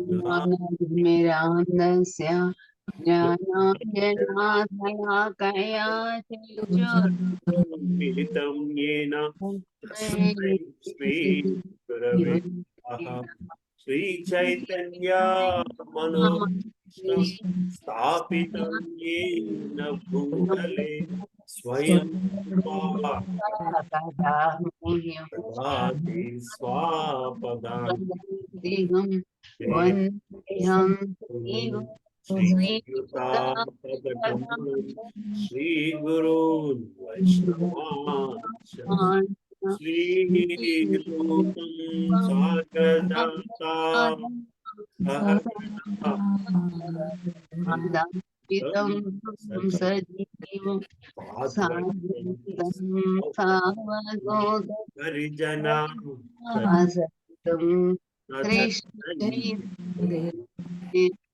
ज्ञानाग्निमिरान्धस्य ज्ञानाञ्जनाशलाकया चक्षुरुन्मीलितं येन तस्मै श्रीगुरवे नमः। श्रीचैतन्य मनोभीष्टं स्थापितं येन भूतले स्वयं ददाति स्वापदान्तिकं श्रीयुतापदकमलं श्रीगुरून् वैष्णवांश्च श्रीरूपं साग्रजाता सजीवं हरिजना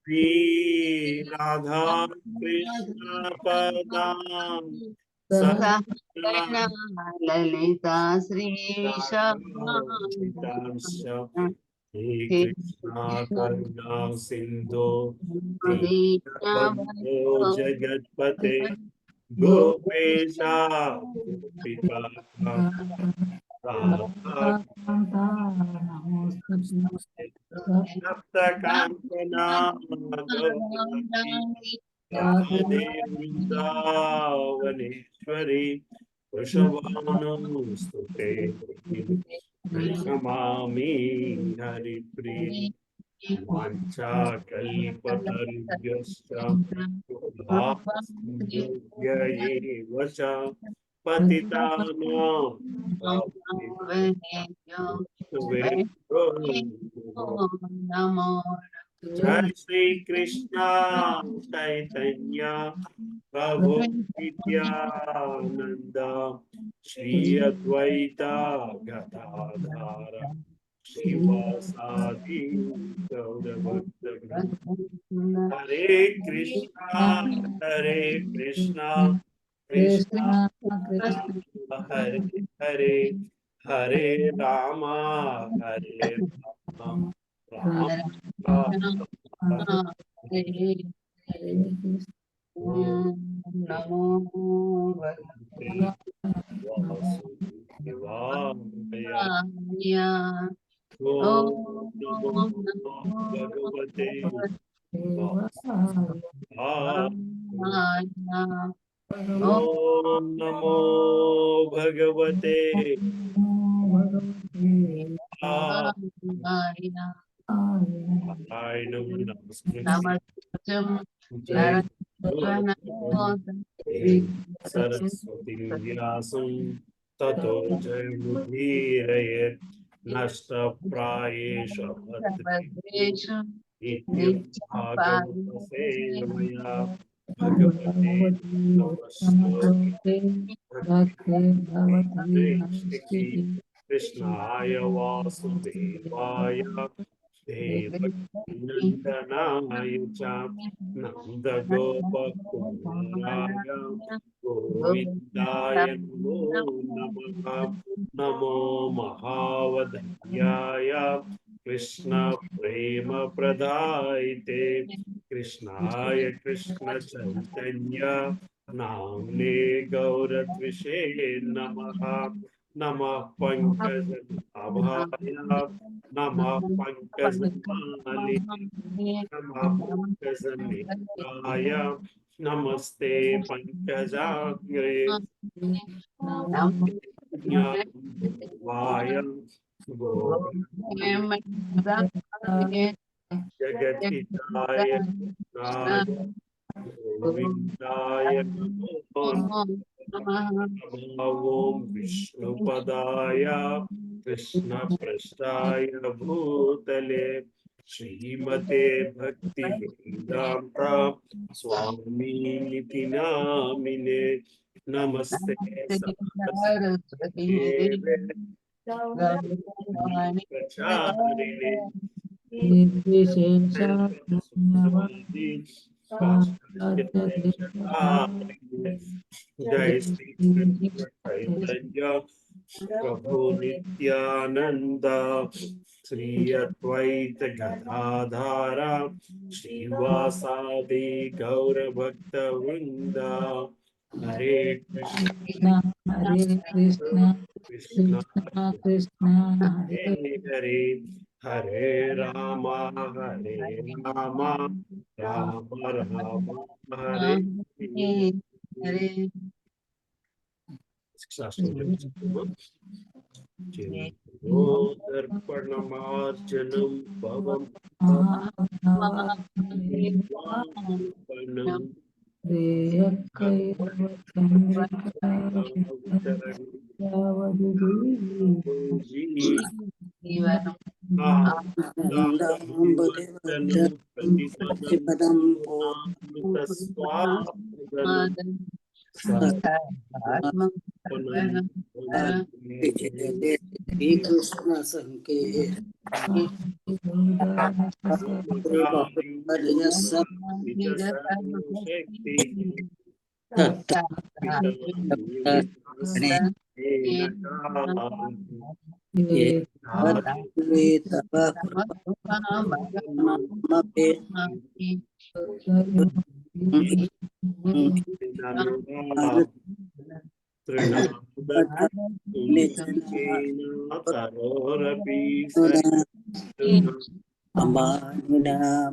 श्री राधा कृष्ण पदां ललिता श्री हे कृष्णा करुणा सिंधु दीनबन्धो जगत्पते गोपेशा गोपिका सप्तकांचना राधे वृंदावनेश्वरी वृषभानुस्तुते नमामि हरिप्रिय वाञ्छाकल्पतरुभ्यश्च कृपासिन्धुभ्यैव च पतितानां नमो जय श्री कृष्ण चैतन्य प्रभु नित्यानंद श्री अद्वैता गदाधर शिवासादि गौरभक्तवृंद हरे कृष्णा कृष्णा हरे हरे हरे राम हरे राम नमो भगवते ओम नमो भगवते सरस्वती व्यासं ततो जयमुदीरयेत् नष्टप्रायेषु भद्रेषु नित्यभागवतसेवया भगवते नमस्ते कृष्णाय वासुदेवाय देवकीनन्दनाय च नन्दगोपकुमाराय गोविन्दाय नमो नमः। नमो महावदन्याय कृष्ण प्रेम प्रदायते कृष्णाय कृष्ण चैतन्य नाम्ने गौरद्विषे नमः। नमः पंकजनाभाय नमः पंकजमालिने नमः पंकजनेत्राय नमस्ते पंकजाग्रे ज्ञानवाय जगद्धिताय गोविंदाय नमो नमः। ओम विष्णुपदाय कृष्ण पृष्ठाय भूतले श्रीमते भक्ति वेदांत स्वामी निति नामिने नमस्ते सरस्वती प्रचारिणे जय श्री कृष्ण चैतन्य ప్రభు నిత్యానంద శ్రీ అద్వైత గదాధార శ్రీవాసాది గౌర భక్త వృంద హరే కృష్ణ హరే కృష్ణ కృష్ణ కృష్ణ కృష్ణ హరే హరే హరే రామ హరే రామ రామ రామ హరే హరే దర్పణమార్జనం భవం శ్రీకృష్ణ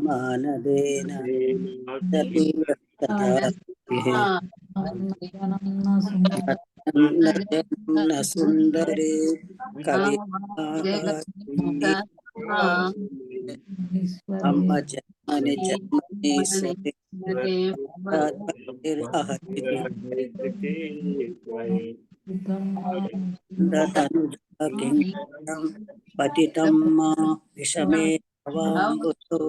మానదేన సుందరే కవి అమ్మ జన్మని జన్మనేశ్వరి పతితం విషమే భవాంబుతో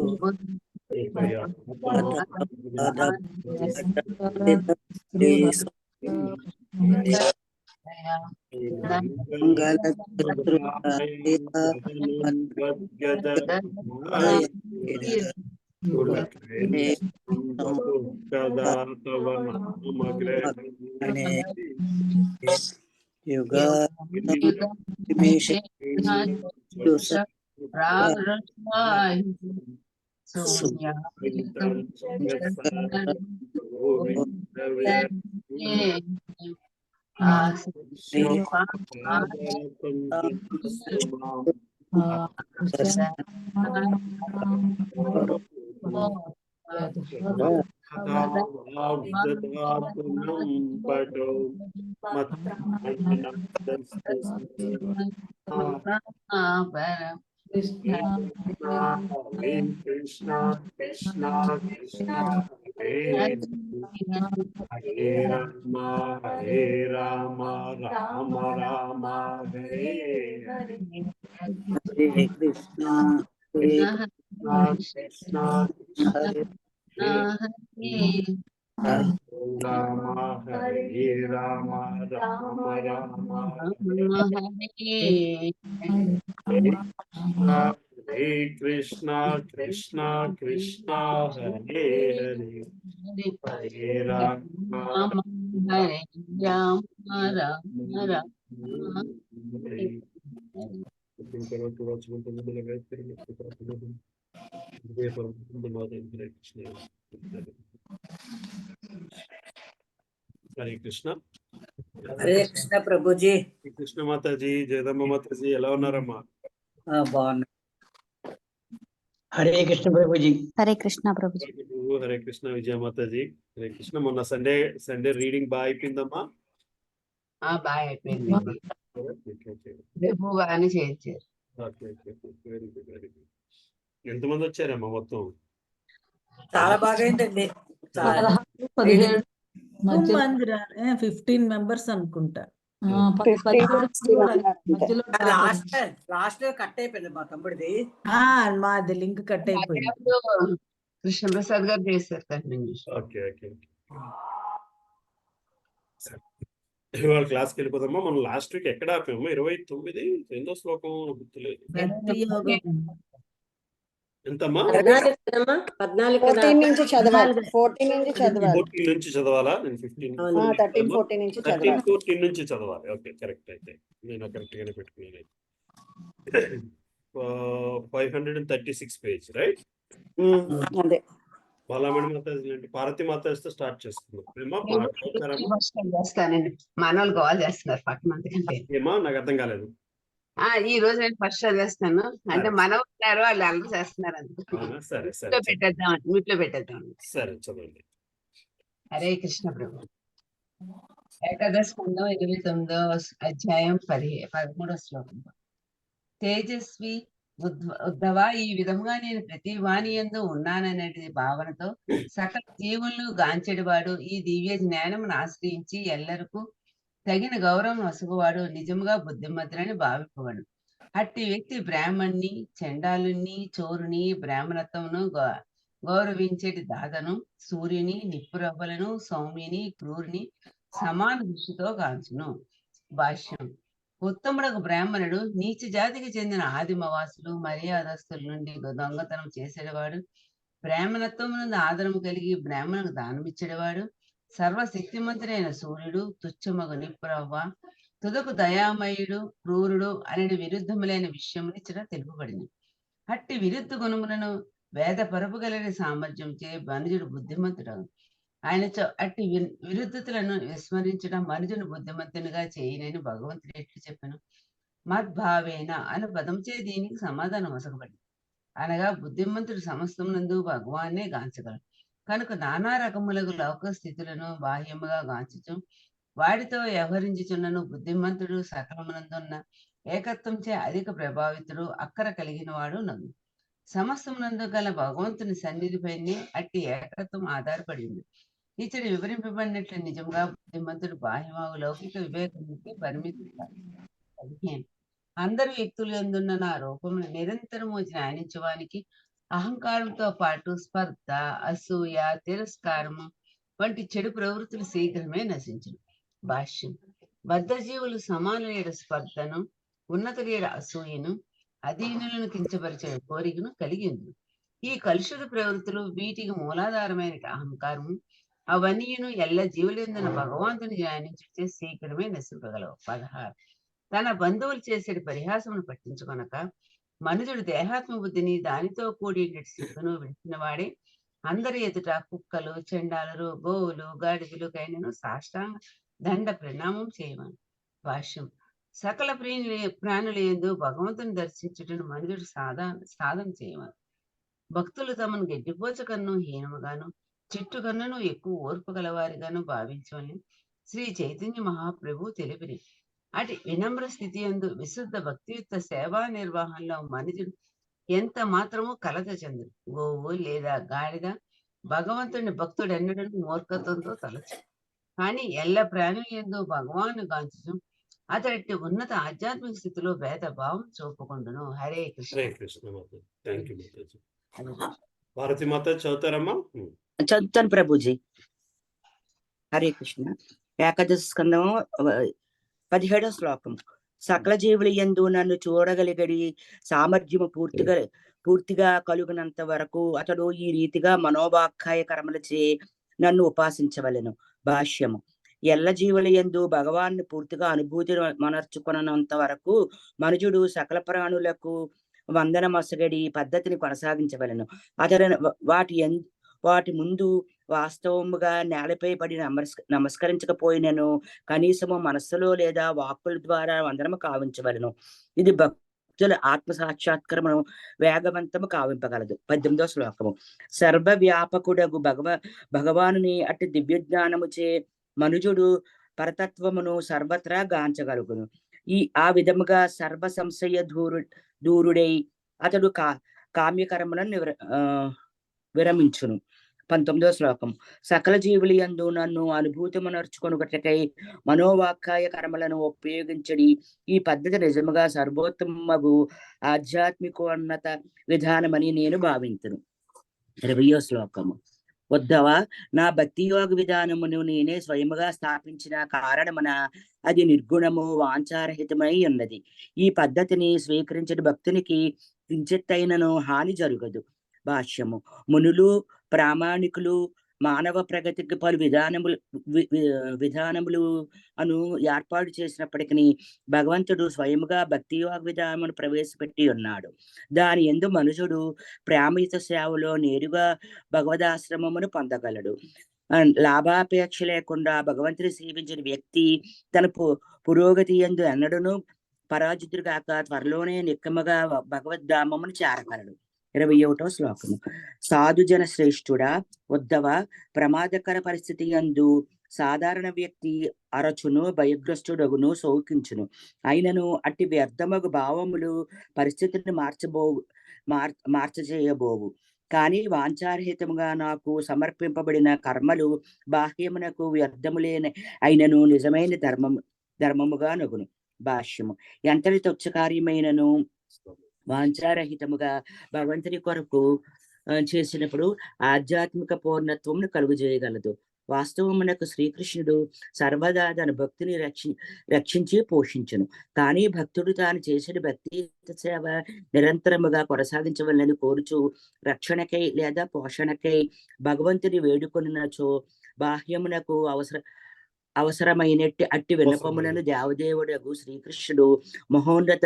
కృష్ణ కృష్ణ కృష్ణ హరే రామ హరే రామ రామ రామ హరే హరే హరే కృష్ణ కృష్ణ హరే రామ హరే రామ రామ రామ హరే కృష్ణ కృష్ణ కృష్ణ హరే హరే హరే రామ హరే రామ రామ రామ హరే కృష్ణ హరే కృష్ణ ప్రభుజీ కృష్ణ మాతాజీ జగదమ్మ మాతాజీ ఎలా ఉన్నారమ్మా బాగున్నా హరే కృష్ణ ప్రభుజీ. హరే కృష్ణ ప్రభుజీ. హరే కృష్ణ విజయ మాతాజీ. హరే కృష్ణ. మొన్న సండే రీడింగ్ బాగా అయిపోయిందమ్మా. బాగా అయిపోయింది. రేపు బాగానే చేయించారు. Very good very good. ఎంతమంది వచ్చారమ్మా మొత్తం? చాలా బాగా అయిందండి. 15 మెంబర్స్ అనుకుంటా. లాస్ట్ కట్ అయిపోయింది మా తమ్ముడిది. మాది లింక్ కట్ అయిపోయింది. కృష్ణప్రసాద్ గారు చేశారు. Okay okay. ఇవాళ క్లాస్కి వెళ్ళిపోదామా. మనం లాస్ట్ వీక్ ఎక్కడ ఆపాము? 29 శ్లోకం గుర్తులేదు. ఎంతమ్మా? 14 కదమ్మా? 14 కదా? 14 నుంచి చదవాలి. 14. 14 నుంచి చదవాలి. 14 నుంచి చదవాలా? నేను 15 అవును. 13, 14 నుంచి 13, చదవాలి. 14 నుంచి చదవాలి. Okay, correct. అయితే నేను కరెక్ట్ గానే పెట్టుకున్నాను. 536 పేజ్, రైట్? అదే బాలామణి మాతాజీ అంటే పార్వతి మాతాజీతో స్టార్ట్ చేసుకుందాం. ఫస్ట్ చేస్తానండి. మన వాళ్ళు కాల్ చేస్తున్నారు పక్కన, అందుకంటే ఏమా నాకు అర్థం కాలేదు. ఈ రోజు నేను ఫస్ట్ చదివేస్తాను. అంటే సరే. మన ఉన్నారు, వాళ్ళు అల్లరి చేస్తున్నారు అందుకు. అవునా? సరే సరే మీట్లో పెట్టేద్దాం, మీట్లో పెట్టేద్దాం. సరే చదవండి. హరే కృష్ణ ప్రభు. ఏకాదశ స్కందం 29వ అధ్యాయం 13వ శ్లోకం. తేజస్వి ఉద్ధవ, ఈ విధముగా నేను ప్రతి వాణి యందు ఉన్నాననేది భావనతో సకల జీవులను గాంచెడివాడు, ఈ దివ్య జ్ఞానమును ఆశ్రయించి ఎల్లరకు తగిన గౌరవం వసుగువాడు నిజముగా బుద్ధిమంతుడని భావింపవాడు. అట్టి వ్యక్తి బ్రాహ్మణ్ణి, చండాలుని, చోరుని, బ్రాహ్మణత్వమును గౌరవించేటి దాతను, సూర్యుని, నిప్పురవ్వలను, సౌమ్యుని, క్రూరుని సమాన దృష్టితో కాంచును. భాష్యం. ఉత్తముడకు బ్రాహ్మణుడు నీచ జాతికి చెందిన ఆదిమవాసులు, మర్యాదస్తుల నుండి దొంగతనం చేసేవాడు, బ్రాహ్మణత్వమునందు ఆదరము కలిగి బ్రాహ్మణుకు దానమిచ్చేవాడు, సర్వశక్తిమంతుడైన సూర్యుడు, తుచ్చమగు నిప్పురవ్వ, తుదకు దయామయుడు, క్రూరుడు అనే విరుద్ధములైన విషయమునిచ్చట తెలుపబడింది. అట్టి విరుద్ధ గుణములను వేద పరపుగలని సామర్థ్యంచే మనుజుడు బుద్ధిమంతుడు. ఆయనతో అట్టి విరుద్ధతలను విస్మరించడం మనుజుని బుద్ధిమంతునిగా చేయనని భగవంతుడు ఎట్లు చెప్పాను. మద్భావేన అనే పదంచే దీనికి సమాధానం వసకబడింది. అనగా బుద్ధిమంతుడు సమస్తమునందు భగవాన్నే గాంచగలడు కనుక నానా రకములకు లౌక స్థితులను బాహ్యముగా గాంచుచు వాటితో వ్యవహరించుచున్నను బుద్ధిమంతుడు సకలమునందున్న ఏకత్వంచే అధిక ప్రభావితుడు, అక్కర కలిగిన వాడు నన్ను. సమస్తమునందు గల భగవంతుని సన్నిధిపైనే అట్టి ఏకత్వం ఆధారపడింది. ఇతడు వివరింపబడినట్లు నిజంగా బుద్ధిమంతుడు బాహ్యమాగు లౌకిక వివేకానికి పరిమితి. 15 అందరు వ్యక్తులు ఎందున్న నా రూపమును నిరంతరము ధ్యానించడానికి అహంకారంతో పాటు స్పర్ధ, అసూయ, తిరస్కారము వంటి చెడు ప్రవృత్తులు శీఘ్రమే నశించును. భాష్యం. బద్ధజీవులు సమానుల స్పర్ధను, ఉన్నతుల అసూయను, అధీనులను కించపరిచే కోరికను కలిగి ఉంది. ఈ కలుషిత ప్రవృత్తులు, వీటికి మూలాధారమైన అహంకారము అవన్నీయును ఎల్ల జీవులందున భగవంతుని ధ్యానించితే శీఘ్రమే నశింపగలవు. 16 తన బంధువులు చేసే పరిహాసమును పట్టించుకొనక మనుషుడు దేహాత్మ బుద్ధిని దానితో కూడిన సిగ్గును విడిచిన వాడే అందరి ఎదుట కుక్కలు, చెండాలరు, గోవులు, గాడిదలు కైనను సాష్టాంగ దండ ప్రణామం చేయమని. భాష్యం. సకల ప్రాణుల యందు భగవంతుని దర్శించుటను మనుషుడు సాధన చేయమని. భక్తులు తమను గడ్డిపోచ కన్ను హీనముగాను, చెట్టు కన్నును ఎక్కువ ఓర్పు గలవారిగాను భావించమని శ్రీ చైతన్య మహాప్రభు తెలిపిరి. అటు వినమ్ర స్థితి యందు విశుద్ధ భక్తియుక్త సేవా నిర్వహణలో మనుషుడు ఎంత మాత్రమూ కలత చెందుడు. గోవు లేదా గాడిద భగవంతుని భక్తుడెన్నడూ మూర్ఖత్వంతో తలచు, కానీ ఎల్ల ప్రాణుల యందు భగవాను గాంచుచు అతడి ఉన్నత ఆధ్యాత్మిక స్థితిలో భేదభావం చూపుకుండును. హరే కృష్ణ. హరే కృష్ణ మాతాజీ. Thank you Mataji. భారతి మాతాజీ చదువుతారమ్మా? చదువుతాను ప్రభుజీ. హరే కృష్ణ. ఏకాదశ స్కందము 17వ శ్లోకం. సకల జీవుల యందు నన్ను చూడగలిగడి సామర్థ్యము పూర్తిగా కలుగునంత వరకు అతడు ఈ రీతిగా మనోవాక్కాయ కర్మలచే నన్ను ఉపాసించవలెను. భాష్యము. ఎల్ల జీవుల యందు భగవాన్ని పూర్తిగా అనుభూతి మనర్చుకున్నంత వరకు మనుజుడు సకల ప్రాణులకు వందనమొసగడి పద్ధతిని కొనసాగించవలెను. అతడు వాటి ముందు వాస్తవముగా నేలపై పడి నమస్కరించకపోయినను కనీసము మనస్సులో లేదా వాక్కుల ద్వారా వందనము కావించవలను. ఇది భక్తుల ఆత్మ సాక్షాత్కారమును వేగవంతము కావింపగలదు. 18వ శ్లోకము. సర్వవ్యాపకుడగు భగవానుని అట్టి దివ్య జ్ఞానముచే మనుజుడు పరతత్వమును సర్వత్రా గాంచగలుగును. ఆ విధముగా సర్వ సంశయ దూరుడై అతడు కామ్యకర్మలను విరమించును. 19వ శ్లోకం. సకల జీవుల యందు నన్ను అనుభూతిమునర్చుకొనుటకై మనోవాక్కాయ కర్మలను ఉపయోగించడి ఈ పద్ధతి నిజముగా సర్వోత్తమగు ఆధ్యాత్మికోన్నత విధానమని నేను భావింతును. 20వ శ్లోకము. ఉద్ధవ, నా భక్తి యోగ విధానమును నేనే స్వయముగా స్థాపించిన కారణమున అది నిర్గుణము, వాంఛారహితమై ఉన్నది. ఈ పద్ధతిని స్వీకరించిన భక్తునికి కించిత్తైనను హాని జరగదు. భాష్యము. మునులు ప్రామాణికులు మానవ ప్రగతికి పలు విధానములు అను ఏర్పాటు చేసినప్పటికీ భగవంతుడు స్వయముగా భక్తి యోగ విధానమును ప్రవేశపెట్టి ఉన్నాడు. దాని యందు మనుషుడు ప్రేమయుత సేవలో నేరుగా భగవదాశ్రమమును పొందగలడు. లాభాపేక్ష లేకుండా భగవంతుని సేవించిన వ్యక్తి తన పురోగతి యందు ఎన్నడూను పరాజితుడు కాక త్వరలోనే నిక్కముగా భగవద్ధామమును చేరగలడు. 21వ శ్లోకము. సాధుజన శ్రేష్ఠుడా ఉద్ధవ, ప్రమాదకర పరిస్థితి యందు సాధారణ వ్యక్తి అరచును, భయగ్రస్తుడగును, శోకించును. అయినను అట్టి వ్యర్థమగు భావములు పరిస్థితిని మార్చజేయబోవు. కానీ వాంఛారహితముగా నాకు సమర్పింపబడిన కర్మలు బాహ్యమునకు వ్యర్థములేని అయినను నిజమైన ధర్మముగా నగును. భాష్యము. ఎంతటి తుచ్చకార్యమైనను వాంఛారహితముగా భగవంతుని కొరకు చేసినప్పుడు ఆధ్యాత్మిక పూర్ణత్వమును కలుగజేయగలదు. వాస్తవమునకు శ్రీకృష్ణుడు సర్వదా తన భక్తిని రక్షించి పోషించును. కానీ భక్తుడు తాను చేసిన భక్తి సేవ నిరంతరముగా కొనసాగించవలని కోరుచు రక్షణకై లేదా పోషణకై భగవంతుని వేడుకొనినచో బాహ్యమునకు అవసరమైనట్టి అట్టి విన్నపములను దేవదేవుడగు శ్రీకృష్ణుడు మహోన్నత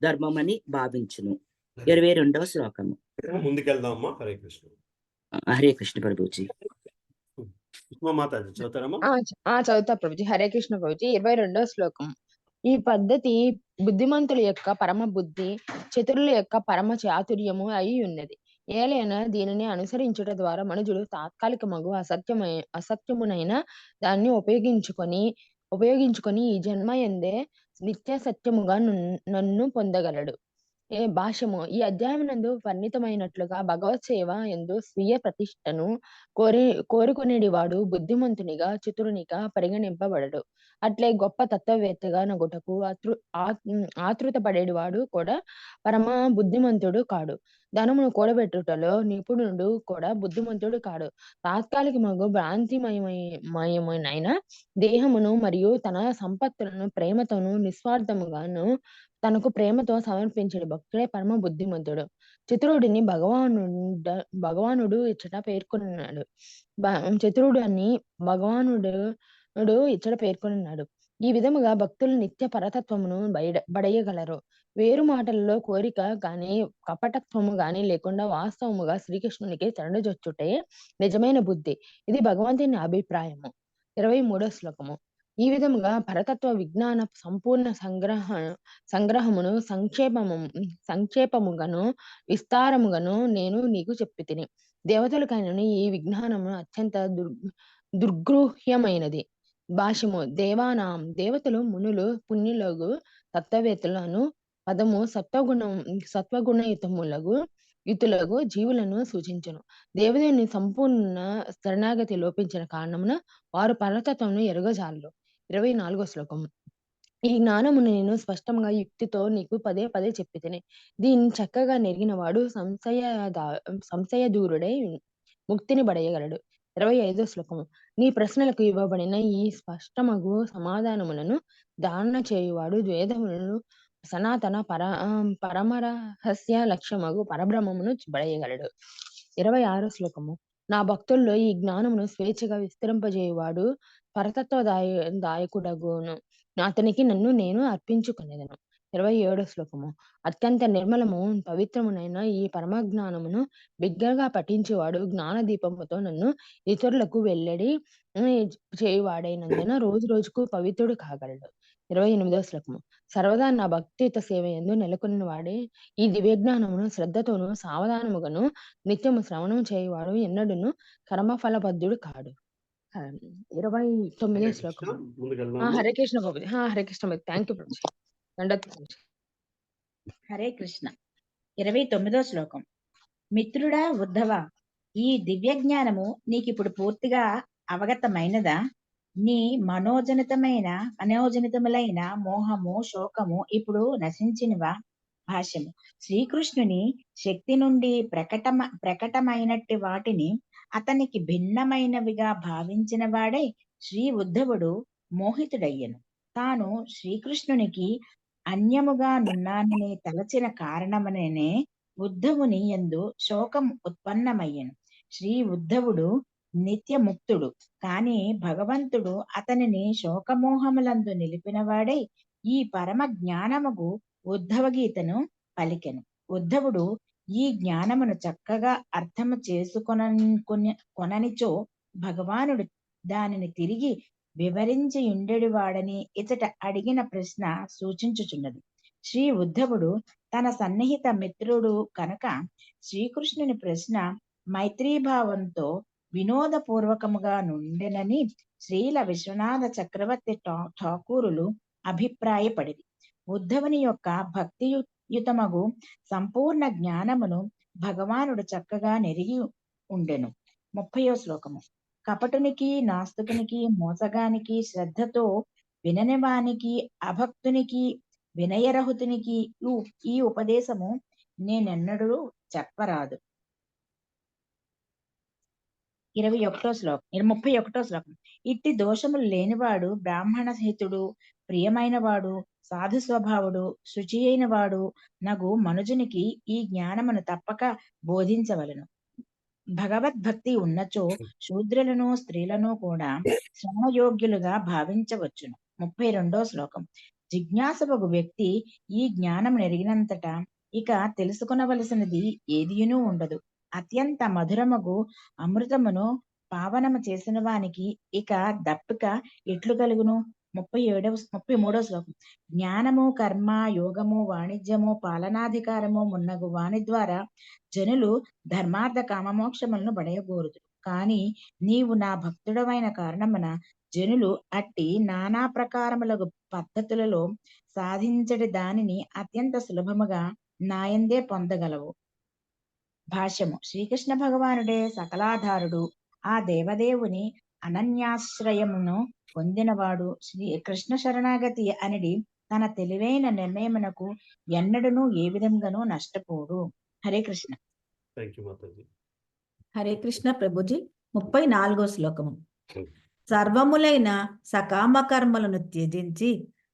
ధర్మమని భావించును. 22వ శ్లోకము. ముందుకెళ్దామమ్మా. హరే కృష్ణ. హరే కృష్ణ ప్రభుజీ. మాతాజీ చదువుతారమ్మా. చదువుతా ప్రభుజీ. హరే కృష్ణ ప్రభుజీ. 22వ శ్లోకం. ఈ పద్ధతి బుద్ధిమంతుల యొక్క పరమ బుద్ధి, చతురుల యొక్క పరమ చాతుర్యము అయి ఉన్నది. ఏలైనా దీనిని అనుసరించుట ద్వారా మనుజుడు తాత్కాలికమగు అసత్యమునైన దాన్ని ఉపయోగించుకొని ఈ జన్మ ఎందే నిత్య సత్యముగా నన్ను పొందగలడు. భాష్యము. ఈ అధ్యాయమునందు వర్ణితమైనట్లుగా భగవత్ సేవ ఎందు స్వీయ ప్రతిష్టను కోరుకునేది వాడు బుద్ధిమంతునిగా, చతురునిగా పరిగణింపబడడు. అట్లే గొప్ప తత్వవేత్తగా నగుటకు ఆతృత పడేది వాడు కూడా పరమ బుద్ధిమంతుడు కాడు. ధనమును కూడబెట్టుటలో నిపుణుడు కూడా బుద్ధిమంతుడు కాడు. తాత్కాలికమగు భ్రాంతిమయమైన దేహమును మరియు తన సంపత్తులను ప్రేమతోను నిస్వార్థముగాను తనకు ప్రేమతో సమర్పించే భక్తుడే పరమ బుద్ధిమంతుడు. చతురుడిని భగవానుడు ఇచ్చట పేర్కొన్నాడు. చతురుడు అని భగవానుడు ఇచ్చట పేర్కొన్నాడు. ఈ విధముగా భక్తులు నిత్య పరతత్వమును బడయగలరు. వేరు మాటలలో కోరిక గాని కపటత్వము గాని లేకుండా వాస్తవముగా శ్రీకృష్ణునికి చరణజొచ్చుటే నిజమైన బుద్ధి. ఇది భగవంతుని అభిప్రాయము. 23వ శ్లోకము. ఈ విధముగా పరతత్వ విజ్ఞాన సంపూర్ణ సంగ్రహమును సంక్షేపముగాను విస్తారముగాను నేను నీకు చెప్పితిని. దేవతలకైనను ఈ విజ్ఞానము అత్యంత దుర్గృహ్యమైనది. భాష్యము. దేవతలు, మునులు, పుణ్యులగు తత్వవేత్తలను పదము సత్వగుణయుతములగు జీవులను సూచించును. దేవదేవుని సంపూర్ణ శరణాగతి లోపించిన కారణమున వారు పరతత్వమును ఎరుగజాలరు. 24వ శ్లోకము. ఈ జ్ఞానమును నేను స్పష్టంగా యుక్తితో నీకు పదే పదే చెప్పితిని. దీన్ని చక్కగా నెరిగిన వాడు సంశయదూరుడై ముక్తిని బడయగలడు. 25వ శ్లోకము. నీ ప్రశ్నలకు ఇవ్వబడిన ఈ స్పష్టమగు సమాధానములను ధారణ చేయువాడు వేదములను సనాతన పరమరహస్య లక్ష్యమగు పరబ్రహ్మమును బడయగలడు. 26వ శ్లోకము. నా భక్తుల్లో ఈ జ్ఞానమును స్వేచ్ఛగా విస్తరింపజేయువాడు పరతత్వ దాయకుడగును. అతనికి నన్ను నేను అర్పించుకునేదను. 27వ శ్లోకము. అత్యంత నిర్మలము పవిత్రమునైన ఈ పరమజ్ఞానమును బిగ్గరగా పఠించేవాడు జ్ఞాన దీపముతో నన్ను ఇతరులకు వెల్లడి చేయువాడైనందున రోజు రోజుకు పవిత్రుడు కాగలడు. 28వ శ్లోకము. సర్వదా నా భక్తియుత సేవ యందు నెలకొన్న వాడే ఈ దివ్యజ్ఞానమును శ్రద్ధతోను సావధానముగాను నిత్యము శ్రవణం చేయువాడు ఎన్నడూను కర్మఫలబద్ధుడు కాడు. 29వ శ్లోకం. హరే కృష్ణ బాబు. హరే కృష్ణ బాబు. Thank you Prabhuji. హరే కృష్ణ. 29వ శ్లోకం. మిత్రుడా ఉద్ధవ, ఈ దివ్య జ్ఞానము నీకిప్పుడు పూర్తిగా అవగతమైనదా? నీ మనోజనితములైన మోహము, శోకము ఇప్పుడు నశించినవా? భాష్యము. శ్రీకృష్ణుని శక్తి నుండి ప్రకటమైనట్టి వాటిని అతనికి భిన్నమైనవిగా భావించిన వాడే శ్రీ ఉద్ధవుడు మోహితుడయ్యను. తాను శ్రీకృష్ణునికి అన్యముగా నున్నానని తలచిన కారణమనే ఉద్ధవుని యందు శోకం ఉత్పన్నమయ్యెను. శ్రీ ఉద్ధవుడు నిత్యముక్తుడు, కాని భగవంతుడు అతనిని శోకమోహములందు నిలిపినవాడై ఈ పరమ జ్ఞానముగు ఉద్ధవ గీతను పలికెను. ఉద్ధవుడు ఈ జ్ఞానమును చక్కగా అర్థము కొననిచో భగవానుడు దానిని తిరిగి వివరించి ఉండేవాడని ఇతట అడిగిన ప్రశ్న సూచించుచున్నది. శ్రీ ఉద్ధవుడు తన సన్నిహిత మిత్రుడు కనుక శ్రీకృష్ణుని ప్రశ్న మైత్రీభావంతో వినోదపూర్వకముగా నుండెనని శ్రీల విశ్వనాథ చక్రవర్తి ఠాకూరులు అభిప్రాయపడిరి. ఉద్ధవుని యొక్క భక్తియుతమగు సంపూర్ణ జ్ఞానమును భగవానుడు చక్కగా నెరిగి ఉండెను. 30వ శ్లోకము. కపటునికి, నాస్తికునికి, మోసగానికి, శ్రద్ధతో విననివానికి, అభక్తునికి, వినయరహితునికి ఈ ఉపదేశము నేనెన్నడూ చెప్పరాదు. 31వ శ్లోకం. 31వ శ్లోకం. ఇట్టి దోషములు లేనివాడు బ్రాహ్మణ హితుడు, ప్రియమైనవాడు, సాధు స్వభావుడు, శుచి అయిన వాడు నగు మనుజునికి ఈ జ్ఞానమును తప్పక బోధించవలను. భగవద్భక్తి ఉన్నచో శూద్రులను, స్త్రీలను కూడా శ్రమయోగ్యులుగా భావించవచ్చును. 32వ శ్లోకం. జిజ్ఞాసవగు వ్యక్తి ఈ జ్ఞానం ఎరిగినంతట ఇక తెలుసుకొనవలసినది ఏదియునూ ఉండదు. అత్యంత మధురమగు అమృతమును పావనము చేసిన వానికి ఇక దప్పిక ఎట్లు కలుగును. 33వ శ్లోకం. జ్ఞానము, కర్మ, యోగము, వాణిజ్యము, పాలనాధికారము మున్నగు వాని ద్వారా జనులు ధర్మార్థ కామమోక్షములను బడయగోరుదురు. కాని నీవు నా భక్తుడవైన కారణమున జనులు అట్టి నానా ప్రకారములకు పద్ధతులలో సాధించడి దానిని అత్యంత సులభముగా నాయందే పొందగలవు. భాష్యము. శ్రీకృష్ణ భగవానుడే సకలాధారుడు. ఆ దేవదేవుని అనన్యాశ్రయమును పొందినవాడు శ్రీ కృష్ణ శరణాగతి అనేది తన తెలివైన నిర్ణయమునకు ఎన్నడను ఏ విధంగానూ నష్టపోడు. హరే కృష్ణ. Thank you Mataji. హరే కృష్ణ ప్రభుజీ. 34వ శ్లోకము. సర్వములైన సకామ కర్మలను త్యజించి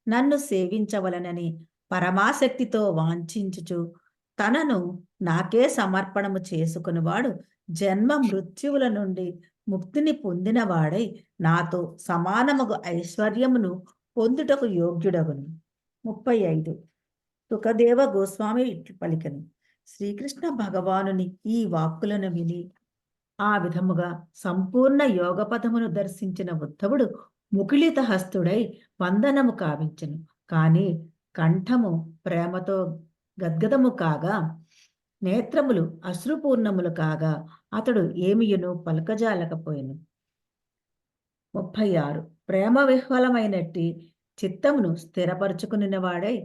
నన్ను సేవించవలనని పరమాశక్తితో వాంఛించుచు తనను నాకే సమర్పణము చేసుకునివాడు జన్మ మృత్యువుల నుండి ముక్తిని పొందినవాడై నాతో సమానముగు ఐశ్వర్యమును పొందుటకు యోగ్యుడగును. 35. సుఖదేవ గోస్వామి ఇట్లు పలికెను. శ్రీకృష్ణ భగవానుని ఈ వాక్కులను విని ఆ విధముగా సంపూర్ణ యోగపదమును దర్శించిన ఉద్ధవుడు ముకుళిత హస్తుడై వందనము కావించెను. కాని కంఠము ప్రేమతో గద్గదము కాగా, నేత్రములు అశ్రుపూర్ణములు కాగా అతడు ఏమియును పలకజాలకపోయెను. 36. ప్రేమ విహ్వలమైనట్టి చిత్తమును స్థిరపరుచుకునినవాడై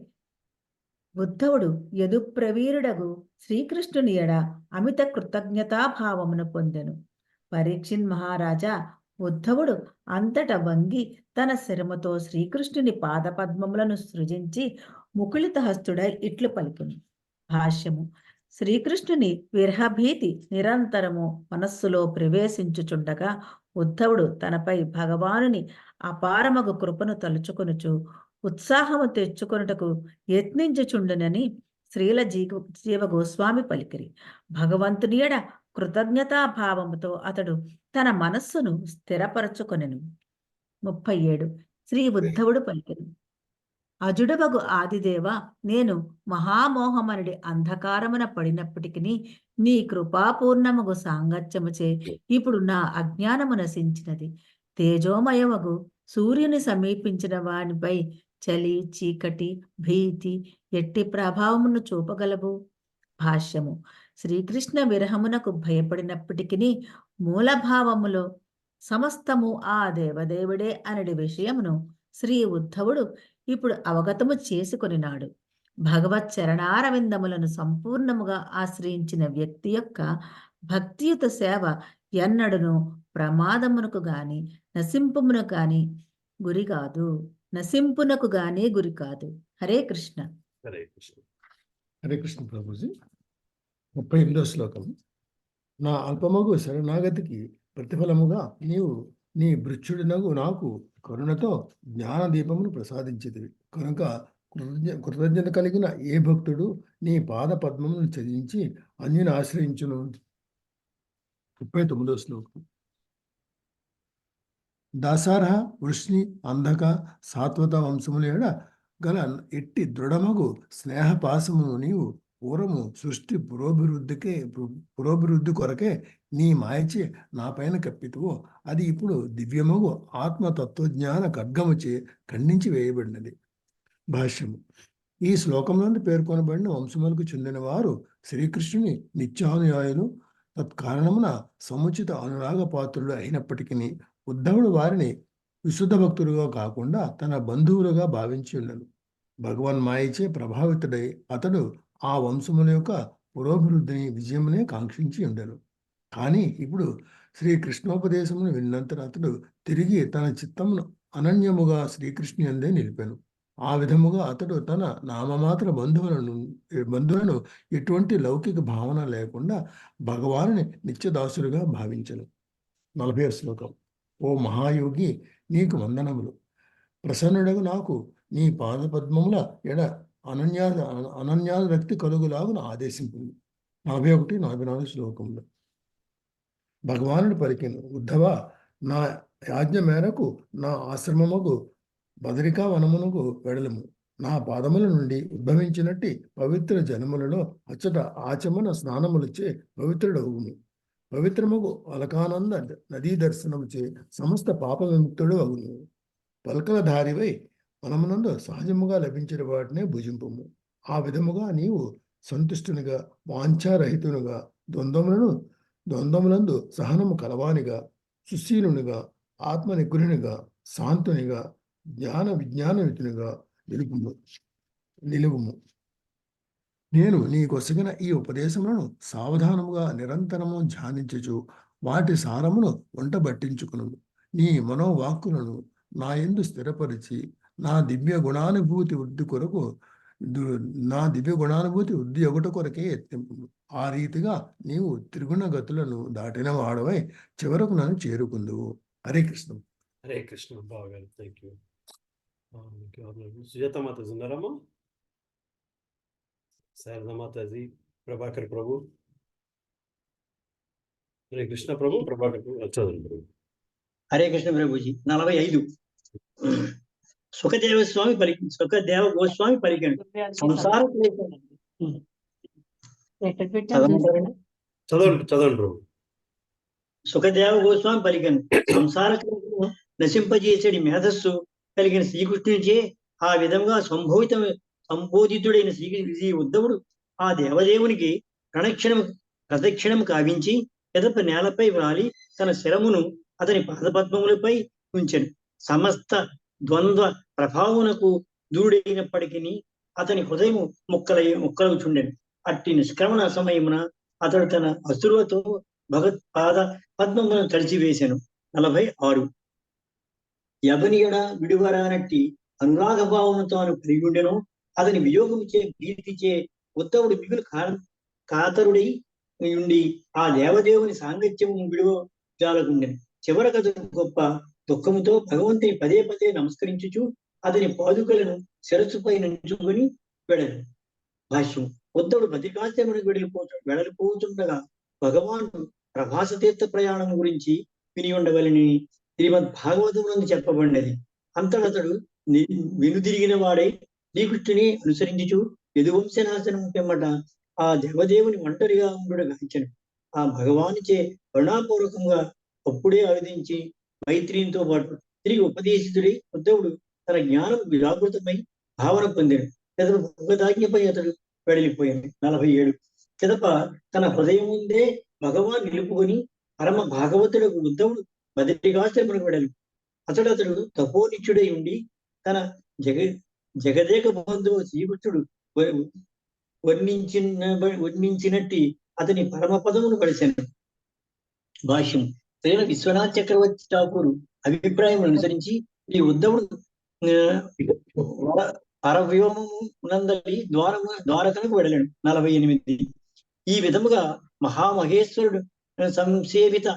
ఉద్ధవుడు యదుప్రవీరుడగు శ్రీకృష్ణుని ఎడ అమిత కృతజ్ఞతాభావమును పొందెను. పరీక్షిన్ మహారాజా, ఉద్ధవుడు అంతట వంగి తన శరముతో శ్రీకృష్ణుని పాదపద్మములను సృజించి ముకుళిత హస్తుడై ఇట్లు పలికెను. భాష్యము. శ్రీకృష్ణుని విరహభీతి నిరంతరము మనస్సులో ప్రవేశించుచుండగా ఉద్ధవుడు తనపై భగవానుని అపారమగు కృపను తలుచుకొనుచు ఉత్సాహము తెచ్చుకొనుటకు యత్నించుచుండునని శ్రీల జీవ గోస్వామి పలికిరి. భగవంతుని ఎడ కృతజ్ఞతాభావముతో అతడు తన మనస్సును స్థిరపరచుకొనెను. 37. శ్రీ ఉద్ధవుడు పలికెను. అజుడవగు ఆదిదేవ, నేను మహామోహమనుడి అంధకారమున పడినప్పటికీ నీ కృపాపూర్ణముగు సాంగత్యముచే ఇప్పుడు నా అజ్ఞానము నశించినది. తేజోమయమగు సూర్యుని సమీపించిన వానిపై చలి, చీకటి, భీతి ఎట్టి ప్రభావమును చూపగలవు. భాష్యము. శ్రీకృష్ణ విరహమునకు భయపడినప్పటికీ మూలభావములో సమస్తము ఆ దేవదేవుడే అనడి విషయమును శ్రీ ఉద్ధవుడు ఇప్పుడు అవగతము చేసుకొనినాడు. భగవత్ చరణారవిందములను సంపూర్ణముగా ఆశ్రయించిన వ్యక్తి యొక్క భక్తియుత సేవ ఎన్నడును ప్రమాదమునకు గాని నశింపుమును గాని గురి కాదు. నశింపునకు గాని గురి కాదు. హరే కృష్ణ. హరే కృష్ణ. హరే కృష్ణ ప్రభుజీ. 38వ శ్లోకం. నా అల్పమగు శరణాగతికి ప్రతిఫలముగా నీవు నీ భృత్యుడినగు నాకు కరుణతో జ్ఞాన దీపమును ప్రసాదించితివి కనుక కృతజ్ఞత కలిగిన ఏ భక్తుడు నీ పాద పద్మమును చదివించి అన్యుని ఆశ్రయించును. 39వ శ్లోకం. దాసార్హ వృష్ణి అంధక సాత్వత వంశముల ఎడ గల ఎట్టి దృఢమగు స్నేహపాసమును నీవు పూర్వము సృష్టి పురోభివృద్ధి కొరకే నీ మాయచే నా పైన కప్పితువో అది ఇప్పుడు దివ్యమగు ఆత్మతత్వజ్ఞాన ఖడ్గముచే ఖండించి వేయబడినది. భాష్యము. ఈ శ్లోకంలో పేర్కొనబడిన వంశములకు చెందిన వారు శ్రీకృష్ణుని నిత్యానుయాయులు. తత్కారణమున సముచిత అనురాగ పాత్రులు అయినప్పటికీ ఉద్ధవుడు వారిని విశుద్ధ భక్తులుగా కాకుండా తన బంధువులుగా భావించి ఉండను. భగవన్ మాయచే ప్రభావితుడై అతడు ఆ వంశముల యొక్క పురోభివృద్ధిని విజయమునే కాంక్షించి ఉండను. కానీ ఇప్పుడు శ్రీకృష్ణోపదేశమును విన్నంతట అతడు తిరిగి తన చిత్తమును అనన్యముగా శ్రీకృష్ణు యందే నిలిపెను. ఆ విధముగా అతడు తన నామమాత్ర బంధువులను ఎటువంటి లౌకిక భావన లేకుండా భగవానుని నిత్యదాసులుగా భావించను. 40వ శ్లోకం. ఓ మహాయోగి, నీకు వందనములు. ప్రసన్నుడగు నాకు నీ పాదపద్మముల ఎడ అనన్యారక్తి కలుగులాగున ఆదేశించింది. 41, 44 శ్లోకంలో భగవానుడు పలికెను, ఉద్ధవ, నా యాజ్ఞ మేరకు నా ఆశ్రమముకు బదరికా వనమునకు వెడలము. నా పాదముల నుండి ఉద్భవించినట్టి పవిత్ర జనములలో అచ్చట ఆచమన స్నానములచే పవిత్రుడవును. పవిత్రముకు అలకానంద నదీ దర్శనముచే సమస్త పాప విముక్తుడు అగును. పల్కలధారివై మనమునందు సహజముగా లభించిన వాటినే భుజింపము. ఆ విధముగా నీవు సంతుష్టునిగా వాంఛారహితునిగా ద్వంద్వములందు సహనము కలవానిగా సుశీలునిగా ఆత్మనిగ్రహునిగా శాంతునిగా విజ్ఞానవితునిగా నిలువుము. నేను నీకొసగిన ఈ ఉపదేశములను సావధానముగా నిరంతరము ధ్యానించుచు వాటి సారమును వంటబట్టించుకును. నీ మనోవాక్కులను నా యందు స్థిరపరిచి నా దివ్య గుణానుభూతి వృద్ధి ఒకటి కొరకే యత్నింపు. ఆ రీతిగా నీవు త్రిగుణ గతులను దాటిన వాడవై చివరకు నన్ను చేరుకుందువు. హరే కృష్ణ. హరే కృష్ణ. బాగా థ్యాంక్ యూ. సుజాత మాతాజీ ఉన్నారమ్మా? శారదా మాతాజీ, ప్రభాకర్ ప్రభు. హరే కృష్ణ ప్రభు. ప్రభాకర్ ప్రభు చదవండి ప్రభు. హరే కృష్ణ ప్రభుజీ. 45. సుఖదేవ గోస్వామి పలికాడు సంసార చదవండి ప్రభు. సుఖదేవ గోస్వామి పలికాను సంసార నశింపజేసేడి మేధస్సు కలిగిన శ్రీకృష్ణునిచే ఆ విధంగా సంబోధితుడైన శ్రీ ఉద్ధవుడు ఆ దేవదేవునికి ప్రదక్షిణము కావించి ఎదప నేలపై వ్రాలి తన శరమును అతని పాదపద్మములపై ఉంచెను. సమస్త ద్వంద్వ ప్రభావమునకు దూడైనప్పటికీ అతని హృదయము ముక్కలుచుండెను. అట్టి నిష్క్రమణ సమయమున అతడు తన అసురులతో భగవత్పాద పద్మమును తడిచివేశాను. 46. యవనియడ విడువరానట్టి అనురాగ భావమును తాను కలిగి ఉండెను. అతని వియోగముచే భీతిచే ఉద్ధవుడు మిగులు కాతరుడై ఉండి ఆ దేవదేవుని సాంగత్యము విడువజాలకుండెను. చివరకతడు గొప్ప దుఃఖముతో భగవంతుని పదే పదే నమస్కరించుచు అతని పాదుకలను శిరస్సుపై నుంచుకొని వెడను. భాష్యం. ఉద్ధవుడు బద్రికాశ్రమునికి వెడలిపోతుండగా భగవానుడు ప్రభాస తీర్థ ప్రయాణం గురించి విని ఉండవలని శ్రీమద్ భాగవతమునందు చెప్పబడినది. అంతటతడు వెనుదిరిగిన వాడై శ్రీకృష్ణుని అనుసరించుచు యదువంశనాశనం పిమ్మట ఆ దేవదేవుని ఒంటరిగా ఉండుట గాంచెను. ఆ భగవానుచే కరుణాపూర్వకంగా అప్పుడే ఆవిధించి మైత్రితో పాటు తిరిగి ఉపదేశితుడై ఉద్ధవుడు తన జ్ఞానం జాగృతమై భావన పొందాడు. పిదప భగవదాజ్ఞపై అతడు వెడలిపోయాడు. 47. పిదప తన హృదయం ముందే భగవాన్ నిలుపుకొని పరమ భాగవతుడకు ఉద్ధవుడు బదరికాశ్రమునకు వెడలు. అతడు తపోనిత్యుడై ఉండి తన జగదేక బంధువు శ్రీకృష్ణుడు వర్ణించినట్టి అతని పరమపదమును కలిశాను. భాష్యం. శ్రీల విశ్వనాథ్ చక్రవర్తి ఠాకూరు అభిప్రాయం అనుసరించి ఈ ఉద్ధవుడు పరవ్యోమము నందలి ద్వారకలకు వెడలేడు. 48. ఈ విధముగా మహామహేశ్వరుడు సంసేవిత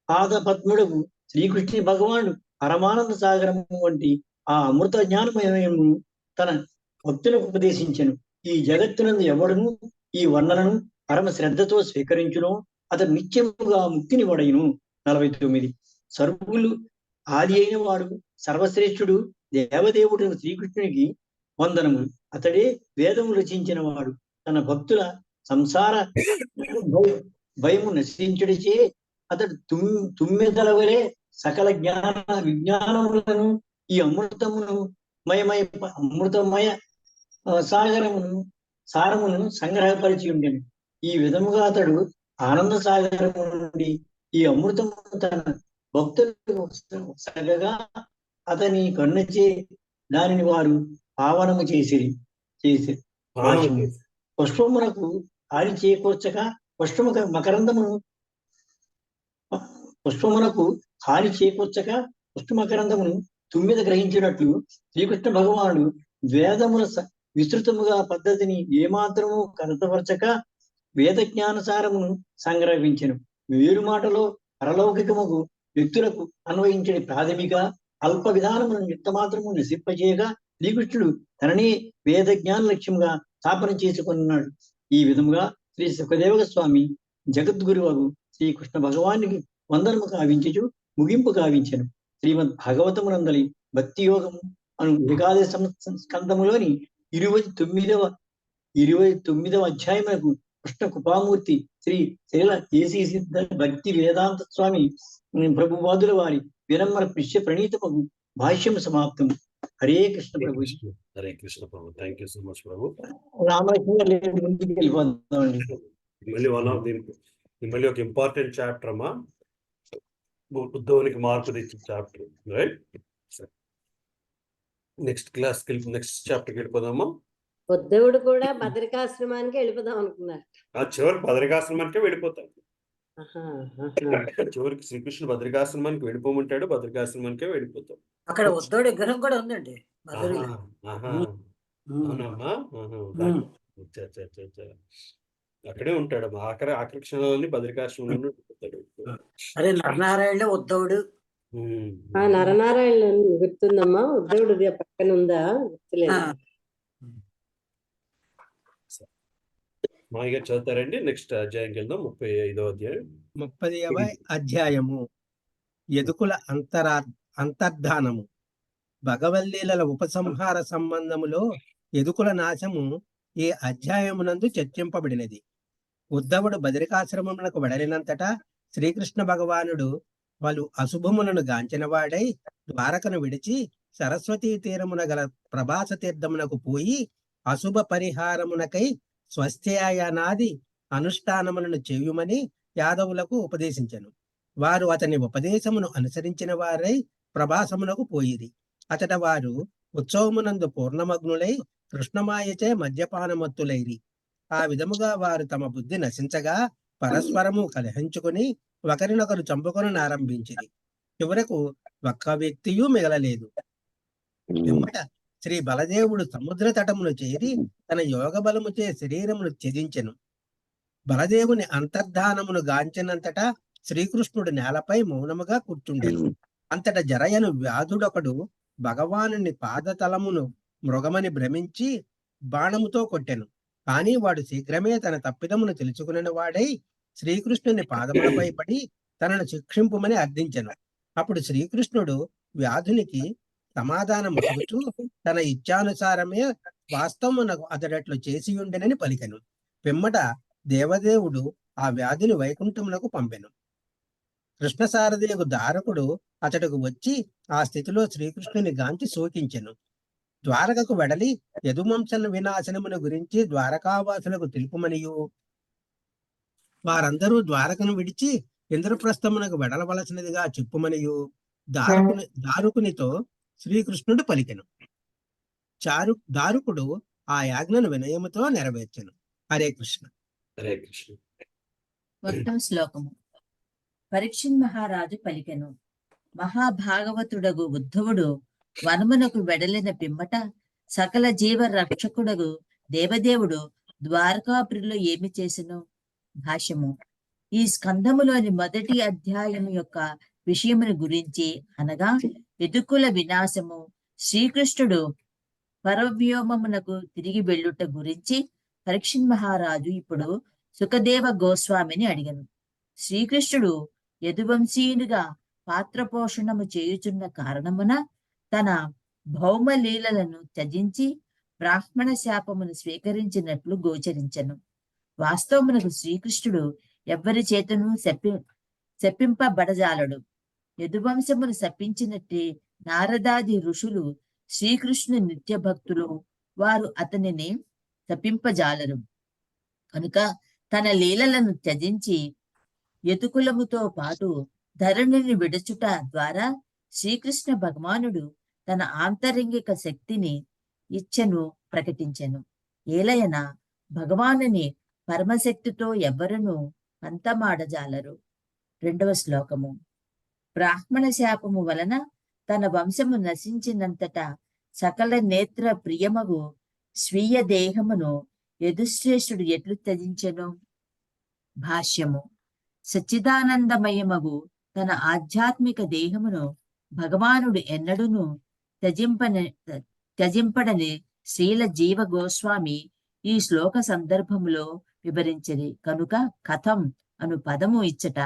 పాదపద్ముడకు శ్రీకృష్ణ భగవానుడు పరమానంద సాగరము వంటి ఆ అమృత జ్ఞానమయము తన భక్తులకు ఉపదేశించెను. ఈ జగత్తునందు ఎవడును ఈ వర్ణనను పరమ శ్రద్ధతో స్వీకరించును అతడు నిత్యముగా ముక్తిని వడయును. 49. సర్వులు ఆది అయిన వాడు సర్వశ్రేష్ఠుడు దేవదేవుడు శ్రీకృష్ణునికి వందనములు. అతడే వేదము రచించిన వాడు. తన భక్తుల సంసార భయము నశించుడిచే అతడు తుమ్మెదల వలె సకల విజ్ఞానములను ఈ అమృతమయ సారమును సంగ్రహపరిచి ఉండెను. ఈ విధముగా అతడు ఆనంద సాగరము నుండి ఈ అమృతము తన భక్తులకు సగగా అతని కన్నుచే దానిని వారు పావనము చేసిరి. పుష్పమునకు హాని చేకూర్చక పుష్పమునకు హాని చేకూర్చక పుష్పమకరందమును తుమ్మిద గ్రహించినట్లు శ్రీకృష్ణ భగవానుడు వేదముల విస్తృతముగా పద్ధతిని ఏమాత్రము కనతపరచక వేద జ్ఞానసారమును సంగ్రహించెను. వేరు మాటలో పరలౌకికముకు వ్యక్తులకు అన్వయించని ప్రాథమిక అల్ప విధానమును ఎంతమాత్రము నశింపజేయగా శ్రీకృష్ణుడు తననే వేద జ్ఞాన లక్ష్యంగా స్థాపన చేసుకున్నాడు. ఈ విధముగా శ్రీ సుఖదేవ స్వామి జగద్గురువు శ్రీకృష్ణ భగవానికి వందనము కావించుచు ముగింపు కావించెను. శ్రీమద్ భాగవతమునందలి భక్తి యోగము అను ఏకాదశ స్కందములోని 29వ అధ్యాయమునకు కృష్ణ కృపామూర్తి శ్రీ శ్రీల కేసీ సిద్ధ భక్తి వేదాంత స్వామి ప్రభువాదుల వారి వినమ్ర పుష్య ప్రణీతము భాష్యము సమాప్తం. హరే కృష్ణ ప్రభు. హరే కృష్ణ ప్రభు. థ్యాంక్ యూ సో మచ్ ప్రభు. రామలక్ష్మి ముందుకు వెళ్ళిపోతామండి. మళ్ళీ ఒక ఇంపార్టెంట్ చాప్టర్ అమ్మా, ఉద్ధవునికి మార్పు తెచ్చిన చాప్టర్. రైట్, నెక్స్ట్ చాప్టర్కి వెళ్ళిపోదామా. ఉద్ధవుడు కూడా బదరికాశ్రమానికి వెళ్ళిపోదాం అనుకున్నారు. చివరికి బదరికాశ్రమానికే వెళ్ళిపోతాం. చివరికి శ్రీకృష్ణుడు బద్రికాశ్రమానికి వెళ్ళిపోమంటాడు, బద్రికాశ్రమానికే వెళ్ళిపోతాం. అక్కడ ఉద్ధవుడి విగ్రహం కూడా ఉందండి. అవునమ్మా, అక్కడే ఉంటాడు. ఆఖరి క్షణంలోని బద్రికాశ్రమంలో వెళ్ళిపోతాడు. అరే నరనారాయణ ఉద్ధవుడు. నరనారాయణ గుర్తుందమ్మా, ఉద్ధవుడు పక్కన ఉందా గుర్తులేదు. మామయ్య చదువుతారండి. నెక్స్ట్ అధ్యాయంకి వెళ్దాం. 35వ అధ్యాయం. 30వ అధ్యాయము యదుకుల అంతర్ధానము. భగవల్లీల ఉపసంహార సంబంధములో యదుకుల నాశము ఈ అధ్యాయమునందు చర్చింపబడినది. ఉద్ధవుడు బదరికాశ్రమమునకు వెడలినంతటా శ్రీకృష్ణ భగవానుడు పలు అశుభములను గాంచినవాడై ద్వారకను విడిచి సరస్వతీ తీరమున గల ప్రభాస తీర్థమునకు పోయి అశుభ పరిహారమునకై స్వస్థ్యాయనాది అనుష్ఠానములను చేయుమని యాదవులకు ఉపదేశించెను. వారు అతని ఉపదేశమును అనుసరించిన వారై ప్రభాసమునకు పోయిరి. అతట వారు ఉత్సవమునందు పూర్ణమగ్నులై కృష్ణమాయచే మద్యపానమత్తులైరి. ఆ విధముగా వారు తమ బుద్ధి నశించగా పరస్పరము కలహించుకుని ఒకరినొకరు చంపుకొని ఆరంభించిరి. చివరకు ఒక్క వ్యక్తియు మిగలలేదు. పిమ్మట శ్రీ బలదేవుడు సముద్ర తటమును చేరి తన యోగ బలముచే శరీరమును త్యజించెను. బలదేవుని అంతర్ధానమును గాంచినంతటా శ్రీకృష్ణుడు నేలపై మౌనముగా కూర్చుండెను. అంతట జరయను వ్యాధుడొకడు భగవానుని పాదతలమును మృగమని భ్రమించి బాణముతో కొట్టెను. కానీ వాడు శీఘ్రమే తన తప్పిదమును తెలుసుకుని వాడై శ్రీకృష్ణుని పాదములపై పడి తనను శిక్షింపుమని అర్థించెను. అప్పుడు శ్రీకృష్ణుడు వ్యాధునికి సమాధానము చెబుతూ తన ఇచ్ఛానుసారమే వాస్తవమునకు అతడట్లు చేసి ఉండెనని పలికెను. పిమ్మట దేవదేవుడు ఆ వ్యాధిని వైకుంఠమునకు పంపెను. కృష్ణసారథియకు దారకుడు అతడుకు వచ్చి ఆ స్థితిలో శ్రీకృష్ణుని గాంచి శోకించెను. ద్వారకకు వెడలి యదువంశ వినాశనమును గురించి ద్వారకావాసులకు తెలుపుమనియు వారందరూ ద్వారకను విడిచి ఇంద్రప్రస్థమునకు వెడలవలసినదిగా చెప్పుమనియు దారుకునితో శ్రీకృష్ణుడు పలికెను. దారుకుడు ఆ యాజ్ఞను వినయముతో నెరవేర్చెను. హరే కృష్ణ. హరే కృష్ణ. 1వ శ్లోకము. పరీక్షిన్ మహారాజు పలికెను. మహాభాగవతుడగు ఉద్ధవుడు వనమునకు వెడలిన పిమ్మట సకల జీవ రక్షకుడగు దేవదేవుడు ద్వారకాపురిలో ఏమి చేసెను? భాష్యము. ఈ స్కంధములోని మొదటి అధ్యాయం యొక్క విషయమును గురించి అనగా యదుకుల వినాశము, శ్రీకృష్ణుడు పరవ్యోమమునకు తిరిగి వెళ్ళుట గురించి పరీక్షిత్ మహారాజు ఇప్పుడు సుఖదేవ గోస్వామిని అడిగను. శ్రీకృష్ణుడు యదువంశీయునిగా పాత్రపోషణము చేయుచున్న కారణమున తన భౌమ లీలలను త్యజించి బ్రాహ్మణ శాపమును స్వీకరించినట్లు గోచరించెను. వాస్తవమునకు శ్రీకృష్ణుడు ఎవ్వరి చేతను శపింపబడజాలడు. యదువంశమును శపించినట్టే నారదాది ఋషులు శ్రీకృష్ణుని నిత్య భక్తులు, వారు అతనిని శపింపజాలరు. కనుక తన లీలలను త్యజించి యదుకులముతో పాటు ధరణిని విడచుట ద్వారా శ్రీకృష్ణ భగవానుడు తన ఆంతరంగిక శక్తిని ఇచ్ఛను ప్రకటించెను. ఏలయన భగవానుని పరమశక్తితో ఎవ్వరును పంతమాడజాలరు. 2వ శ్లోకము. బ్రాహ్మణ శాపము వలన తన వంశము నశించినంతటా సకల నేత్ర ప్రియమగు స్వీయ దేహమును యదుశ్రేష్ఠుడు ఎట్లు త్యజించెను? భాష్యము. సచ్చిదానందమయమగు తన ఆధ్యాత్మిక దేహమును భగవానుడు ఎన్నడూను త్యజింపడని శ్రీల జీవ గోస్వామి ఈ శ్లోక సందర్భములో వివరించిరి. కనుక కథం అను పదము ఇచ్చట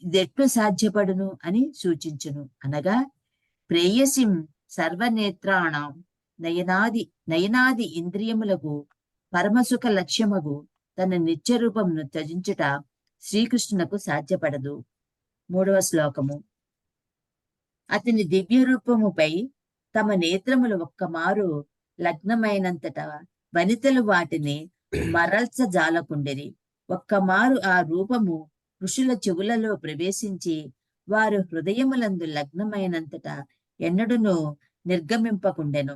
ఇదెట్లు సాధ్యపడును అని సూచించును. అనగా ప్రేయసిం సర్వనేత్రాణం నయనాది ఇంద్రియములకు పరమసుఖ లక్ష్యమగు తన నిత్య రూపమును త్యజించుట శ్రీకృష్ణునకు సాధ్యపడదు. 3వ శ్లోకము. అతని దివ్య రూపముపై తమ నేత్రములు ఒక్కమారు లగ్నమైనంతట వనితలు వాటిని మరల్చజాలకుండిరి. ఒక్కమారు ఆ రూపము ఋషుల చెవులలో ప్రవేశించి వారు హృదయములందు లగ్నమైనంతట ఎన్నడూను నిర్గమింపకుండెను.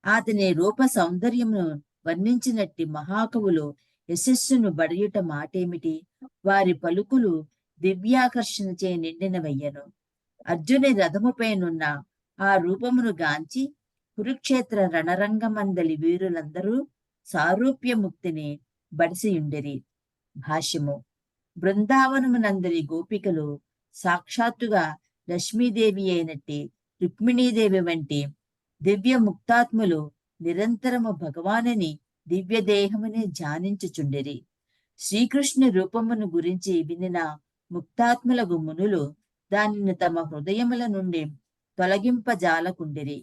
అతని రూప సౌందర్యమును వర్ణించినట్టి మహాకవులు యశస్సును బడియుట మాటేమిటి? వారి పలుకులు దివ్యాకర్షణచే నిండినవయ్యను. అర్జుని రథముపైనున్న ఆ రూపమును గాంచి కురుక్షేత్ర రణరంగమందలి వీరులందరూ సారూప్యముక్తిని బడిసియుండిరి. భాష్యము. బృందావనమునందరి గోపికలు సాక్షాత్తుగా లక్ష్మీదేవి అయినట్టి రుక్మిణీదేవి వంటి దివ్య ముక్తాత్ములు నిరంతరము భగవానుని దివ్య దేహముని ధ్యానించుచుండిరి. శ్రీకృష్ణు రూపమును గురించి వినిన ముక్తాత్ములకు మునులు దానిని తమ హృదయముల నుండి తొలగింపజాలకుండిరి.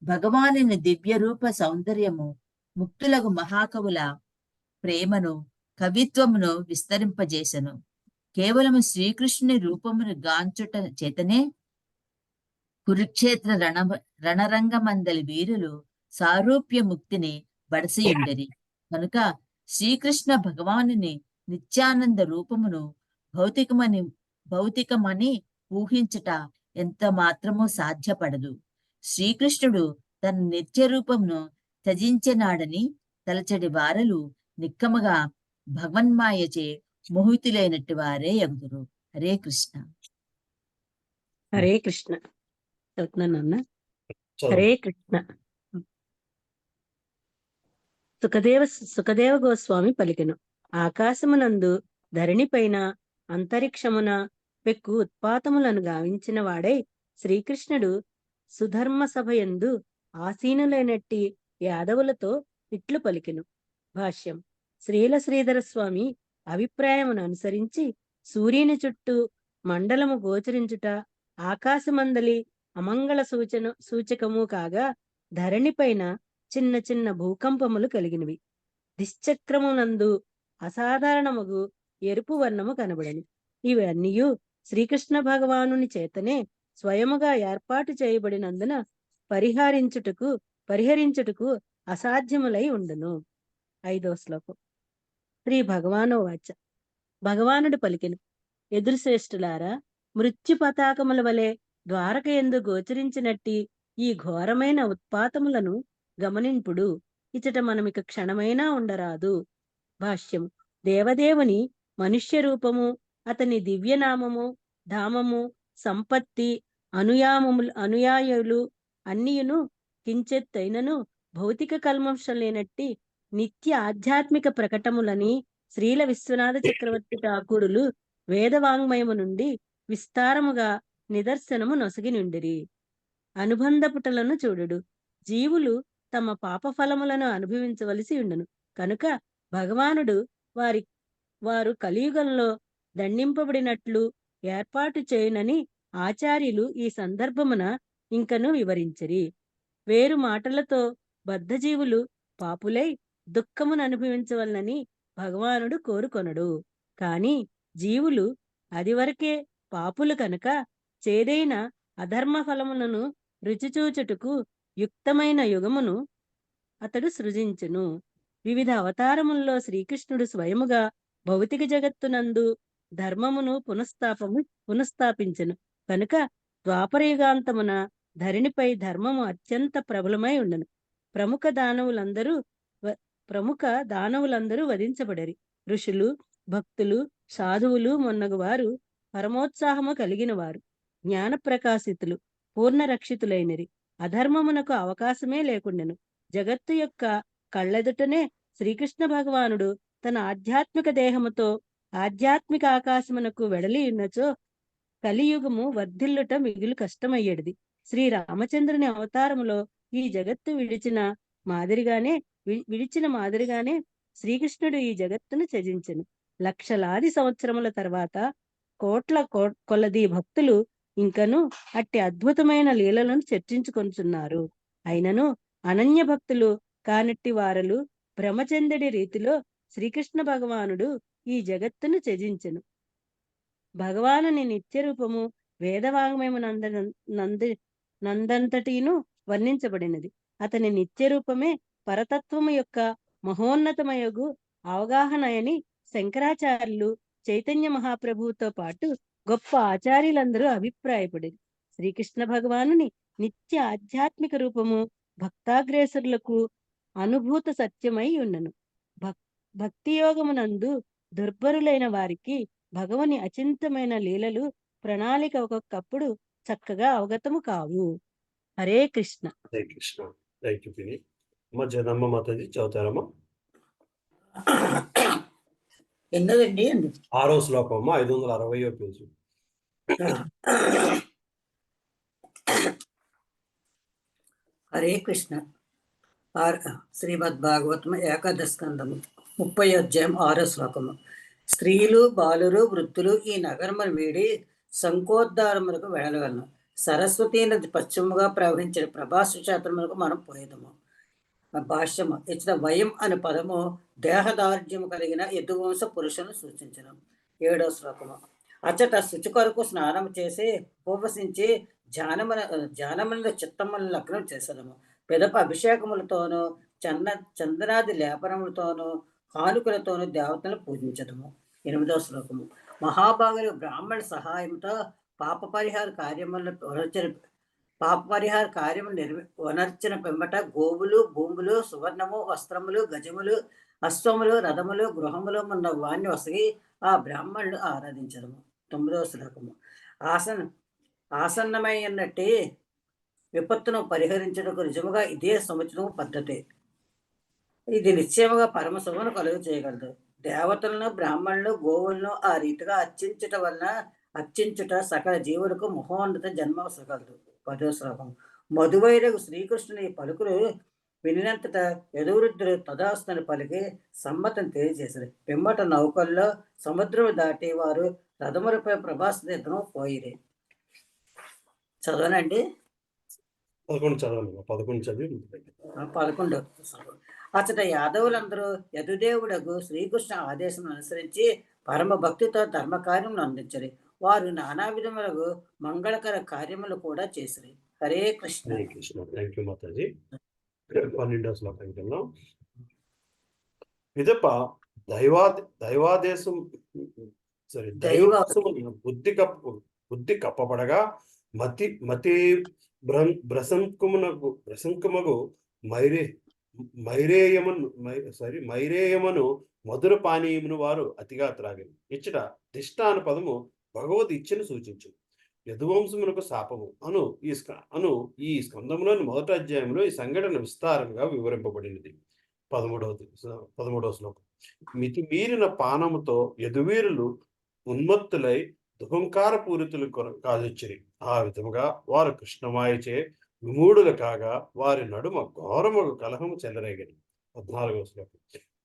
భగవానుని దివ్య రూప సౌందర్యము ముక్తులకు మహాకవుల ప్రేమను కవిత్వమును విస్తరింపజేసెను. కేవలము శ్రీకృష్ణుని రూపమును గాంచుట చేతనే కురుక్షేత్ర రణరంగమందలి వీరులు సారూప్య ముక్తిని బడసియుండిరి. కనుక శ్రీకృష్ణ భగవానుని నిత్యానంద రూపమును భౌతికమని ఊహించుట ఎంత మాత్రమూ సాధ్యపడదు. శ్రీకృష్ణుడు తన నిత్య రూపమును త్యజించినాడని తలచడి వారలు నిక్కముగా భగవన్మాయచే మోహితులైనట్టు వారే ఎగుదురు. హరే కృష్ణ. హరే కృష్ణ. చదువుతున్నాను. హరే కృష్ణ. సుఖదేవ గోస్వామి పలికెను. ఆకాశమునందు ధరణిపైన అంతరిక్షమున పెక్కు ఉత్పాతములను గావించిన వాడై శ్రీకృష్ణుడు సుధర్మ సభయందు ఆసీనులైనట్టి యాదవులతో ఇట్లు పలికెను. భాష్యం. శ్రీల శ్రీధర స్వామి అభిప్రాయమును అనుసరించి సూర్యుని చుట్టూ మండలము గోచరించుట ఆకాశమందలి అమంగళ సూచకము కాగా ధరణిపైన చిన్న చిన్న భూకంపములు కలిగినవి. దిశ్చక్రమునందు అసాధారణముగు ఎరుపు వర్ణము కనబడని. ఇవన్నీయు శ్రీకృష్ణ భగవానుని చేతనే స్వయముగా ఏర్పాటు చేయబడినందున పరిహరించుటకు అసాధ్యములై ఉండును. 5వ శ్లోకం. శ్రీ భగవానోవాచ. భగవానుడు పలికెను. ఎదురుశ్రేష్ఠులారా, మృత్యు పతాకముల వలె ద్వారక యందు గోచరించినట్టి ఈ ఘోరమైన ఉత్పాతములను గమనింపుడు. ఇచట మనమిక క్షణమైనా ఉండరాదు. భాష్యం. దేవదేవుని మనుష్య రూపము, అతని దివ్యనామము, ధామము, సంపత్తి, అనుయాయులు అన్నియును కించెత్తైనను భౌతిక కల్మషం లేనట్టి నిత్య ఆధ్యాత్మిక ప్రకటములని శ్రీల విశ్వనాథ చక్రవర్తి ఠాకూరులు వేదవాంగ్మయము నుండి విస్తారముగా నిదర్శనము నొసగి నుండిరి. అనుబంధ పుటలను చూడుడు. జీవులు తమ పాప ఫలములను అనుభవించవలసి ఉండును. కనుక భగవానుడు వారు కలియుగంలో దండింపబడినట్లు ఏర్పాటు చేయునని ఆచార్యులు ఈ సందర్భమున ఇంకను వివరించిరి. వేరు మాటలతో బద్ధజీవులు పాపులై దుఃఖమును అనుభవించవలనని భగవానుడు కోరుకొనడు. కాని జీవులు అదివరకే పాపులు కనుక చేదైన అధర్మ ఫలములను రుచిచూచుటకు యుక్తమైన యుగమును అతడు సృజించును. వివిధ అవతారముల్లో శ్రీకృష్ణుడు స్వయముగా భౌతిక జగత్తునందు ధర్మమును పునఃస్థాపించెను. కనుక ద్వాపరయుగాంతమున ధరణిపై ధర్మము అత్యంత ప్రబలమై ఉండను. ప్రముఖ దానవులందరూ వధించబడరి. ఋషులు, భక్తులు, సాధువులు మొన్నగు వారు పరమోత్సాహము కలిగిన వారు, జ్ఞాన ప్రకాశితులు, పూర్ణ రక్షితులైనరి. అధర్మమునకు అవకాశమే లేకుండెను. జగత్తు యొక్క కళ్ళెదుటనే శ్రీకృష్ణ భగవానుడు తన ఆధ్యాత్మిక దేహముతో ఆధ్యాత్మిక ఆకాశమునకు వెడలి ఉన్నచో కలియుగము వర్ధిల్లుట మిగులు కష్టమయ్యేది. శ్రీ రామచంద్రుని అవతారములో ఈ జగత్తు విడిచిన మాదిరిగానే శ్రీకృష్ణుడు ఈ జగత్తును త్యజించెను. లక్షలాది సంవత్సరముల తర్వాత కొలది భక్తులు ఇంకను అట్టి అద్భుతమైన లీలలను చర్చించుకొంచున్నారు. అయినను అనన్య భక్తులు కానట్టి వారలు భ్రమచందడి రీతిలో శ్రీకృష్ణ భగవానుడు ఈ జగత్తును త్యజించెను. భగవానుని నిత్య రూపము వేదవాంగ్మయము నందంతటిను వర్ణించబడినది. అతని నిత్య రూపమే పరతత్వము యొక్క మహోన్నతమయగు అవగాహనయని శంకరాచార్యులు, చైతన్య మహాప్రభువుతో పాటు గొప్ప ఆచార్యులందరూ అభిప్రాయపడింది. శ్రీకృష్ణ భగవానుని నిత్య ఆధ్యాత్మిక రూపము భక్తాగ్రేసరులకు అనుభూత సత్యమై ఉన్నను. భక్తి యోగమునందు దుర్బరులైన వారికి భగవని అచింతమైన లీలలు ప్రణాళిక ఒక్కొక్కప్పుడు చక్కగా అవగతము కావు. హరే కృష్ణ. హరే కృష్ణ. థ్యాంక్ యూ పిని. అమ్మ జనమ్మ మాతాజీ చదువుతారమ్మా. ఎన్నదండి? 6వ శ్లోకం అమ్మ, 560వ పేజీ. హరే కృష్ణ. శ్రీమద్ భాగవతము ఏకాదశ స్కందము 30వ అధ్యాయం 6వ శ్లోకము. స్త్రీలు, బాలురు, వృద్ధులు ఈ నగరమును వీడి శంఖోద్ధారములకు వెళ్ళగలను. సరస్వతీ నది పశ్చిమగా ప్రవహించిన ప్రభాసు క్షేత్రములకు మనం పోయేదము. భాష్యము. ఇచ్చిన వయం అనే పదము దేహదార్ఢ్యము కలిగిన యదువంశ పురుషును సూచించను. 7వ శ్లోకము. అచ్చట శుచి కొరకు స్నానం చేసి ఉపవసించి ధ్యానముల చిత్తములను లగ్నం చేసదము. పిదప అభిషేకములతోనూ చందనాది లేపనములతోనూ కానుకలతోనూ దేవతలను పూజించదము. 8వ శ్లోకము. మహాభాగులు బ్రాహ్మణ సహాయంతో పాప పరిహార కార్యములు వనర్చిన పిమ్మట గోవులు, భూములు, సువర్ణము, వస్త్రములు, గజములు, అశ్వములు, రథములు, గృహములు ఉన్న వాణ్ణి వసగి ఆ బ్రాహ్మణులు ఆరాధించడము. 9వ శ్లోకము. ఆసన్నమైనట్టి విపత్తును పరిహరించడానికి నిజముగా ఇదే సముచితము పద్ధతి. ఇది నిశ్చయముగా పరమశుభను కలుగు చేయగలదు. దేవతలను, బ్రాహ్మణులను, గోవులను ఆ రీతిగా అర్చించుట సకల జీవులకు మహోన్నత జన్మ సగలదు. 10వ శ్లోకం. మధువైరగు శ్రీకృష్ణుని పలుకులు వినినంతట యదువృద్ధులు తదాస్తుని పలికి సమ్మతం తెలియజేశారు. పిమ్మట నౌకల్లో సముద్రం దాటి వారు రథములపై ప్రభాస తీర్థము పోయిరి. చదవనండి. 11 అచ్చట యాదవులందరూ యదుదేవుడకు శ్రీకృష్ణ ఆదేశం అనుసరించి పరమ భక్తితో ధర్మకార్యములు అందించరు. వారు నానా విధములకు మంగళకర కార్యములు కూడా చేసిరి. హరే కృష్ణ. హరే కృష్ణ. Thank you Mataji. 12వ శ్లోకానికి వెళ్దాం. పిదప దైవాదేశం బుద్ధి కప్పబడగా మతి భ్రశంకముగు మైరేయమును మధుర పానీయమును వారు అతిగా త్రాగిన. ఇచ్చట దిష్ట అను పదము భగవద్ ఇచ్చను సూచించు. యదువంశమునకు శాపము అను ఈ స్కందములోని మొదటి అధ్యాయంలో ఈ సంఘటన విస్తారంగా వివరింపబడినది. 13వ శ్లోకం. మితిమీరిన పానముతో యదువీరులు ఉన్మత్తులై దుహంకార పూరితులు కాజొచ్చిరి. ఆ విధముగా వారు కృష్ణమాయచే విమూఢులు కాగా వారి నడుమ ఘోరముగు కలహము చెలరేగను. 14వ శ్లోకం.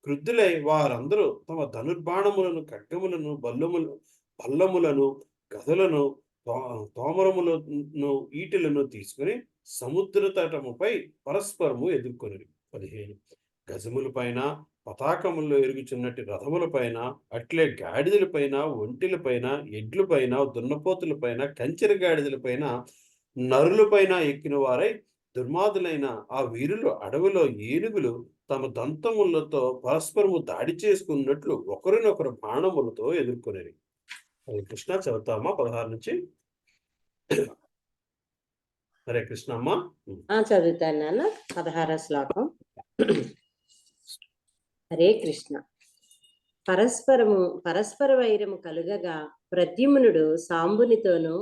క్రుద్ధులై వారందరూ తమ ధనుర్బాణములను, ఖడ్గములను, బల్లములను, గదలను, తోమరములను, ఈటెలను తీసుకుని సముద్ర తటముపై పరస్పరము ఎదుర్కొని 15 గజముల పైన, పతాకముల్లో ఎరుగుచున్నట్టు రథముల పైన, అట్లే గాడిదల పైన, ఒంటిల పైన, ఎడ్ల పైన, దున్నపోతుల పైన, కంచెర గాడిదల పైన, నరుల పైన ఎక్కిన వారై దుర్మాదులైన ఆ వీరులు అడవిలో ఏనుగులు తమ దంతములతో పరస్పరము దాడి చేసుకున్నట్లు ఒకరినొకరు బాణములతో ఎదుర్కొనేది. హరే కృష్ణ. చదువుతామా 16 నుంచి? హరే కృష్ణ అమ్మా. చదువుతాను నాన్న. 16వ శ్లోకం. హరే కృష్ణ. పరస్పర వైరము కలుగగా ప్రద్యుమ్నుడు సాంబునితోనూ,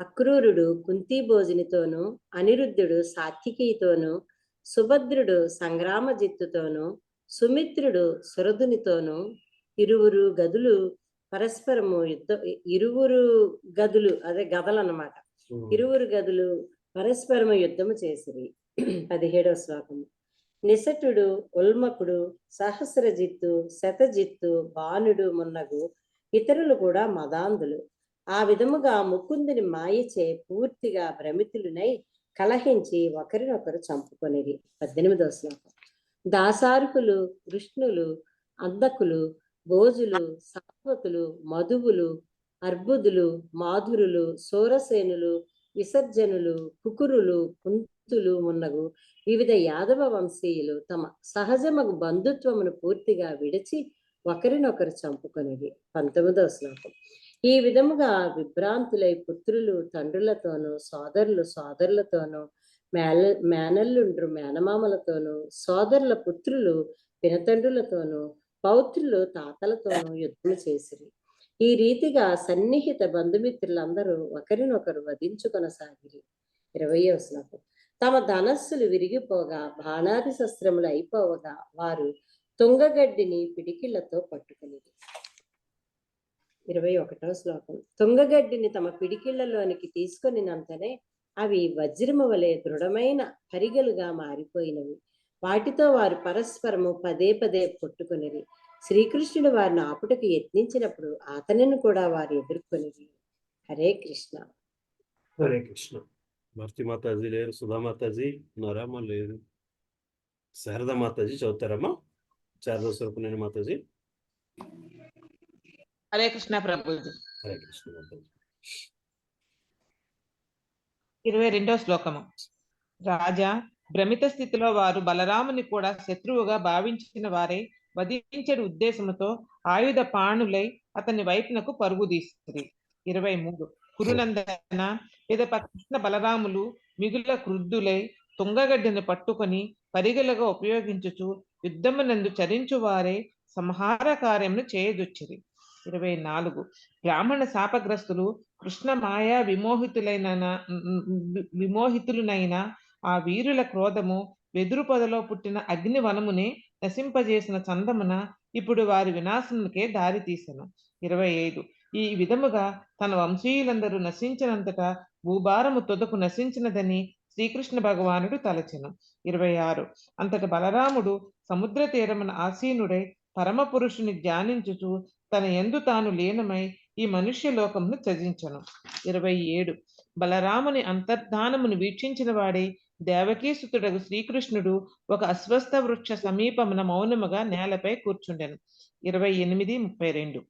అక్రూరుడు కుంతీభోజునితోనూ, అనిరుద్ధుడు సాత్వికితోనూ, సుభద్రుడు సంగ్రామజిత్తుతోనూ, సుమిత్రుడు సురధునితోనూ ఇరువురు గదులు అదే గదలు అన్నమాట. ఇరువురు గదులు పరస్పరము యుద్ధము చేసిరి. 17వ శ్లోకము. నిసటుడు, ఉల్మకుడు, సహస్రజిత్తు, శతజిత్తు, బాణుడు మున్నగు ఇతరులు కూడా మదాంధులు. ఆ విధముగా ముకుందుని మాయచే పూర్తిగా భ్రమితులునై కలహించి ఒకరినొకరు చంపుకొనిరి. 18వ శ్లోకం. దాసార్హులు, కృష్ణులు, అందకులు, భోజులు, సాత్వతులు, మధువులు, అర్బుదులు, మాధురులు, సోరసేనులు, విసర్జనులు, కుకురులు, కుంతులు మున్నగు వివిధ యాదవ వంశీయులు తమ సహజమగు బంధుత్వమును పూర్తిగా విడిచి ఒకరినొకరు చంపుకొనిది. 19వ శ్లోకం. ఈ విధముగా విభ్రాంతులై పుత్రులు తండ్రులతోనూ, సోదరులు సోదరులతోనూ, మేనల్లుండ్రు మేనమామలతోనూ, సోదరుల పుత్రులు పినతండ్రులతోనూ, పౌత్రులు తాతలతోనూ యుద్ధము చేసిరి. ఈ రీతిగా సన్నిహిత బంధుమిత్రులందరూ ఒకరినొకరు వధించుకొనసాగిరి. 20వ శ్లోకం. తమ ధనస్సులు విరిగిపోగా, బాణాది శస్త్రములు అయిపోవగా వారు తుంగగడ్డిని పిడికిళ్లతో పట్టుకునిది. 21వ శ్లోకం. తుంగగడ్డిని తమ పిడికిళ్లలోనికి తీసుకొనినంతనే అవి వజ్రము వలె దృఢమైన పరిగలుగా మారిపోయినవి. వాటితో వారు పరస్పరము పదే పదే కొట్టుకొనిరి. శ్రీకృష్ణుడు వారిని ఆపుటకు యత్నించినప్పుడు అతనిని కూడా వారు ఎదుర్కొనిరి. హరే కృష్ణ. హరే కృష్ణ. భర్తి మాతాజీ లేరు, సుధా మాతాజీ ఉన్నారమ్మా? లేదు. శారదా మాతాజీ చదువుతారమ్మా? శారదా స్వరూపిణి మాతాజీ. హరే కృష్ణ ప్రభుజీ. హరే కృష్ణ మాతాజీ. 22వ శ్లోకము. రాజా, భ్రమిత స్థితిలో వారు బలరాముని కూడా శత్రువుగా భావించిన వారే వధించడు ఉద్దేశముతో ఆయుధ పాణులై అతని వైపునకు పరుగు తీస్తుంది. 23. కురునందన పిదప కృష్ణ బలరాములు మిగుల క్రుద్ధులై తుంగగడ్డిని పట్టుకొని పరిగెలుగా ఉపయోగించుచు యుద్ధమునందు చరించు వారే సంహార కార్యమును చేయదొచ్చిరి. 24. బ్రాహ్మణ శాపగ్రస్తులు కృష్ణ మాయా విమోహితులునైన ఆ వీరుల క్రోధము వెదురు పొదలో పుట్టిన అగ్ని వనమునే నశింపజేసిన చందమున ఇప్పుడు వారి వినాశముకే దారి తీసెను. 25. ఈ విధముగా తన వంశీయులందరూ నశించినంతటా భూభారము తొదకు నశించినదని శ్రీకృష్ణ భగవానుడు తలచెను. 26. అంతట బలరాముడు సముద్ర తీరమున ఆసీనుడై పరమ పురుషుని ధ్యానించుచు తన యందు తాను లీనమై ఈ మనుష్య లోకమును త్యజించెను. 27. బలరాముని అంతర్ధానమును వీక్షించిన వాడే దేవకీసుతుడగు శ్రీకృష్ణుడు ఒక అశ్వస్థ వృక్ష సమీపమున మౌనముగా నేలపై కూర్చుండెను. 28, 32.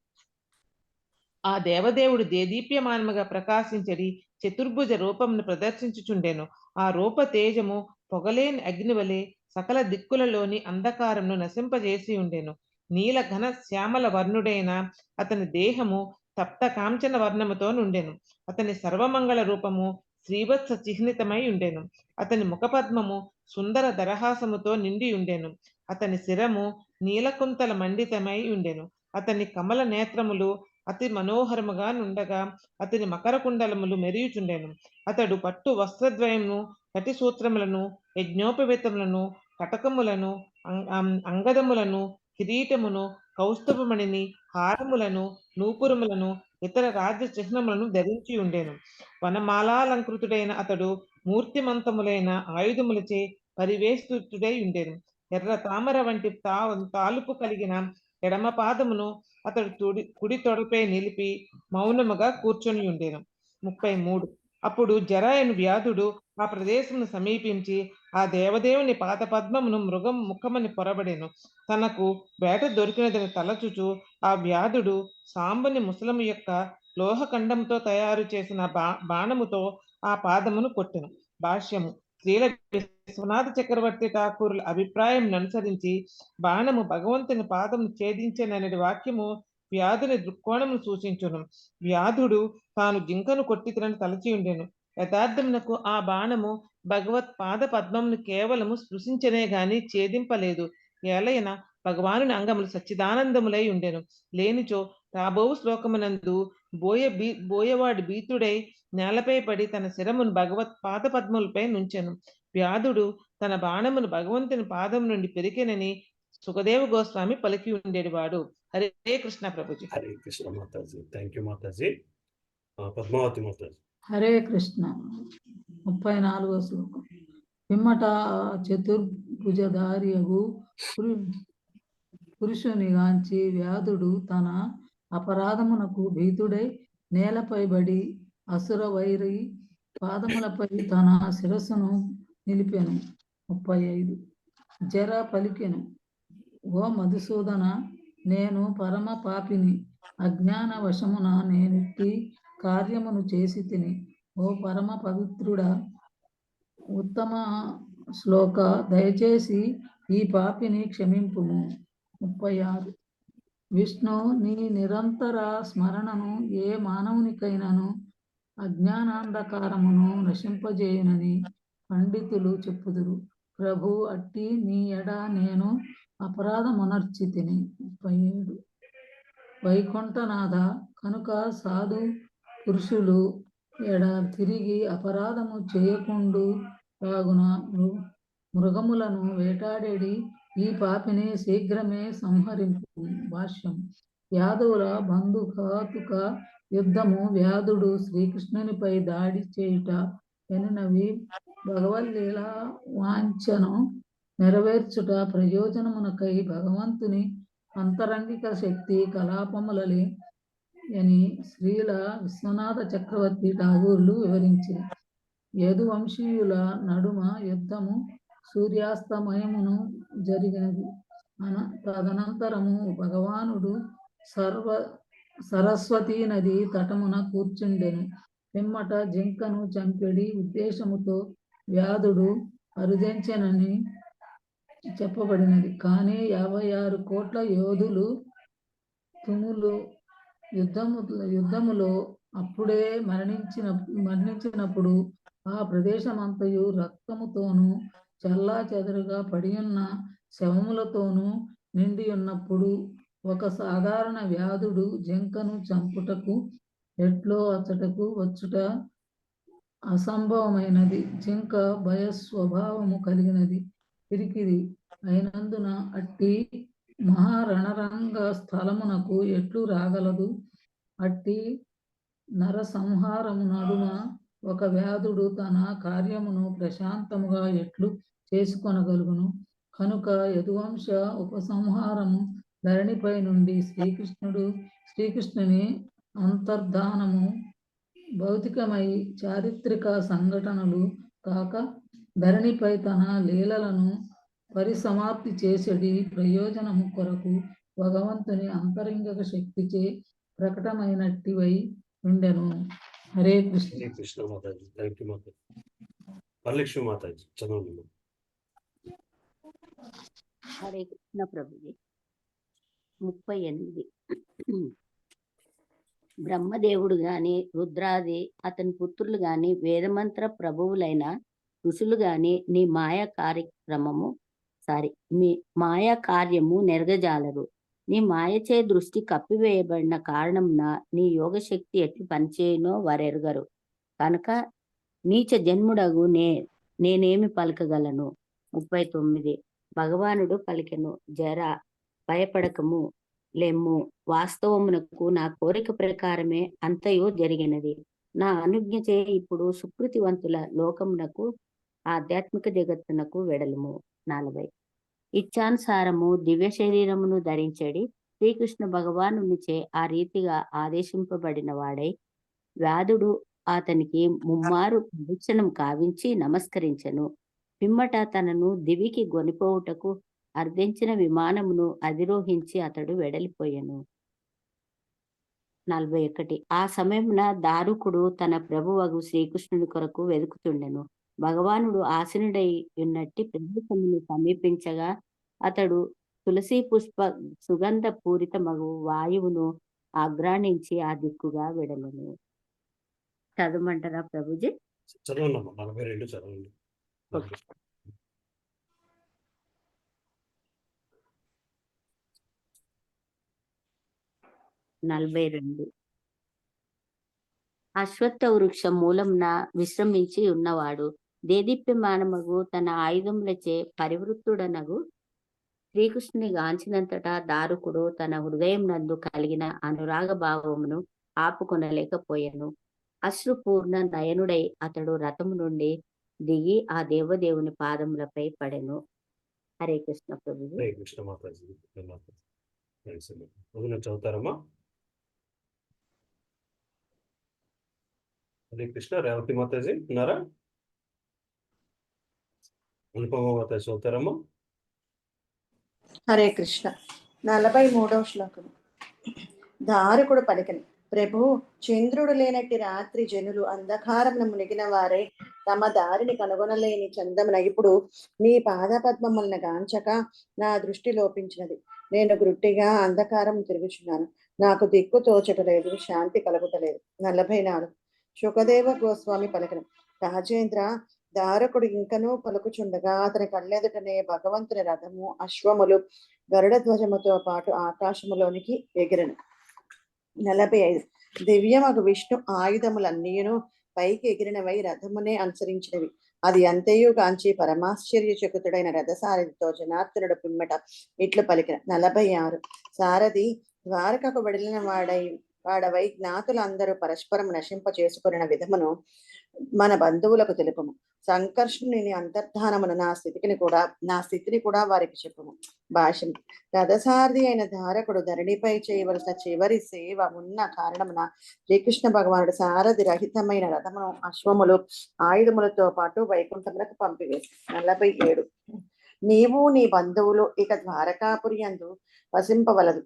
ఆ దేవదేవుడు దేదీప్యమానముగా ప్రకాశించడి చతుర్భుజ రూపమును ప్రదర్శించుచుండెను. ఆ రూప తేజము పొగలేని అగ్నివలే సకల దిక్కులలోని అంధకారమును నశింపజేసి ఉండెను. నీల ఘన శ్యామల వర్ణుడైన అతని దేహము తప్త కాంచన వర్ణముతో నుండెను. అతని సర్వమంగళ రూపము శ్రీవత్స చిహ్నితమై ఉండెను. అతని ముఖపద్మము సుందర దరహాసముతో నిండి ఉండెను. అతని శిరము నీలకుంతల మండితమై ఉండెను. అతని కమల నేత్రములు అతి మనోహరముగా నుండగా అతని మకర కుండలములు మెరియుచుండెను. అతడు పట్టు వస్త్రద్వయమును, కటి సూత్రములను, యజ్ఞోపవేతములను, కటకములను, అంగదములను, కిరీటమును, కౌస్తుభమణిని, హారములను, నూపురములను, ఇతర రాజ్య చిహ్నములను ధరించి ఉండెను. వనమాలాలంకృతుడైన అతడు మూర్తిమంతములైన ఆయుధములచే పరివేష్టితుడై ఉండెను. ఎర్ర తామర వంటి తాలుపు కలిగిన ఎడమ పాదమును అతడు కుడి తొడపై నిలిపి మౌనముగా కూర్చొని ఉండెను. 33. అప్పుడు జరాయను వ్యాధుడు ఆ ప్రదేశమును సమీపించి ఆ దేవదేవుని పాదపద్మమును మృగం ముఖమని పొరబడెను. తనకు వేట దొరికినదని తలచుచు ఆ వ్యాధుడు సాంబని ముసలము యొక్క లోహఖండంతో తయారు చేసిన బాణముతో ఆ పాదమును కొట్టెను. భాష్యము. శ్రీల విశ్వనాథ చక్రవర్తి ఠాకూరుల అభిప్రాయం అనుసరించి బాణము భగవంతుని పాదమును ఛేదించెననే వాక్యము వ్యాధుని దృక్కోణమును సూచించును. వ్యాధుడు తాను జింకను కొట్టితనని తలచి ఉండెను. యథార్థమునకు ఆ బాణము భగవత్ పాద పద్మమును కేవలము స్పృశించనే గాని ఛేదింపలేదు. ఏలైన భగవానుని అంగములు సచ్చిదానందములై ఉండెను. లేనిచో రాబోవు శ్లోకమునందు బోయవాడు భీతుడై నేలపై పడి తన శిరమును భగవత్ పాద పద్మములపై నుంచెను. వ్యాధుడు తన బాణమును భగవంతుని పాదం నుండి పెరికెనని సుఖదేవ గోస్వామి పలికి ఉండేవాడు. హరే కృష్ణ ప్రభుజీ. హరే కృష్ణ మాతాజీ. Thank you Mataji. పద్మావతి మాతాజీ. హరే కృష్ణ. 34వ శ్లోకం. పిమ్మట చతుర్భుజధారియగు పురుషునిగాంచి వ్యాధుడు తన అపరాధమునకు భీతుడై నేలపై బడి అసుర వైరి పాదములపై తన శిరస్సును నిలిపెను. 35. జర పలికెను, ఓ మధుసూదన, నేను పరమ పాపిని, అజ్ఞాన వశమున నేనిట్టి కార్యమును చేసి తిని. ఓ పరమ పవిత్రుడా, ఉత్తమ శ్లోక, దయచేసి ఈ పాపిని క్షమింపుము. 36. విష్ణు, నీ నిరంతర స్మరణను ఏ మానవునికైనాను అజ్ఞానాంధకారమును నశింపజేయునని పండితులు చెప్పుదురు. ప్రభు, అట్టి నీ ఎడ నేను అపరాధమునర్చి తిని. 37. వైకుంఠనాథ, కనుక సాధు పురుషులు ఎడ తిరిగి అపరాధము చేయకుండు రాగున మృగములను వేటాడేడి ఈ పాపిని శీఘ్రమే సంహరింపు. భాష్యం. యాదవుల బంధుఘాతుక యుద్ధము వ్యాధుడు శ్రీకృష్ణునిపై దాడి చేయుట ఎనునవి భగవల్లీల వాంఛను నెరవేర్చుట ప్రయోజనమునకై భగవంతుని అంతరంగిక శక్తి కలాపములలే అని శ్రీల విశ్వనాథ చక్రవర్తి ఠాగూర్లు వివరించారు. యదువంశీయుల నడుమ యుద్ధము సూర్యాస్తమయమును జరిగినది. తదనంతరము భగవానుడు సరస్వతీ నది తటమున కూర్చుండెను. పిమ్మట జింకను చంపెడి ఉద్దేశముతో వ్యాధుడు అరుదించెనని చెప్పబడినది. కానీ 56 కోట్ల యోధులు తుములు యుద్ధములో అప్పుడే మరణించినప్పుడు ఆ ప్రదేశమంతయు రక్తముతోనూ చల్లా చెదరుగా పడియున్న శవములతోనూ నిండి ఉన్నప్పుడు ఒక సాధారణ వ్యాధుడు జింకను చంపుటకు ఎట్లో అచ్చటకు వచ్చుట అసంభవమైనది. జింక భయస్వభావము కలిగినది, పిరికిది అయినందున అట్టి మహారణరంగ స్థలమునకు ఎట్లు రాగలదు? అట్టి నరసంహారము నడుమ ఒక వ్యాధుడు తన కార్యమును ప్రశాంతముగా ఎట్లు చేసుకొనగలుగును? కనుక యదువంశ ఉపసంహారము ధరణిపై నుండి శ్రీకృష్ణుని అంతర్ధానము భౌతికమై చారిత్రక సంఘటనలు కాక ధరణిపై తన లీలలను పరిసమాప్తి చేసేది ప్రయోజనము కొరకు భగవంతుని అంతరంగిక శక్తిచే ప్రకటమైనట్టివై ఉండెను. హరే కృష్ణ. హరే కృష్ణ మాతాజీ. Thank you Mataji. వరలక్ష్మి మాతాజీ చదవండి. హరే కృష్ణ ప్రభుజీ. 38. బ్రహ్మదేవుడు గాని రుద్రాది అతని పుత్రులు గాని వేదమంత్ర ప్రభువులైన ఋషులు గాని నీ మాయా కార్యము నెరగజాలరు. నీ మాయచే దృష్టి కప్పివేయబడిన కారణమున నీ యోగశక్తి ఎట్లు పనిచేయునో వారెరుగరు. కనుక నీచ జన్ముడగు నేనేమి పలకగలను. 39. భగవానుడు పలికెను, జర భయపడకము, లెమ్ము. వాస్తవమునకు నా కోరిక ప్రకారమే అంతయు జరిగినది. నా అనుజ్ఞచే ఇప్పుడు సుకృతివంతుల లోకమునకు ఆధ్యాత్మిక జగత్తునకు వెడలుము. 40 ఇచ్ఛానుసారము దివ్య శరీరమును ధరించడి శ్రీకృష్ణ భగవానునిచే ఆ రీతిగా ఆదేశింపబడిన వాడై వ్యాధుడు అతనికి ముమ్మారు ప్రదక్షిణం కావించి నమస్కరించెను. పిమ్మట తనను దివికి గొనిపోవుటకు అర్ధించిన విమానమును అధిరోహించి అతడు వెడలిపోయెను. 41 ఆ సమయమున దారుకుడు తన ప్రభువగు శ్రీకృష్ణుని కొరకు వెదుకుతుండెను. భగవానుడు ఆసీనుడై ఉన్నట్టి ప్రదేశమును సమీపించగా అతడు తులసి పుష్ప సుగంధ పూరితమగు వాయువును ఆగ్రాణించి ఆ దిక్కుగా వెడలెను. చదవమంటారా ప్రభుజీ? చదవండి అమ్మా, 42 చదవండి. ఓకే. 42 అశ్వత్థ వృక్షం మూలంన విశ్రమించి ఉన్నవాడు దేదీప్యమానమగు తన ఆయుధములచే పరివృత్తుడనగు శ్రీకృష్ణుని గాంచినంతటా దారుకుడు తన హృదయం నందు కలిగిన అనురాగ భావమును ఆపుకొనలేకపోయాను. అశ్రుపూర్ణ నయనుడై అతడు రథము నుండి దిగి ఆ దేవదేవుని పాదములపై పడెను. హరే కృష్ణ ప్రభుజీ. హరే కృష్ణ మాతాజీ. చదువుతారమ్మా? హరే కృష్ణ. రేవతి మాతాజీ ఉన్నారా? అనుపమ మాతాజీ చదువుతారమ్మా? హరే కృష్ణ. 43వ శ్లోకం. దారుకుడు పలికెను, ప్రభు, చంద్రుడు లేనట్టి రాత్రి జనులు అంధకారమున మునిగిన వారే తమ దారిని కనుగొనలేని చందమున ఇప్పుడు నీ పాదపద్మములను గాంచక నా దృష్టి లోపించినది. నేను గ్రుట్టిగా అంధకారం తిరుగుచున్నాను. నాకు దిక్కు తోచటలేదు, శాంతి కలుగుటలేదు. 44 శుకదేవ గోస్వామి పలికెను, రాజేంద్ర, దారకుడు ఇంకనూ పలుకుచుండగా అతని కళ్ళెదుటనే భగవంతుని రథము అశ్వములు గరుడ ధ్వజముతో పాటు ఆకాశములోనికి ఎగిరెను. 45 దివ్యమగు విష్ణు ఆయుధములన్నీయును పైకి ఎగిరినవై రథమునే అనుసరించినవి. అది అంతయు కాంచి పరమాశ్చర్యచకుతుడైన రథసారథితో జనార్దనుడు పిమ్మట ఇట్లు పలికిన. 46 సారథి, ద్వారకకు వెడలిన వాడవై జ్ఞాతులందరూ పరస్పరం నశింప చేసుకున్న విధమును మన బంధువులకు తెలుపము. సంకర్షణుని అంతర్ధానమును నా స్థితిని కూడా వారికి చెప్పుము. భాష్యం. రథసారథి అయిన ధారకుడు ధరణిపై చేయవలసిన చివరి సేవ ఉన్న కారణమున శ్రీకృష్ణ భగవానుడు సారథి రహితమైన రథమును అశ్వములు ఆయుధములతో పాటు వైకుంఠములకు పంపివేసి. 47 నీవు నీ బంధువులు ఇక ద్వారకాపురి యందు వసింపవలదు.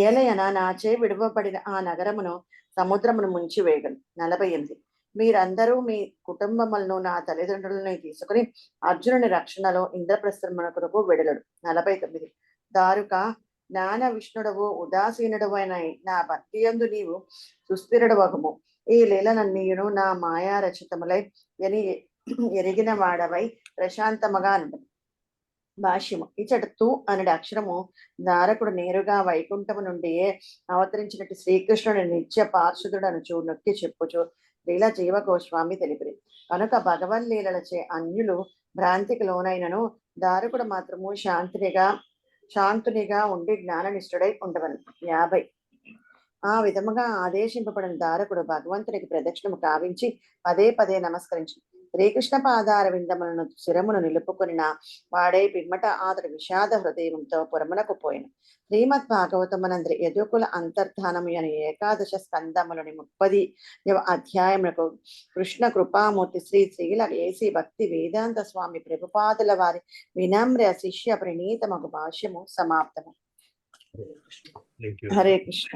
ఏలయన నాచే విడువబడిన ఆ నగరమును సముద్రమును ముంచి వేయగలను. 48 మీరందరూ మీ కుటుంబములను నా తల్లిదండ్రులను తీసుకుని అర్జునుని రక్షణలో ఇంద్రప్రస్థమున కొరకు వెడలడు. 49 దారుక, జ్ఞాన విష్ణుడవు ఉదాసీనుడవైన నా భక్తి యందు నీవు సుస్థిరుడవగుము. ఈ లీలనన్నీయును నా మాయా రచితములై ఎరిగిన వాడవై ప్రశాంతముగా ఉండదు. భాష్యము. ఇచ్చట తు అనడి అక్షరము దారకుడు నేరుగా వైకుంఠము నుండి అవతరించినట్టు శ్రీకృష్ణుని నిత్య పార్షదుడు అనుచు నొక్కి చెప్పుచు లీల జీవ గోస్వామి తెలిపిరి. కనుక భగవల్లీలచే అన్యులు భ్రాంతికి లోనైనను దారకుడు మాత్రము శాంతునిగా ఉండి జ్ఞాననిష్ఠుడై ఉండవను. 50 ఆ విధముగా ఆదేశింపబడిన దారకుడు భగవంతునికి ప్రదక్షిణము కావించి పదే పదే నమస్కరించి శ్రీకృష్ణ పాదార విందములను శిరమును నిలుపుకుని వాడే పిమ్మట అతడు విషాద హృదయంతో పురమునకు పోయిను. శ్రీమద్ భాగవతమునందరి యదుకుల అంతర్ధానము అని 11 స్కందములని 30 అధ్యాయములకు కృష్ణ కృపామూర్తి శ్రీ శ్రీల ఏసి భక్తి వేదాంత స్వామి ప్రభుపాదుల వారి వినమ్ర శిష్య ప్రణీతమగు భాష్యము సమాప్తము. Hare Krishna.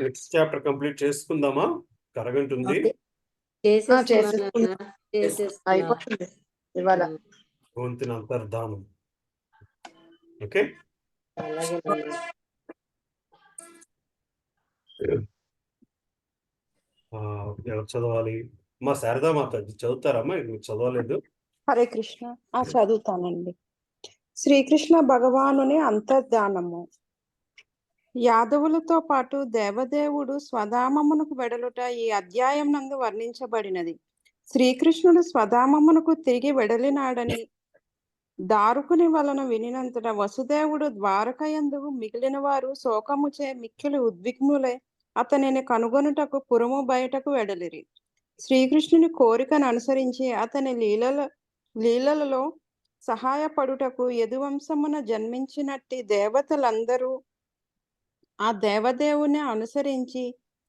Next chapter complete చేసుకుందామా? కరగంటుంది. అయిపోతుంది ఇవాళ. భగవంతుని అంతర్ధానం. ఓకే, ఎవరు చదవాలి? మా శారదా మాత చదువుతారమ్మా? మీరు చదవలేదు. హరే కృష్ణ. చదువుతానండి. శ్రీకృష్ణ భగవానుని అంతర్ధానము. యాదవులతో పాటు దేవదేవుడు స్వధామమునకు వెడలుట ఈ అధ్యాయం నందు వర్ణించబడినది. శ్రీకృష్ణుడు స్వధామమునకు తిరిగి వెడలినాడని దారుకుని వలన వినినంతట వసుదేవుడు ద్వారకయందు మిగిలిన వారు శోకముచే మిక్కిలి ఉద్విగ్నులై అతనిని కనుగొనుటకు పురము బయటకు వెడలిరి. శ్రీకృష్ణుని కోరికను అనుసరించి అతని లీలలలో సహాయపడుటకు యదువంశమున జన్మించినట్టి దేవతలందరూ ఆ దేవదేవుని అనుసరించి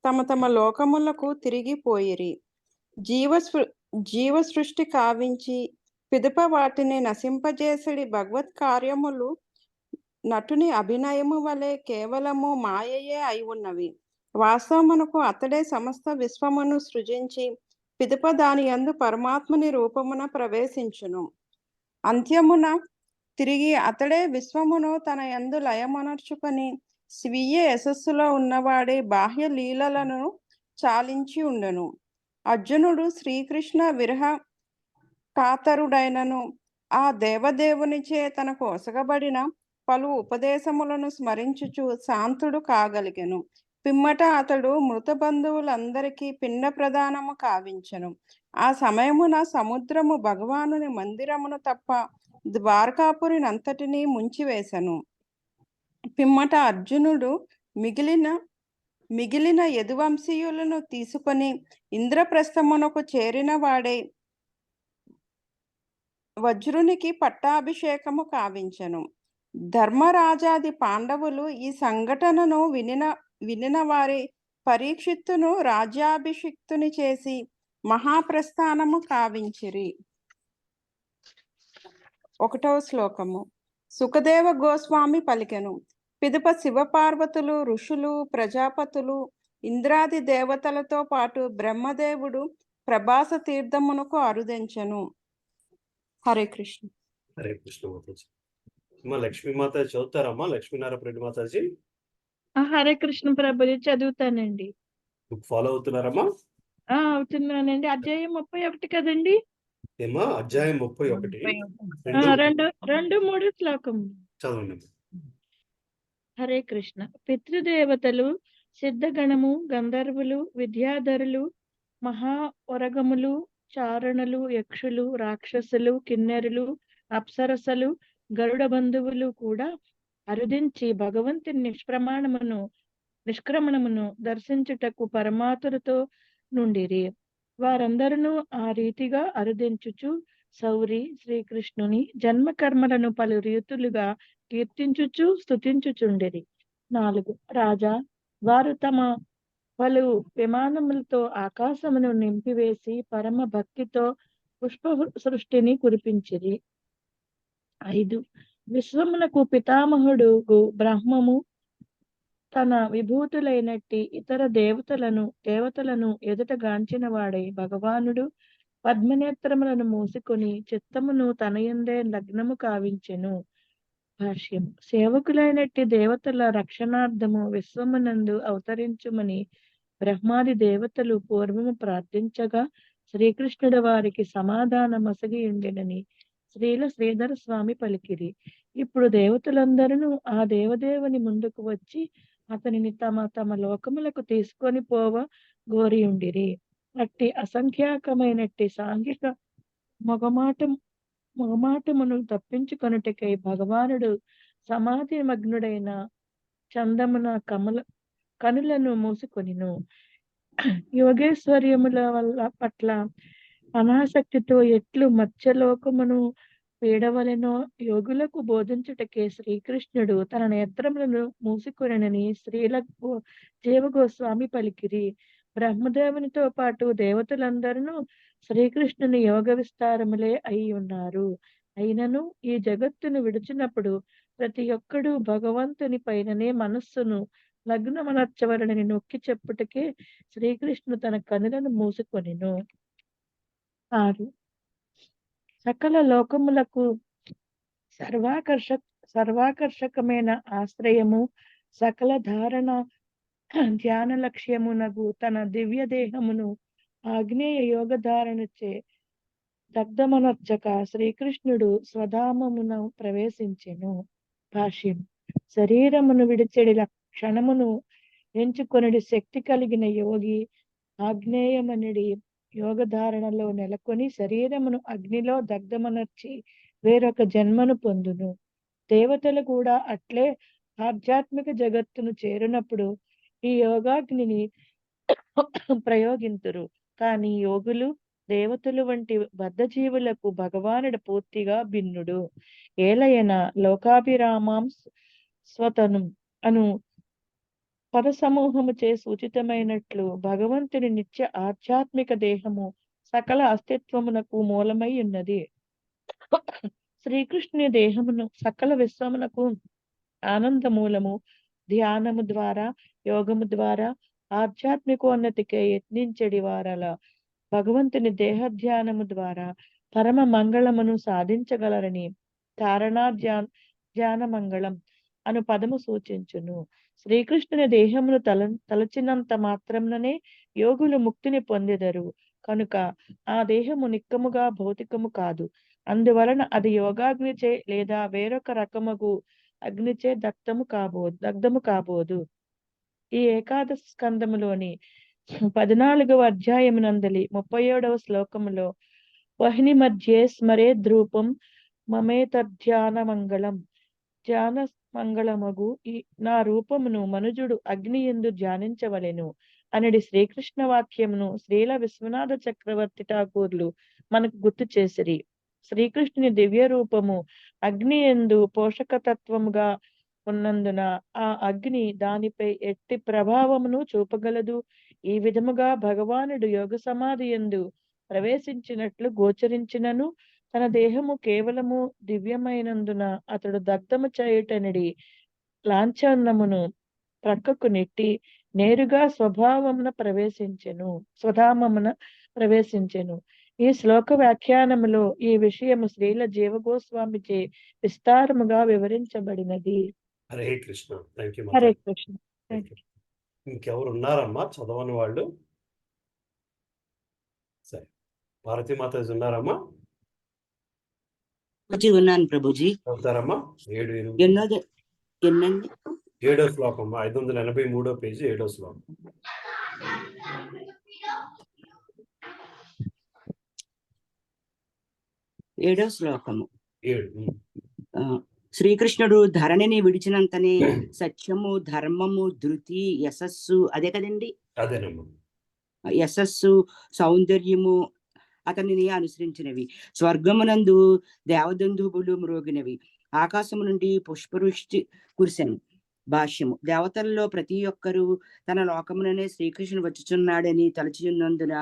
తమ తమ లోకములకు తిరిగిపోయిరి. జీవ సృష్టి కావించి పిదప వాటిని నశింపజేసడి భగవత్ కార్యములు నటుని అభినయము వలె కేవలము మాయయే అయి ఉన్నవి. వాస్తవమునకు అతడే సమస్త విశ్వమును సృజించి పిదప దాని యందు పరమాత్మని రూపమున ప్రవేశించును. అంత్యమున తిరిగి అతడే విశ్వమును తన యందు లయమనర్చుకొని స్వీయ యశస్సులో ఉన్నవాడే బాహ్య లీలలను చాలించి ఉండను. అర్జునుడు శ్రీకృష్ణ విరహ కాతరుడైనను ఆ దేవదేవునిచే తనకు ఒసగబడిన పలు ఉపదేశములను స్మరించుచు శాంతుడు కాగలిగెను. పిమ్మట అతడు మృత బంధువులందరికీ పిండ ప్రదానము కావించెను. ఆ సమయమున సముద్రము భగవానుని మందిరమును తప్ప ద్వారకాపురినంతటినీ ముంచివేశను. పిమ్మట అర్జునుడు మిగిలిన యదువంశీయులను తీసుకొని ఇంద్రప్రస్థమునకు చేరిన వాడే వజ్రునికి పట్టాభిషేకము కావించెను. ధర్మరాజాది పాండవులు ఈ సంఘటనను వినిన వారి పరీక్షిత్తును రాజ్యాభిషిక్తుని చేసి మహాప్రస్థానము కావించిరి. 1వ శ్లోకము. సుఖదేవ గోస్వామి పలికెను. పిదప శివపార్వతులు, ఋషులు, ప్రజాపతులు, ఇంద్రాది దేవతలతో పాటు బ్రహ్మదేవుడు ప్రభాస తీర్థమునకు అరుదించెను. హరే కృష్ణ. హరే కృష్ణ మాతాజీ. అమ్మా లక్ష్మీమాత చదువుతారమ్మా? లక్ష్మీనారాయణ రెడ్డి మాతాజీ హరే కృష్ణ ప్రభుజీ చదువుతానండి. Book follow అవుతున్నారమ్మా? అవుతున్నానండి. అధ్యాయం 31 కదండి? ఏమా అధ్యాయం 31 2-3 శ్లోకం చదవండి. హరే కృష్ణ. పితృదేవతలు, సిద్ధగణము, గంధర్వులు, విద్యాధరులు, మహావరగములు, చారణులు, యక్షులు, రాక్షసులు, కిన్నెరులు, అప్సరసలు, గరుడ బంధువులు కూడా అరుదించి భగవంతుని నిష్క్రమణమును దర్శించుటకు పరమాతులతో నుండిరి. వారందరూ ఆ రీతిగా అరుదించుచు సౌరి శ్రీకృష్ణుని జన్మ కర్మలను పలు రీతులుగా కీర్తించుచు స్తుతించుచుండిరి. 4 రాజా, వారు తమ పలు విమానములతో ఆకాశమును నింపివేసి పరమ భక్తితో పుష్ప సృష్టిని కురిపించిరి. 5 విశ్వమునకు పితామహుడు బ్రహ్మము తన విభూతులైనట్టి ఇతర దేవతలను ఎదుట గాంచిన వాడై భగవానుడు పద్మనేత్రములను మూసుకొని చిత్తమును తనయందే లగ్నము కావించెను. భాష్యం. సేవకులైనట్టి దేవతల రక్షణార్థము విశ్వమునందు అవతరించుమని బ్రహ్మాది దేవతలు పూర్వము ప్రార్థించగా శ్రీకృష్ణుడు వారికి సమాధానమొసగి ఉండెనని శ్రీల శ్రీధర స్వామి పలికిరి. ఇప్పుడు దేవతలందరూ ఆ దేవదేవుని ముందుకు వచ్చి అతనిని తమ తమ లోకములకు తీసుకొని పోవ గోరియుండిరి. అట్టి అసంఖ్యాకమైనట్టి సాంఘిక మొగమాటమును తప్పించుకొనుటకై భగవానుడు సమాధి మగ్నుడైన చందమున కనులను మూసుకొనిను. యోగేశ్వర్యముల పట్ల అనాసక్తితో ఎట్లు మత్స్యలోకమును వీడవలెనో యోగులకు బోధించుటకే శ్రీకృష్ణుడు తన నేత్రములను మూసుకొనని శ్రీల జీవగోస్వామి పలికిరి. బ్రహ్మదేవునితో పాటు దేవతలందరూ శ్రీకృష్ణుని యోగ విస్తారములే అయి ఉన్నారు. అయినను ఈ జగత్తును విడిచినప్పుడు ప్రతి ఒక్కడు భగవంతుని పైననే మనస్సును లగ్నమనర్చవలనని నొక్కి చెప్పుటకే శ్రీకృష్ణుడు తన కనులను మూసుకొనెను. 6 సకల లోకములకు సర్వాకర్షకమైన ఆశ్రయము, సకల ధారణ ధ్యాన లక్ష్యమునగు తన దివ్య దేహమును ఆగ్నేయ యోగ ధారణచే దగ్ధమనర్చక శ్రీకృష్ణుడు స్వధామమున ప్రవేశించెను. భాష్యం. శరీరమును విడిచెడి క్షణమును ఎంచుకొనడి శక్తి కలిగిన యోగి ఆగ్నేయమనడి యోగధారణలో నెలకొని శరీరమును అగ్నిలో దగ్ధమనర్చి వేరొక జన్మను పొందును. దేవతలు కూడా అట్లే ఆధ్యాత్మిక జగత్తును చేరినప్పుడు ఈ యోగాగ్నిని ప్రయోగింతురు. కానీ యోగులు, దేవతలు వంటి బద్ధజీవులకు భగవానుడు పూర్తిగా భిన్నుడు. ఏలయన లోకాభిరామాం స్వతనం అను పదసమూహము చే సూచితమైనట్లు భగవంతుని నిత్య ఆధ్యాత్మిక దేహము సకల అస్తిత్వమునకు మూలమై ఉన్నది. శ్రీకృష్ణుని దేహమును సకల విశ్వమునకు ఆనంద మూలము. ధ్యానము ద్వారా, యోగము ద్వారా ఆధ్యాత్మికోన్నతికే యత్నించడి వారల భగవంతుని దేహ ధ్యానము ద్వారా పరమ మంగళమును సాధించగలరని ధారణా ధ్యాన మంగళం అను పదము సూచించును. శ్రీకృష్ణుని దేహమును తలచినంత మాత్రముననే యోగులు ముక్తిని పొందెదరు కనుక ఆ దేహము నిక్కముగా భౌతికము కాదు. అందువలన అది యోగాగ్నిచే లేదా వేరొక రకముగు అగ్నిచే దగ్ధము కాబోదు. ఈ ఏకాదశ స్కందములోని 14వ అధ్యాయమునందలి 37వ శ్లోకములో వహిని మధ్యే స్మరే ధ్రూపం మమేతధ్యాన మంగళం, ధ్యాన మంగళమగు ఈ నా రూపమును మనుజుడు అగ్ని యందు ధ్యానించవలెను అనడి శ్రీకృష్ణ వాక్యమును శ్రీల విశ్వనాథ చక్రవర్తి ఠాకూర్లు మనకు గుర్తు చేసిరి. శ్రీకృష్ణుని దివ్య రూపము అగ్ని యందు పోషకతత్వముగా ఉన్నందున ఆ అగ్ని దానిపై ఎట్టి ప్రభావమును చూపగలదు. ఈ విధముగా భగవానుడు యోగ సమాధి యందు ప్రవేశించినట్లు గోచరించినను తన దేహము కేవలము దివ్యమైనందున అతడు దగ్ధము చేయుటనడి లాంఛనమును ప్రక్కకు నెట్టి నేరుగా స్వధామమున ప్రవేశించెను. ఈ శ్లోక వ్యాఖ్యానములో ఈ విషయము శ్రీల జీవగోస్వామిచే విస్తారముగా వివరించబడినది. హరే కృష్ణ. Thank you. హరే కృష్ణ. ఇంకెవరు ఉన్నారమ్మా చదవని వాళ్ళు? సరే, భారతీ మాతాజీ ఉన్నారమ్మా? ఉన్నాను ప్రభుజీ. చదువుతారమ్మా? 7వ శ్లోకం 583వ పేజీ 7వ శ్లోకం. ఏడో శ్లోకము. శ్రీకృష్ణుడు ధరణిని విడిచినంతనే సత్యము, ధర్మము, ధృతి, యశస్సు, అదే కదండి, అదేనమ్మా, యశస్సు, సౌందర్యము అతనిని అనుసరించినవి. స్వర్గమునందు దేవదందువులు మ్రోగినవి. ఆకాశము నుండి పుష్పవృష్టి కురిసెను. భాష్యము. దేవతల్లో ప్రతి ఒక్కరూ తన లోకముననే శ్రీకృష్ణుడు వచ్చుచున్నాడని తలచియున్నందున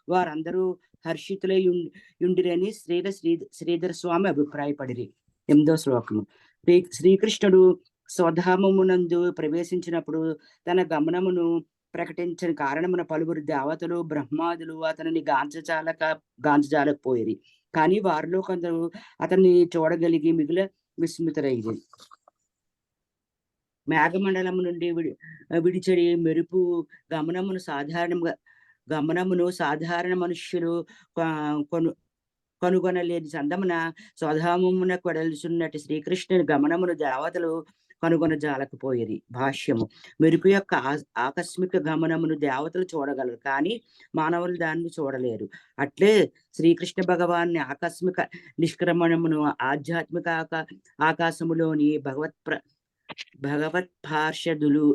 వారందరూ హర్షితులై యుండిరని శ్రీధర స్వామి అభిప్రాయపడిరి. 8వ శ్లోకము. శ్రీకృష్ణుడు స్వధామమునందు ప్రవేశించినప్పుడు తన గమనమును ప్రకటించిన కారణమున పలువురు దేవతలు, బ్రహ్మాదులు అతనిని గాంచజాలకపోయిరి. కానీ వారిలో కొందరు అతన్ని చూడగలిగి మిగిలిన విస్మితులయ్యి. మేఘమండలము నుండి విడిచడి మెరుపు గమనమును సాధారణ మనుష్యులు కనుగొనలేని చందమున స్వధామమునకు వెడల్చున్నట్టు శ్రీకృష్ణుని గమనమును దేవతలు కనుగొనజాలకపోయేది. భాష్యము. మెరుపు యొక్క ఆకస్మిక గమనమును దేవతలు చూడగలరు, కానీ మానవులు దాన్ని చూడలేరు. అట్లే శ్రీకృష్ణ భగవాన్ని ఆకస్మిక నిష్క్రమణమును ఆధ్యాత్మిక ఆకాశములోని భగవత్పార్షదులు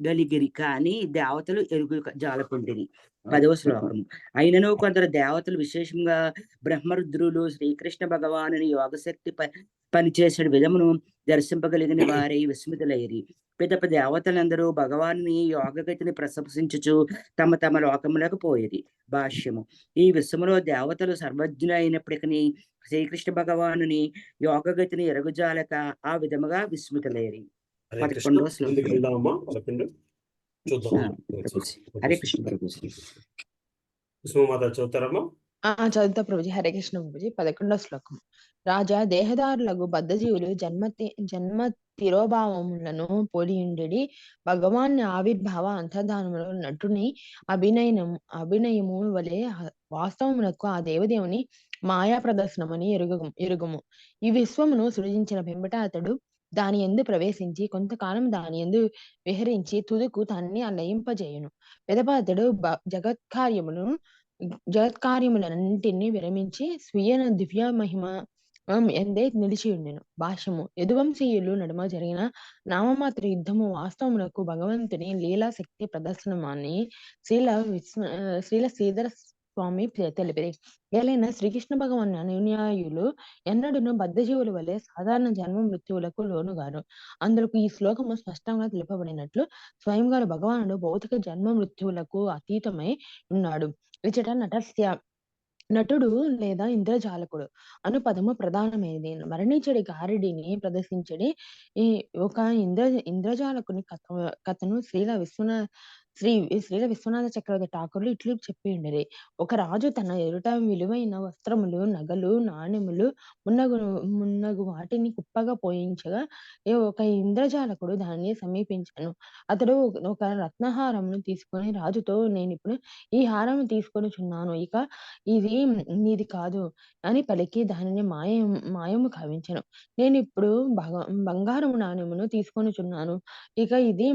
గలిగిరి, కానీ దేవతలు ఎరుగు జాలకుండిరి. 10వ శ్లోకము. అయినను కొందరు దేవతలు, విశేషంగా బ్రహ్మరుద్రులు శ్రీకృష్ణ భగవానుని యోగశక్తి పనిచేసే విధమును దర్శింపగలిగిన వారై విస్మితులైరి. పిదప దేవతలందరూ భగవానుని యోగగతిని ప్రశంసించుచు తమ తమ లోకములకు పోయేది. భాష్యము. ఈ విశ్వములో దేవతలు సర్వజ్ఞులు అయినప్పటికీ శ్రీకృష్ణ భగవానుని యోగగతిని ఎరుగుజాలక ఆ విధముగా విస్మితులైరి. 11వ శ్లోకం. హరే కృష్ణ ప్రభుజీ. చదువుతారమ్మా? చదువుతా ప్రభుజీ. హరే కృష్ణ ప్రభుజీ. 11వ శ్లోకం. రాజా, దేహదారులకు బద్ధజీవులు జన్మ తిరోభావములను పోలియుండెడి భగవాన్ ఆవిర్భావ అంతర్ధానములో నటుని అభినయము వలె వాస్తవమునకు ఆ దేవదేవుని మాయా ప్రదర్శనమని ఎరుగుము. ఈ విశ్వమును సృజించిన పిమ్మట అతడు దాని యందు ప్రవేశించి కొంతకాలం దాని యందు విహరించి తుదకు దాన్ని లయింపజేయును. పిదప అతడు జగత్కార్యములన్నింటినీ విరమించి స్వీయ దివ్య మహిమ ఎందే నిలిచి ఉండెను. భాష్యము యదువంశీయులు నడుమ జరిగిన నామమాత్ర యుద్ధము వాస్తవమునకు భగవంతుని లీలాశక్తి ప్రదర్శనమని శ్రీల శ్రీధర స్వామి తెలిపిరి. ఏలైనా శ్రీకృష్ణ భగవాన్ అనుయాయులు ఎన్నడూను బద్ధజీవుల వలె సాధారణ జన్మ మృత్యువులకు లోనుగారు. అందుకు ఈ శ్లోకము స్పష్టంగా తెలుపబడినట్లు స్వయంగా భగవానుడు భౌతిక జన్మ మృత్యువులకు అతీతమై ఉన్నాడు. ఇచ్చట నటుడు లేదా ఇంద్రజాలకుడు అను పదము ప్రధానమైనది. మరణించడి గారడిని ప్రదర్శించడి ఈ ఒక ఇంద్రజాలకుని కథను శ్రీల విశ్వనాథ చక్రవర్తి ఠాకూర్లు ఇట్లు చెప్పి ఉండేది. ఒక రాజు తన ఎదుట విలువైన వస్త్రములు, నగలు, నాణెములు మున్నగు వాటిని కుప్పగా పోయించగా ఒక ఇంద్రజాలకుడు దానిని సమీపించాను. అతడు ఒక రత్నహారమును తీసుకొని రాజుతో, నేను ఇప్పుడు ఈ హారము తీసుకొనుచున్నాను, ఇక ఇది నీది కాదు అని పలికి దానిని మాయము కావించెను. నేను ఇప్పుడు బంగారము నాణెమును తీసుకొనుచున్నాను, ఇక ఇది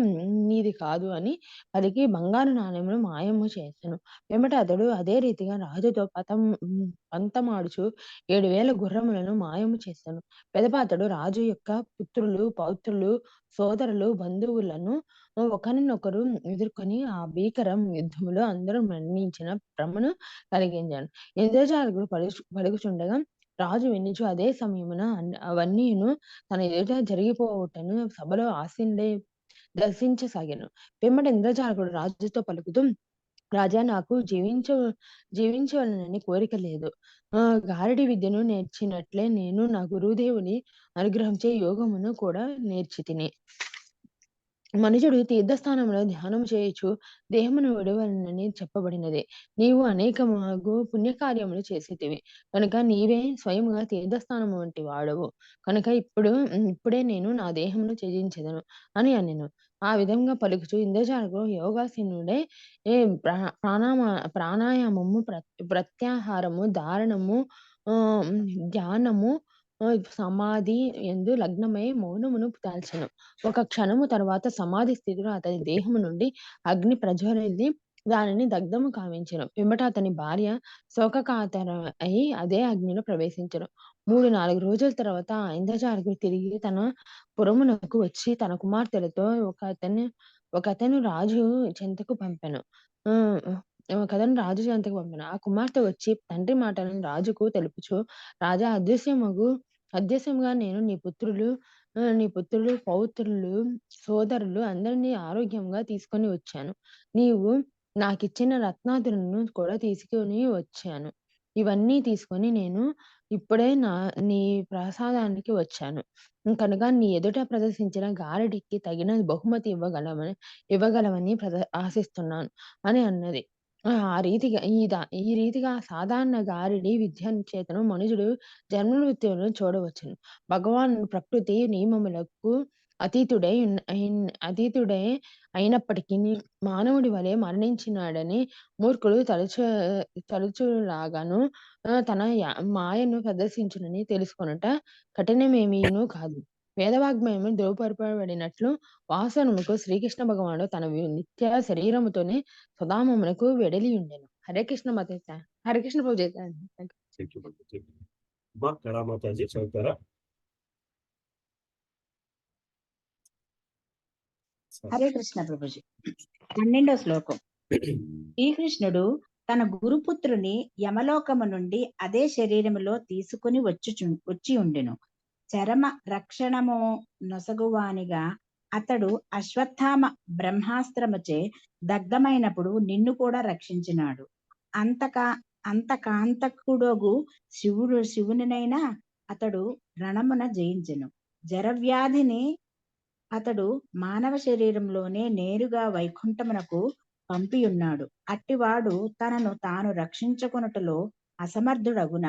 నీది కాదు అని పలికి బంగారు నాణెమును మాయము చేసెను. వెంబట అతడు అదే రీతిగా రాజుతో పంతమాడుచు 7,000 గుర్రములను మాయము చేసెను. పెదప అతడు రాజు యొక్క పుత్రులు, పౌత్రులు, సోదరులు, బంధువులను ఒకరినొకరు ఎదుర్కొని ఆ భీకరం యుద్ధములో అందరూ మరణించిన భ్రమను కలిగించాను. ఇంద్రజాలకుడు పలుకుచుండగా రాజు వినుచు అదే సమయమున అవన్నీను తన ఎదుట జరిగిపోవటను సభలో ఆసీనుడై దర్శించసాగాను. పిమ్మట ఇంద్రజాలకుడు రాజుతో పలుకుతూ, రాజా, నాకు జీవించవలనని కోరిక లేదు. గారడి విద్యను నేర్చినట్లే నేను నా గురుదేవుని అనుగ్రహించే యోగమును కూడా నేర్చితిని. మనుషుడు తీర్థస్థానంలో ధ్యానం చేయుచు దేహమును విడవలనని చెప్పబడినది. నీవు అనేకము పుణ్యకార్యములు చేసేటివి కనుక నీవే స్వయముగా తీర్థస్థానము వంటి వాడవు. కనుక ఇప్పుడే నేను నా దేహమును త్యజించెదను అని అనెను. ఆ విధంగా పలుకుచు ఇంద్రజాలకుడు యోగాసీనుడై ప్రాణాయామము, ప్రత్యాహారము, ధారణము, ధ్యానము, సమాధి యందు లగ్నమై మౌనమును దాల్చెను. ఒక క్షణము తర్వాత సమాధి స్థితిలో అతని దేహము నుండి అగ్ని ప్రజ్వరిల్లి దానిని దగ్ధము కావించెను. పిమ్మట అతని భార్య శోకకాతర అయి అదే అగ్నిలో ప్రవేశించెను. 3-4 రోజుల తర్వాత ఆ ఇంద్రజాలకుడు తిరిగి తన పురమునకు వచ్చి తన కుమార్తెలతో ఒకతను రాజు చెంతకు పంపెను. ఆ కుమార్తె వచ్చి తండ్రి మాటలను రాజుకు తెలుపుచు, రాజా, అదృశ్యముగా నేను నీ పుత్రులు, పౌత్రులు, సోదరులు అందరినీ ఆరోగ్యంగా తీసుకొని వచ్చాను. నీవు నాకిచ్చిన రత్నాదులను కూడా తీసుకొని వచ్చాను. ఇవన్నీ తీసుకొని నేను ఇప్పుడే నీ ప్రసాదానికి వచ్చాను. కనుక నీ ఎదుట ప్రదర్శించిన గారడికి తగిన బహుమతి ఇవ్వగలవని ఆశిస్తున్నాను అని అన్నది. ఈ రీతిగా సాధారణ గారడి విద్య చేతను మనుషుడు జన్మ మృత్యువులను చూడవచ్చును. భగవానుడు ప్రకృతి నియమములకు అతీతుడై అయినప్పటికీ మానవుడి వలె మరణించినాడని మూర్ఖులు తలుచులాగాను తన మాయను ప్రదర్శించునని తెలుసుకొనుట కఠినమేమీను కాదు. వేదవాగ్మయము ధ్రువపరచబడినట్లు వాస్తవమునకు శ్రీకృష్ణ భగవానుడు తన నిత్య శరీరముతోనే సుధామమునకు వెడలి ఉండెను. హరే కృష్ణ మాత. హరే కృష్ణ ప్రభు చేత. కళామాతాజీ చదువుతారా? హరే కృష్ణ ప్రభుజీ. 12వ శ్లోకం. శ్రీకృష్ణుడు తన గురుపుత్రుని యమలోకము నుండి అదే శరీరములో తీసుకుని వచ్చి ఉండెను. చరమ రక్షణము నొసగువానిగా అతడు అశ్వత్థామ బ్రహ్మాస్త్రముచే దగ్ధమైనప్పుడు నిన్ను కూడా రక్షించినాడు. అంతకాంతకుడగు శివునినైనా అతడు రణమున జయించెను. జరవ్యాధిని అతడు మానవ శరీరంలోనే నేరుగా వైకుంఠమునకు పంపియున్నాడు. అట్టివాడు తనను తాను రక్షించుకొనుటలో అసమర్థుడగున.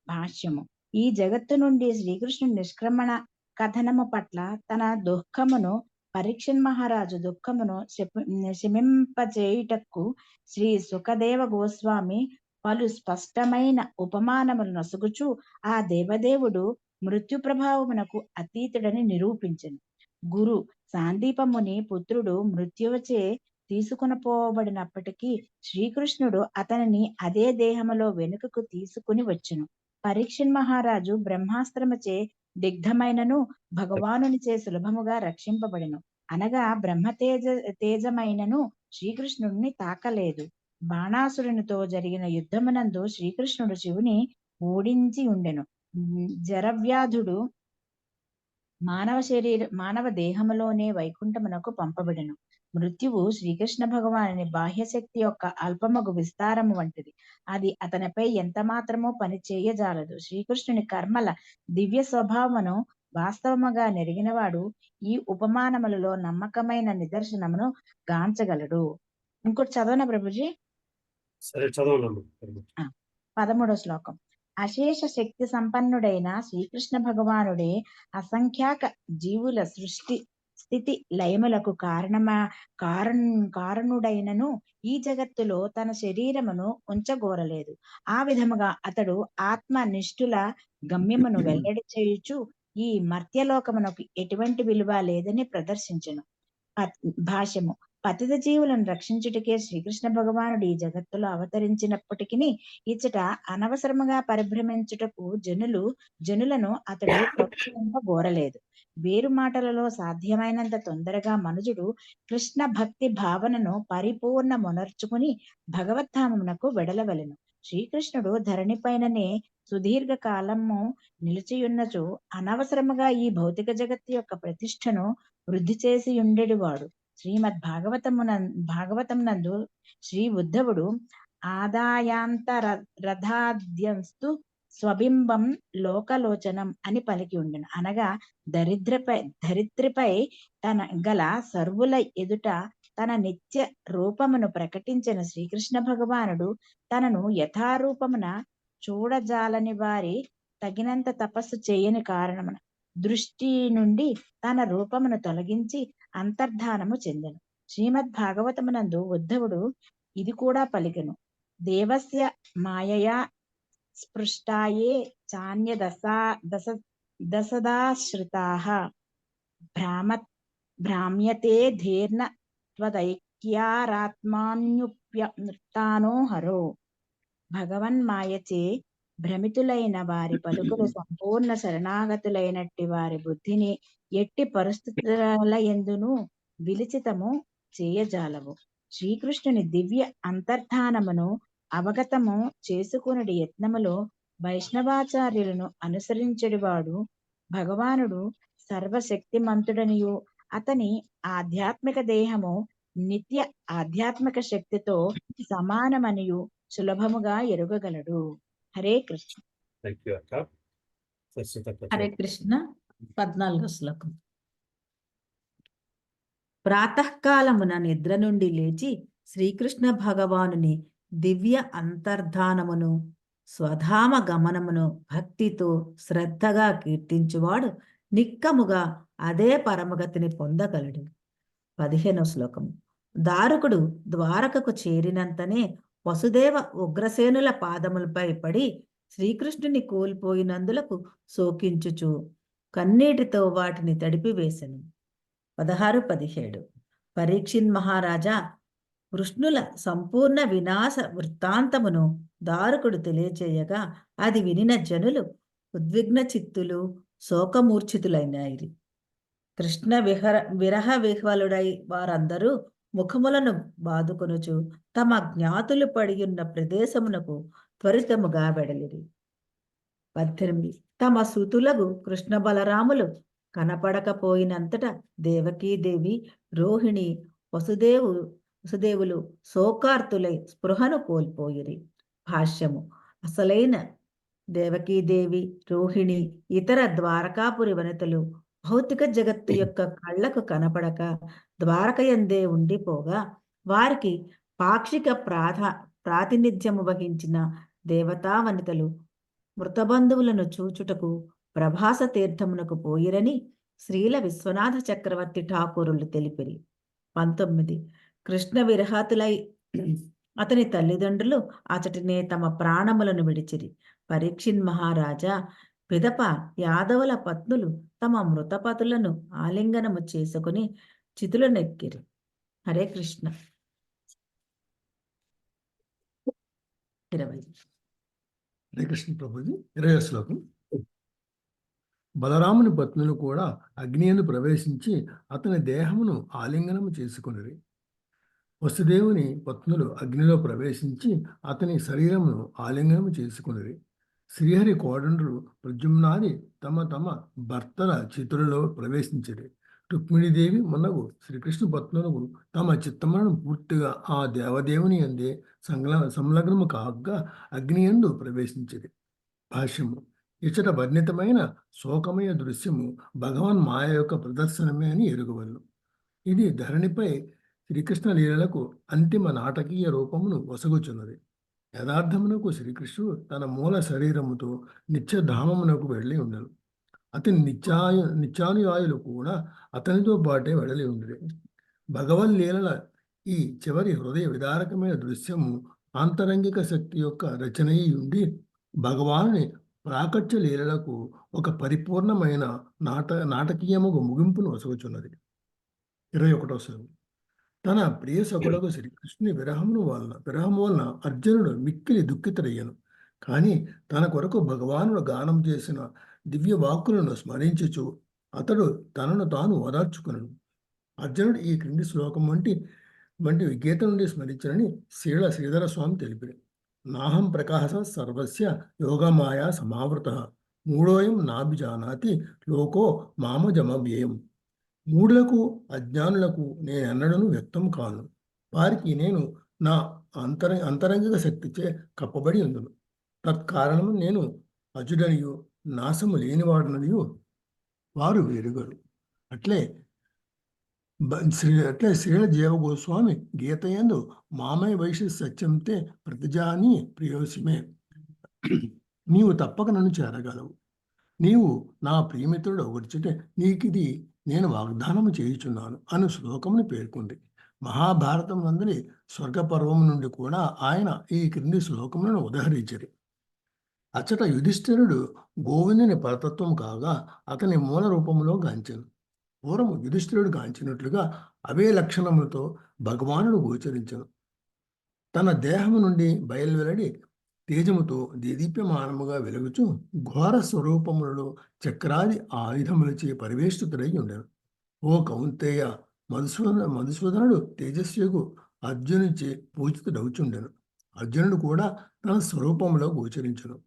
భాష్యము. ఈ జగత్తు నుండి శ్రీకృష్ణుని నిష్క్రమణ కథనము పట్ల తన దుఃఖమును పరీక్షన్ మహారాజు దుఃఖమును శమింపచేయుటకు శ్రీ సుఖదేవ గోస్వామి పలు స్పష్టమైన ఉపమానములు నొసగుచు ఆ దేవదేవుడు మృత్యు ప్రభావమునకు అతీతుడని నిరూపించెను. గురు సాందీపముని పుత్రుడు మృత్యువచే తీసుకునిపోబడినప్పటికీ శ్రీకృష్ణుడు అతనిని అదే దేహములో వెనుకకు తీసుకుని వచ్చెను. పరీక్షణ్ మహారాజు బ్రహ్మాస్త్రముచే దిగ్ధమైనను భగవానునిచే సులభముగా రక్షింపబడెను. అనగా తేజమైనను శ్రీకృష్ణుడిని తాకలేదు. బాణాసురునితో జరిగిన యుద్ధమునందు శ్రీకృష్ణుడు శివుని ఓడించి ఉండెను. జరవ్యాధుడు మానవ దేహములోనే వైకుంఠమునకు పంపబడెను. మృత్యువు శ్రీకృష్ణ భగవానుని బాహ్యశక్తి యొక్క అల్పమగు విస్తారము వంటిది. అది అతనిపై ఎంత మాత్రమో పని చేయజాలదు. శ్రీకృష్ణుని కర్మల దివ్య స్వభావమును వాస్తవముగా నెరిగినవాడు ఈ ఉపమానములలో నమ్మకమైన నిదర్శనమును గాంచగలడు. ఇంకోటి చదవనా ప్రభుజీ? సరే, చదవండి. 13వ శ్లోకం. అశేష శక్తి సంపన్నుడైన శ్రీకృష్ణ భగవానుడే అసంఖ్యాక జీవుల సృష్టి స్థితి లయములకు కారణుడైనను ఈ జగత్తులో తన శరీరమును ఉంచగోరలేదు. ఆ విధముగా అతడు ఆత్మ నిష్ఠుల గమ్యమును వెల్లడి చేయుచు ఈ మర్త్యలోకమునకు ఎటువంటి విలువ లేదని ప్రదర్శించెను. భాష్యము. పతిత జీవులను రక్షించుటకే శ్రీకృష్ణ భగవానుడు ఈ జగత్తులో అవతరించినప్పటికీ ఇచ్చట అనవసరముగా పరిభ్రమించుటకు జనులను అతడు ప్రోత్సహింపగోరలేదు. వేరు మాటలలో సాధ్యమైనంత తొందరగా మనుజుడు కృష్ణ భక్తి భావనను పరిపూర్ణమునర్చుకుని భగవద్ధామమునకు వెడలవలెను. శ్రీకృష్ణుడు ధరణిపైననే సుదీర్ఘ కాలము నిలిచియున్నచో అనవసరముగా ఈ భౌతిక జగత్తు యొక్క ప్రతిష్టను వృద్ధి చేసి ఉండేవాడు. శ్రీమద్ భాగవతం నందు శ్రీ ఉద్ధవుడు ఆదాయాంతరథాద్యంస్తు స్వబింబం లోకలోచనం అని పలికి ఉండెను. అనగా ధరిత్రిపై తన గల సర్వుల ఎదుట తన నిత్య రూపమును ప్రకటించిన శ్రీకృష్ణ భగవానుడు తనను యథారూపమున చూడజాలని వారి తగినంత తపస్సు చేయని కారణమున దృష్టి నుండి తన రూపమును తొలగించి అంతర్ధానము చెందెను. శ్రీమద్ భాగవతమునందు ఉద్ధవుడు ఇది కూడా పలికెను. దేవస్య మాయయా స్పృష్టాయే చాన్య దశదాశ్రితాః భ్రామ్యతే ధీర్ణ త్వదైక్యారాత్మాన్యుప్యనృత్తానో హరో. భగవన్మాయచే భ్రమితులైన వారి పలుకులు సంపూర్ణ శరణాగతులైనట్టి వారి బుద్ధిని ఎట్టి పరిస్థితుల యందును విలిచితము చేయజాలవు. శ్రీకృష్ణుని దివ్య అంతర్ధానమును అవగతము చేసుకునడి యత్నములో వైష్ణవాచార్యులను అనుసరించడివాడు భగవానుడు సర్వశక్తిమంతుడనియు అతని ఆధ్యాత్మిక దేహము నిత్య ఆధ్యాత్మిక శక్తితో సమానమనియు సులభముగా ఎరుగగలడు. హరే కృష్ణ. హరే కృష్ణ. 14వ శ్లోకం. ప్రాతకాలమున నిద్ర నుండి లేచి శ్రీకృష్ణ భగవానుని దివ్య అంతర్ధానమును స్వధామ గమనమును భక్తితో శ్రద్ధగా కీర్తించువాడు నిక్కముగా అదే పరమగతిని పొందగలడు. 15వ శ్లోకం. దారుకుడు ద్వారకకు చేరినంతనే వసుదేవ ఉగ్రసేనుల పాదములపై పడి శ్రీకృష్ణుని కోల్పోయినందులకు శోకించుచు కన్నీటితో వాటిని తడిపివేశను. 16-17. పరీక్షిన్ మహారాజా కృష్ణుల సంపూర్ణ వినాశ వృత్తాంతమును దారుకుడు తెలియచేయగా అది వినిన జనులు ఉద్విగ్న చిత్తులు శోకమూర్ఛితులైనాయి. కృష్ణ విరహ విహ్వలుడై వారందరూ ముఖములను బాదుకొనుచు తమ జ్ఞాతులు పడియున్న ప్రదేశమునకు త్వరితముగా వెడలిరి. 18. తమ సుతులగు కృష్ణ బలరాములు కనపడకపోయినంతట దేవకీదేవి, రోహిణి, వసుదేవులు శోకార్తులై స్పృహను కోల్పోయిరి. భాష్యము. అసలైన దేవకీదేవి, రోహిణి, ఇతర ద్వారకాపురి వనితలు భౌతిక జగత్తు యొక్క కళ్లకు కనపడక ద్వారకయందే ఉండిపోగా వారికి పాక్షిక ప్రాతినిధ్యము వహించిన దేవతా వనితలు మృతబంధువులను చూచుటకు ప్రభాస తీర్థమునకు పోయిరని శ్రీల విశ్వనాథ చక్రవర్తి ఠాకూరులు తెలిపిరి. 19. కృష్ణ విరహాతులై అతని తల్లిదండ్రులు అచటినే తమ ప్రాణములను విడిచిరి. పరీక్షిన్ మహారాజా పిదప యాదవుల పత్నులు తమ మృతపతులను ఆలింగనము చేసుకుని చితులనెక్కిరి. హరే కృష్ణ. 20. హరే కృష్ణ ప్రభుజీ. 20వ శ్లోకం. బలరాముని పత్నులు కూడా అగ్నియందు ప్రవేశించి అతని దేహమును ఆలింగనము చేసుకొనిరి. వసుదేవుని పత్నులు అగ్నిలో ప్రవేశించి అతని శరీరమును ఆలింగనము చేసుకొనిరి. శ్రీహరి కోడండ్రు ప్రద్యుమ్నాది తమ తమ భర్తల చిత్తులలో ప్రవేశించిరి. రుక్మిణీదేవి మున్నగు శ్రీకృష్ణ పత్నులకు తమ చిత్తములను పూర్తిగా ఆ దేవదేవుని అందే సంలగ్నము కాగా అగ్నియందు ప్రవేశించిరి. భాష్యము. ఇచ్చట వర్ణితమైన శోకమయ దృశ్యము భగవాన్ మాయ యొక్క ప్రదర్శనమే అని ఎరుగవలను. ఇది ధరణిపై శ్రీకృష్ణ లీలలకు అంతిమ నాటకీయ రూపమును వసగుచున్నది. యథార్థమునకు శ్రీకృష్ణుడు తన మూల శరీరముతో నిత్యధామమునకు వెళ్ళి ఉండను. అతని నిత్యానుయాయులు కూడా అతనితో పాటే వెడలి ఉండిరి. భగవల్లీలల ఈ చివరి హృదయ విదారకమైన దృశ్యము ఆంతరంగిక శక్తి యొక్క రచనయి ఉండి భగవానుని ప్రాకట్య లీలలకు ఒక పరిపూర్ణమైన నాటకీయముకు ముగింపును వసగుచున్నది. 21వ శ్లోకం. తన ప్రియ సకులకు శ్రీకృష్ణుని విరహము వలన అర్జునుడు మిక్కిలి దుఃఖితుడయ్యను. కానీ తన కొరకు భగవానుడు గానం చేసిన దివ్య వాక్కులను స్మరించుచు అతడు తనను తాను ఓదార్చుకునను. అర్జునుడు ఈ క్రింది శ్లోకం వంటి గీత నుండి స్మరించనని శ్రీధర స్వామి తెలిపారు. నాహం ప్రకాశ సర్వస్య యోగమాయా సమావృత మూడోయం నాభిజానాతి లోకో మామజమవ్యయం. మూఢులకు అజ్ఞానులకు నేనెన్నడను వ్యక్తం కాను. వారికి నేను నా అంతరంగిక శక్తిచే కప్పబడి ఉందును. తత్కారణము నేను అజుడనియు నాశము లేనివాడననియు వారు వేరుగరు. అట్లే శ్రీల జీవ గోస్వామి గీతయందు మామయ వైశ్య సత్యంతే ప్రతిజాని ప్రియోసిమే. నీవు తప్పక నన్ను చేరగలవు. నీవు నా ప్రియమిత్రుడు ఒకటిచుటే నీకిది నేను వాగ్దానము చేయుచున్నాను అను శ్లోకమును పేర్కొంది. మహాభారతం నందలి స్వర్గపర్వము నుండి కూడా ఆయన ఈ క్రింది శ్లోకములను ఉదహరించరు. అచ్చట యుధిష్ఠిరుడు గోవిందుని పరతత్వం కాగా అతని మూల రూపంలో గాంచెను. పూర్వము యుధిష్ఠిరుడు గాంచినట్లుగా అవే లక్షణములతో భగవానుడు గోచరించను. తన దేహము నుండి బయలువెరడి తేజముతో దేదీప్యమానముగా వెలుగుచు ఘోర స్వరూపములలో చక్రాది ఆయుధములచే పరివేష్టితుడై ఉండెను. ఓ కౌంతేయ, మధుసూదనుడు తేజస్వికు అర్జునుచే పూజితుడవుచుండెను. అర్జునుడు కూడా తన స్వరూపంలో గోచరించును.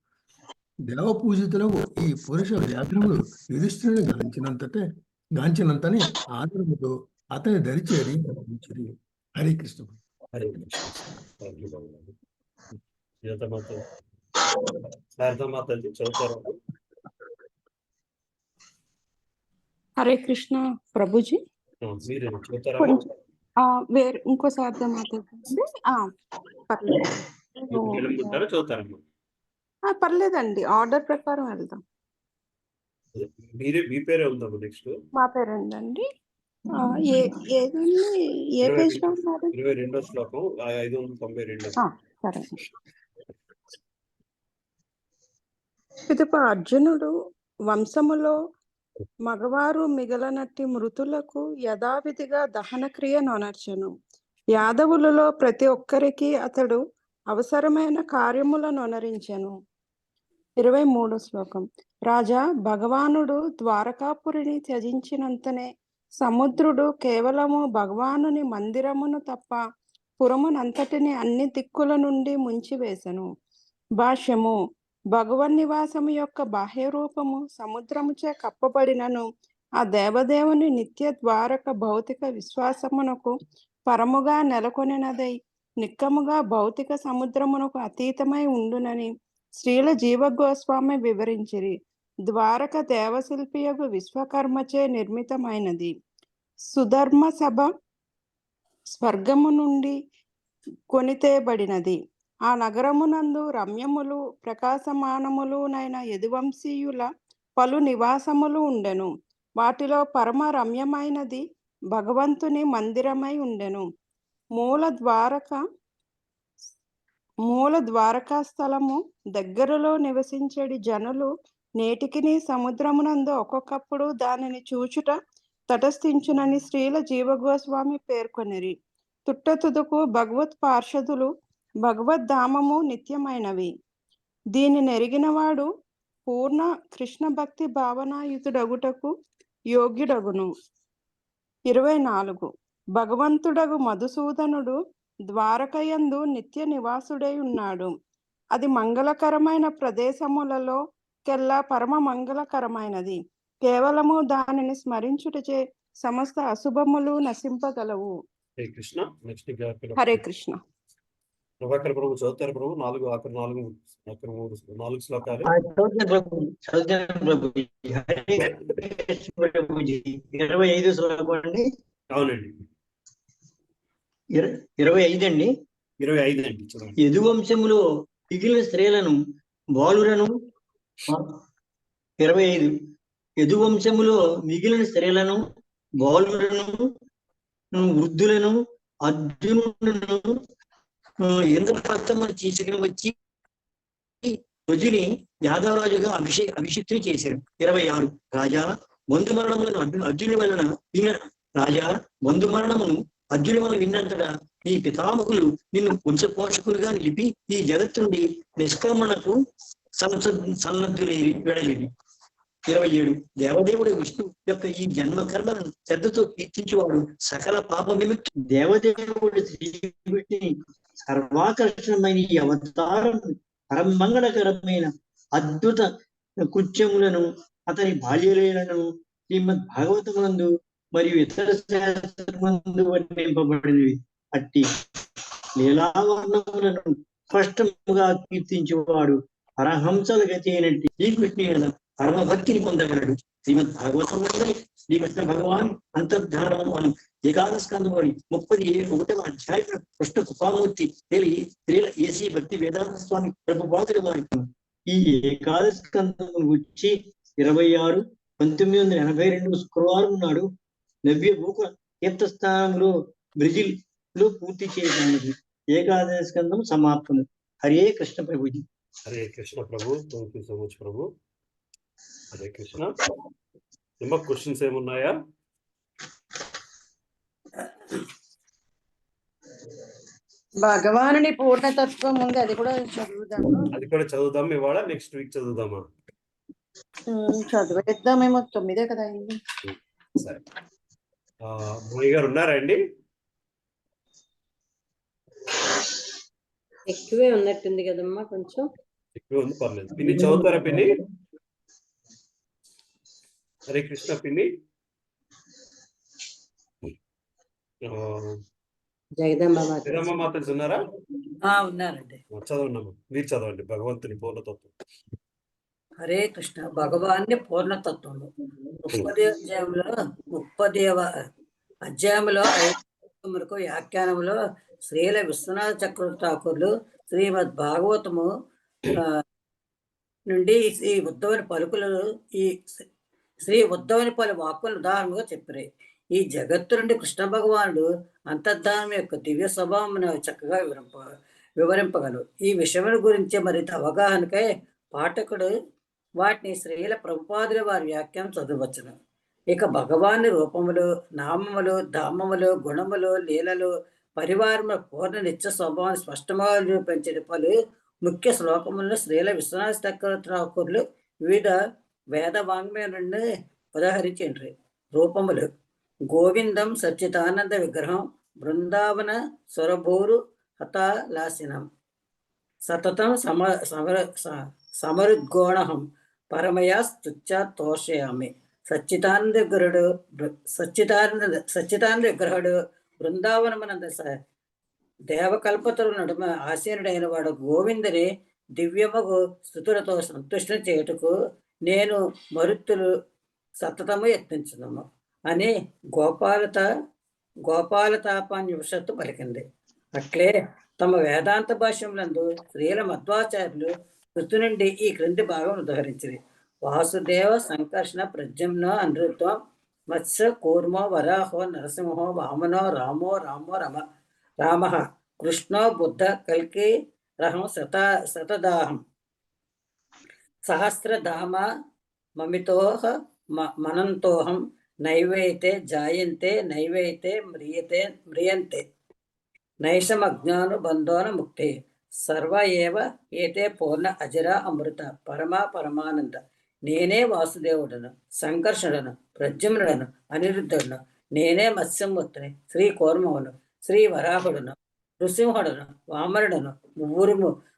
దేవ పూజితులకు ఈ పురుష వ్యాఘ్రములు యుధిష్ఠిరుని గాంచినంతనే ఆదరముతో అతని దరిచేరి గమనించిరి. హరే కృష్ణ. హరే కృష్ణ. హరే కృష్ణ ప్రభుజీ. వేరే ఇంకో శారదామాత పర్లేదండి, ఆర్డర్ ప్రకారం వెళ్దాం. మీ పేరే ఉందాము నెక్స్ట్. మా పేరు ఉందండి. ఏ పేజ్ లో ఉన్నారు? 22వ శ్లోకం 592. సరే. పిదప అర్జునుడు వంశములో మగవారు మిగలనట్టి మృతులకు యథావిధిగా దహన క్రియ నొనర్చెను. యాదవులలో ప్రతి ఒక్కరికి అతడు అవసరమైన కార్యములను నొనరించెను. 23వ శ్లోకం. రాజా, భగవానుడు ద్వారకాపురిని త్యజించినంతనే సముద్రుడు కేవలము భగవానుని మందిరమును తప్ప పురమునంతటిని అన్ని దిక్కుల నుండి ముంచివేశను. భాష్యము. భగవన్నివాసము యొక్క బాహ్య రూపము సముద్రముచే కప్పబడినను ఆ దేవదేవుని నిత్య ద్వారక భౌతిక విశ్వాసమునకు పరముగా నెలకొనినదై నిక్కముగా భౌతిక సముద్రమునకు అతీతమై ఉండునని శ్రీల జీవ గోస్వామి వివరించిరి. ద్వారక దేవశిల్పియగు విశ్వకర్మచే నిర్మితమైనది. సుధర్మ సభ స్వర్గము నుండి కొనితేబడినది. ఆ నగరమునందు రమ్యములు ప్రకాశమానములునైన యదువంశీయుల పలు నివాసములు ఉండెను. వాటిలో పరమ రమ్యమైనది భగవంతుని మందిరమై ఉండెను. మూల ద్వారకా స్థలము దగ్గరలో నివసించడి జనులు నేటికిని సముద్రమునందు ఒక్కొక్కప్పుడు దానిని చూచుట తటస్థించునని శ్రీల జీవగోస్వామి పేర్కొనిరి. తుట్టతుదుకు భగవత్ పార్షదులు భగవద్ధామము నిత్యమైనవి. దీని నెరిగినవాడు పూర్ణ కృష్ణ భక్తి భావనాయుతుడగుటకు యోగ్యుడగును. 24 భగవంతుడగు మధుసూదనుడు ద్వారకయందు నిత్య నివాసుడై ఉన్నాడు. అది మంగళకరమైన ప్రదేశములలో కెల్లా పరమ మంగళకరమైనది. కేవలము దానిని స్మరించుటచే సమస్త అశుభములు నశింపగలవు. హరే కృష్ణ. నెక్స్ట్ హరే కృష్ణ. ప్రభాకర్ ప్రభు చదువుతారు ప్రభు. ఆఖరి నాలుగు శ్లోకాలు. ప్రభుజీ 25 శ్లోకం అండి. అవునండి, 25 అండి. 25 అండి. యదువంశములో మిగిలిన స్త్రీలను బాలురను 25 యదువంశములో మిగిలిన స్త్రీలను బాలురను వృద్ధులను అర్జునులను ఇంద్రప్రస్థమును తీసుకుని వచ్చి రుజుని యాదవరాజుగా అభిషిక్తులు చేశారు. 26 రాజా బంధుమరణములను అర్జుని వలన రాజా బంధుమరణమును అర్జుని వలన విన్నంతటా నీ పితామహులు నిన్ను వంశపోషకులుగా నిలిపి ఈ జగత్తు నుండి నిష్క్రమణకు సన్నద్ధులై వెడలివి. 27 దేవదేవుడు విష్ణు యొక్క ఈ జన్మ కర్మలను శ్రద్ధతో కీర్తించేవాడు సకల పాప నిమిత్తం. దేవదేవుడు శ్రీవిష్ణుని సర్వాకర్షణమైన ఈ అవతారం పరమంగళకరమైన అద్భుత కృత్యములను అతని బాల్యలీలను శ్రీమద్ భాగవతమునందు మరియు ఇతర శాస్త్రమునందు వర్ణింపబడినవి. అట్టి లీలావర్ణములను స్పష్టముగా కీర్తించేవాడు పరహంసల గతి అయినట్టు శ్రీకృష్ణుని పరమ భక్తిని పొందగలడు. శ్రీమద్ భాగవతం శ్రీకృష్ణ భగవాన్ అంతర్ధానం అని 11వ స్కంధంలోని 31వ అధ్యాయం కృష్ణ కృపామూర్తి స్త్రీల ఏసీ భక్తి వేదాంత స్వామి ప్రభుపాదుల వారి ఈ 11వ స్కంధం వచ్చి 26 1982 శుక్రవారం నాడు నవ్య భూక తీర్థస్థానంలో బ్రెజిల్ లో పూర్తి చేయడానికి 11వ స్కంధం సమాప్తం. హరే కృష్ణ ప్రభుజీ. హరే కృష్ణ ప్రభు. థ్యాంక్ యూ సో మచ్ ప్రభు. హరే కృష్ణ. ఇంకా క్వశ్చన్స్ ఏమున్నాయా? భగవానుని పూర్ణతత్వం ఉంది, అది కూడా చదువుదాం. ఇవాళ నెక్స్ట్ వీక్ చదువుదామా? చదివేద్దామేమో. 9 కదా అయింది. సరే. మోయి గారు ఉన్నారా అండి? ఎక్కువే ఉన్నట్టుంది కదమ్మా, కొంచెం ఎక్కువ ఉంది, పర్లేదు. పిన్ని చదువుతారా పిన్ని? హరే కృష్ణ పిన్ని. జగదమ్మ మాతలు ఉన్నారా? ఉన్నారండి. చదవండి, మీరు చదవండి. భగవంతుని పూర్ణతత్వం. హరే కృష్ణ. భగవాన్ని పూర్ణతత్వము 30వ అధ్యాయంలో 5 వరకు వ్యాఖ్యానంలో శ్రీల విశ్వనాథ చక్రవర్తి ఠాకూర్లు శ్రీమద్ భాగవతము నుండి శ్రీ ఉద్ధవుని పలుకులు శ్రీ ఉద్ధవుని పలు వాక్కులను ఉదాహరణగా చెప్పారు. ఈ జగత్తు నుండి కృష్ణ భగవానుడు అంతర్ధానం యొక్క దివ్య స్వభావమును చక్కగా వివరింపగలరు. ఈ విషయం గురించి మరింత అవగాహనకై పాఠకుడు వాటిని శ్రీల ప్రభుపాదుల వారి వ్యాఖ్యానం చదవచ్చును. ఇక భగవాని రూపములు, నామములు, ధామములు, గుణములు, లీలలు, పరివారముల పూర్ణ నిత్య స్వభావాన్ని స్పష్టంగా నిరూపించే పలు ముఖ్య శ్లోకములను శ్రీల విశ్వనాథ చక్రవర్తి ఠాకూర్లు వివిధ వేద వాంగ్మయం నుండి ఉదాహరించారు. రూపములు: గోవిందం సచ్చిదానంద విగ్రహం, బృందావన స్వరభూరు హతాలాసినం, సతతం సమరుద్గోణహం, పరమయా స్తుత్యా తోషయామి. సచ్చిదానంద విగ్రహుడు బృందావనమనంద దేవకల్పతరు నడుమ ఆసీనుడైన వాడు గోవిందుని దివ్యమగు స్థుతులతో సంతుష్టం చేయుటకు నేను మరుత్తులు సతతము యత్నించుదము అని గోపాలతాపాన్యుషత్తు పలికింది. అట్లే తమ వేదాంత భాష్యములందు శ్రీల మధ్వాచార్యులు కృతి నుండి ఈ క్రింది భాగం ఉదహరించింది. వాసుదేవ సంకర్షణ ప్రద్యుమ్న అనృత్వం మత్స్య కూర్మో వరాహో నరసింహో వామనో రామో రామ కృష్ణో బుద్ధ కల్కి రహం శతదాహం సహస్రధామ మమితోహ మనంతోహం నైవైతే జాయంతే నైవైతే మ్రియంతే నైషమజ్ఞాను బంధోన ముక్తి సర్వ ఏవ ఏతే పూర్ణ అజర అమృత పరమానంద. నేనే వాసుదేవుడను, సంకర్షణుడను, ప్రద్యుమ్నుడను, అనిరుద్ధుడను. నేనే మత్స్యమూర్తిని, శ్రీ కూర్మవును, శ్రీ వరాహుడును, నృసింహుడును, వామనుడను,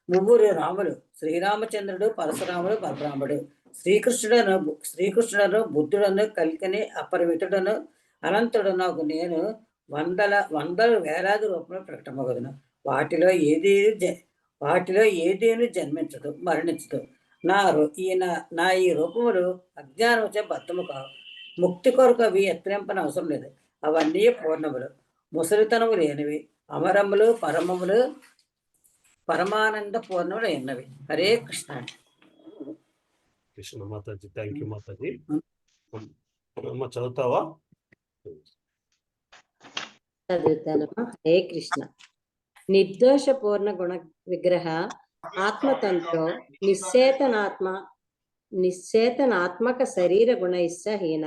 ముగ్గురు రాములు, శ్రీరామచంద్రుడు, పరశురాముడు, బలరాముడు. శ్రీకృష్ణుడను, బుద్ధుడను, కల్కిని, అపరిమితుడను, అనంతుడను నేను వందల వేలాది రూపంలో ప్రకటమగదును. వాటిలో ఏదేను జన్మించదు, మరణించదు. నా ఈ రూపములు అజ్ఞానం వచ్చే బద్దము కావు. ముక్తి కొరకు అవి ఎత్తింపని అవసరం లేదు. అవన్నీ పూర్ణములు, ముసలితనము లేనివి, అమరములు, పరమములు, పరమానంద పూర్ణములు అయినవి. హరే కృష్ణ. Krishna Mataji, thank you Mataji. అమ్మ చదువుతావా? చదువుతానమ్మా. హరే కృష్ణ. నిర్దోష పూర్ణ గుణ విగ్రహ ఆత్మతంతో నిశ్చేతనాత్మక శరీర గుణైశ్చహీన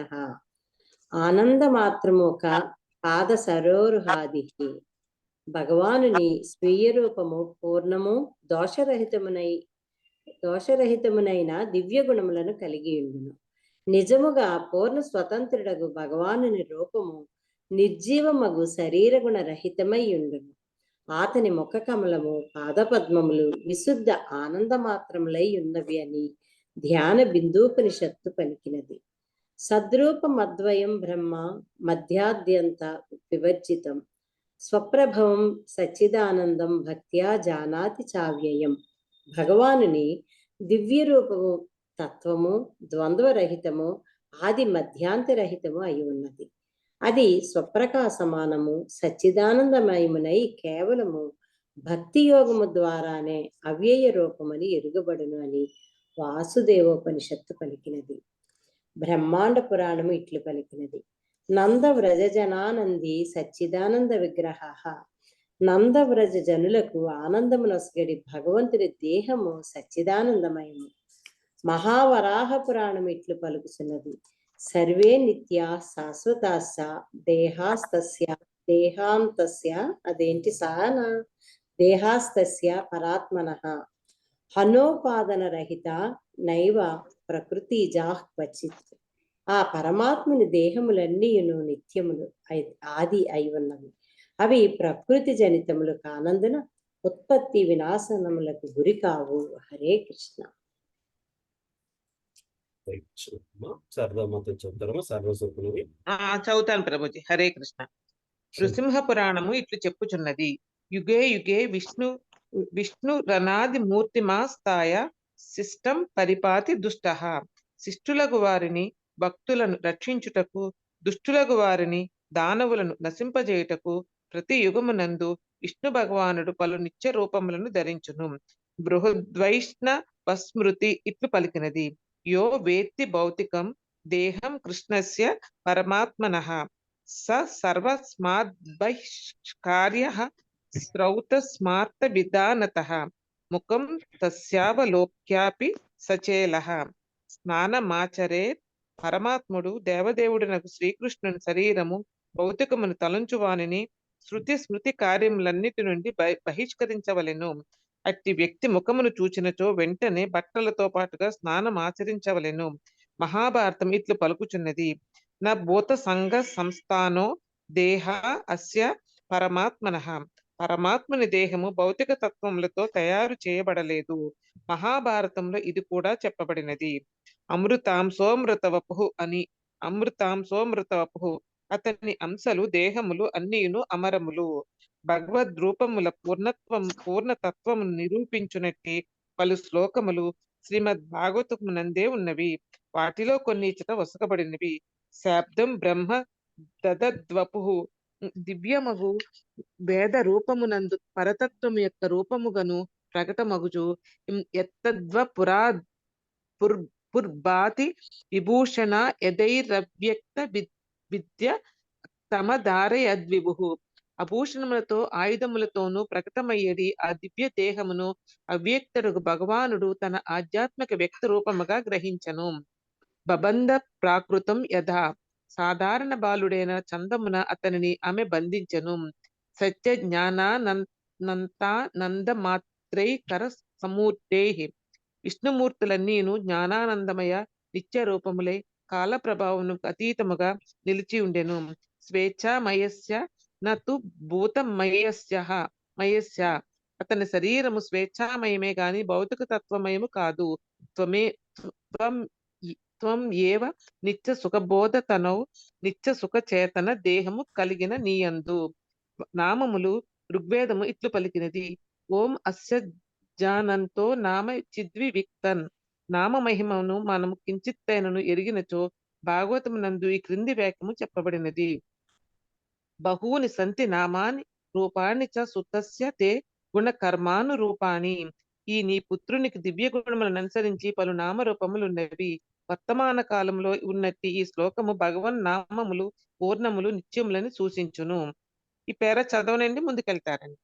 ఆనందమాత్రమోక పాద సరోరుహాది. భగవానుని స్వీయ రూపము పూర్ణము దోషరహితమునైన దివ్య గుణములను కలిగి ఉండును. నిజముగా పూర్ణ స్వతంత్రుడగు భగవానుని రూపము నిర్జీవమగు శరీర గుణ రహితమై ఉండును. అతని ముఖ కమలము, పాదపద్మములు విశుద్ధ ఆనందమాత్రములై ఉన్నవి అని ధ్యాన బిందూపనిషత్తు పలికినది. సద్రూపమద్వయం బ్రహ్మ మధ్యాద్యంత వివర్జితం స్వప్రభవం సచ్చిదానందం భక్త్యా జానాతి చావ్యయం. భగవానుని దివ్య రూపము తత్వము ద్వంద్వరహితము, ఆది మధ్యాంతరహితము అయి ఉన్నది. అది స్వప్రకాశమానము, సచ్చిదానందమయమునై కేవలము భక్తి యోగము ద్వారానే అవ్యయ రూపమని ఎరుగబడును అని వాసుదేవోపనిషత్తు పలికినది. బ్రహ్మాండ పురాణము ఇట్లు పలికినది. నందవ్రజ జనానంది సచ్చిదానంద విగ్రహ. నందవ్రజ జనులకు ఆనందమునొసగడి భగవంతుని దేహము సచ్చిదానందమయము. మహావరాహ పురాణం ఇట్లు పలుకుతున్నది. సర్వే నిత్యా శాశ్వతాస్య దేహాంతస్య అదేంటి సాన దేహాస్తస్య పరాత్మనః హనోపాదన రహిత నైవ ప్రకృతిజా క్వచిత్. ఆ పరమాత్ముని దేహములన్నీయును నిత్యములు ఆది అయి ఉన్నవి. అవి ప్రకృతి జనితములు కానందున ఉత్పత్తి వినాశనములకు గురి కావు. హరే కృష్ణ. చదువుతాను ప్రభుజీ. హరే కృష్ణ. నృసింహ పురాణము ఇట్లు చెప్పుచున్నది. యుగే యుగే విష్ణు రనాది మూర్తిమాస్తాయ శిష్టం పరిపాతి దుష్ట. శిష్టులకు వారిని భక్తులను రక్షించుటకు, దుష్టులకు వారిని దానవులను నశింపజేయుటకు ప్రతి యుగమునందు విష్ణు భగవానుడు పలు నిత్య రూపములను ధరించును. బృహద్వైష్ణవస్మృతి ఇట్లు పలికినది. యో వేత్తి భౌతికం దేహం కృష్ణస్య పరమాత్మనః స సర్వస్మాద్బహిష్కార్యః శ్రౌతస్మార్త విధానతః ముఖం తస్యావలోక్యాపి సచేలః. స్నానమాచరేత్. పరమాత్ముడు దేవదేవుడునకు శ్రీకృష్ణుని శరీరము భౌతికమును తలంచువానిని శృతి స్మృతి కార్యములన్నిటి నుండి బహిష్కరించవలెను. అట్టి వ్యక్తి ముఖమును చూచినచో వెంటనే బట్టలతో పాటుగా స్నానం ఆచరించవలెను. మహాభారతం ఇట్లు పలుకుచున్నది. నా భూత సంఘ సంస్థానో దేహ అస్య పరమాత్మనః. పరమాత్మని దేహము భౌతిక తత్వములతో తయారు చేయబడలేదు. మహాభారతంలో ఇది కూడా చెప్పబడినది. అమృతాంశోమృతవపు అతని అంశలు దేహములు అన్నీయును అమరములు. భగవద్రూపముల పూర్ణతత్వమును నిరూపించునట్టి పలు శ్లోకములు శ్రీమద్ భాగవతమునందే ఉన్నవి. వాటిలో కొన్ని ఇచ్చట వసకబడినవి. శాబ్దం బ్రహ్మ దదద్వపు. దివ్యమగు వేద రూపమునందు పరతత్వము యొక్క రూపముగను ప్రకటమగుచు ఎత్తద్వ పుర్భాతి విభూషణ యదైరవ్యక్త విద్య తమధారయద్విభు. అభూషణములతో ఆయుధములతోనూ ప్రకటమయ్యేది ఆ దివ్య దేహమును అవ్యక్తుడు భగవానుడు తన ఆధ్యాత్మిక వ్యక్త రూపముగా గ్రహించను. బబంధ ప్రాకృతం యథా. సాధారణ బాలుడైన చందమున అతనిని ఆమె బంధించను. సత్య జ్ఞానానంద త్రైకర సమూర్తే. విష్ణుమూర్తులన్నీను జ్ఞానానందమయ నిత్య రూపములై కాల ప్రభావమును అతీతముగా నిలిచి ఉండెను. స్వేచ్ఛామయస్య నతు భూతమయస్య. అతని శరీరము స్వేచ్ఛామయమే గాని భౌతిక తత్వమయము కాదు. త్వం ఏవ నిత్య సుఖబోధతనౌ నిత్య సుఖ చేతన దేహము కలిగిన నీయందు. నామములు ఋగ్వేదము ఇట్లు పలికినది. ఓం అస్య జానంతో నామ చిద్వివిక్తన్. నామ మహిమను మనము కించిత్తైనను ఎరిగినచో భాగవతమునందు ఈ క్రింది వాక్యము చెప్పబడినది. బహూని సంతి నామాని రూపాణి చ సుతస్య తే గుణకర్మానురూపాణి. ఈ నీ పుత్రునికి దివ్య గుణములను అనుసరించి పలు నామరూపములున్నవి. వర్తమాన కాలంలో ఉన్నట్టి ఈ శ్లోకము భగవన్ నామములు పూర్ణములు నిత్యములని సూచించును. ఈ పేర చదవనండి, ముందుకెళ్తారండి.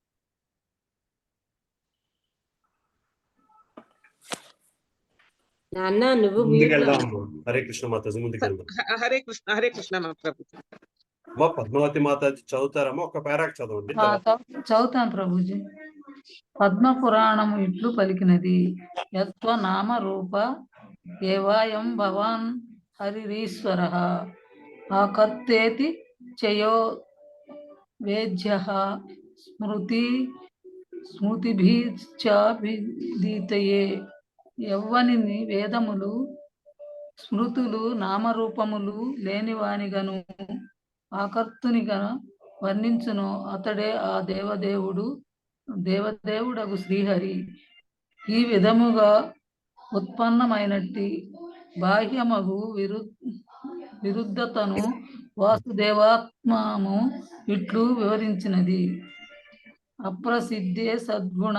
నాన్న నువ్వు ముందుకెళ్దాం. హరే కృష్ణ మాతాజీ, ముందుకెళ్దాం. హరే కృష్ణ, హరే కృష్ణ మా ప్రభు. అమ్మా పద్మావతి మాతాజీ చదువుతారమ్మా? ఒక పేరాకు చదవండి. చదువుతాను ప్రభుజీ. పద్మ పురాణము ఇట్లు పలికినది. యత్వ నామ రూప ఏవాయం భవాన్ హరిరీశ్వర ఆకర్తేతి చయో వేద్య స్మృతిభిశ్చాభిధీతయే. యవ్వనిని వేదములు స్మృతులు నామరూపములు లేనివానిగను ఆకర్తునిగా వర్ణించును. అతడే ఆ దేవదేవుడగు శ్రీహరి. ఈ విధముగా ఉత్పన్నమైనట్టి బాహ్యమగు విరుద్ధతను వాసుదేవాత్మము ఇట్లు వివరించినది. అప్రసిద్ధే సద్గుణ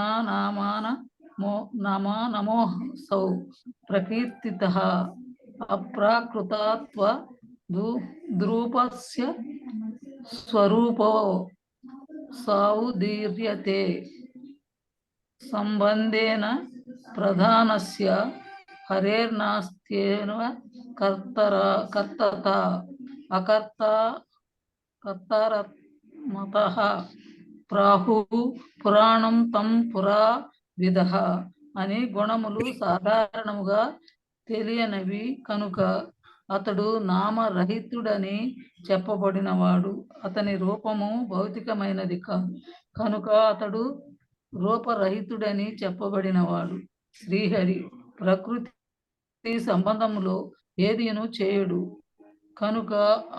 నమోసౌ ప్రకీర్తితః అప్రాకృతత్వ ద్రూపస్య స్వరూపో సౌదీర్యతే సంబంధేన ప్రధానస్య హరేర్నాస్త్యేన కర్తత కర్తారమతః ప్రాహు పురాణం తం పురా విదః అని. గుణములు సాధారణముగా తెలియనివి కనుక అతడు నామరహితుడని చెప్పబడినవాడు. అతని రూపము భౌతికమైనది కాదు కనుక అతడు రూపరహితుడని చెప్పబడినవాడు. శ్రీహరి ప్రకృతి సంబంధములో ఏదిను చేయడు కనుక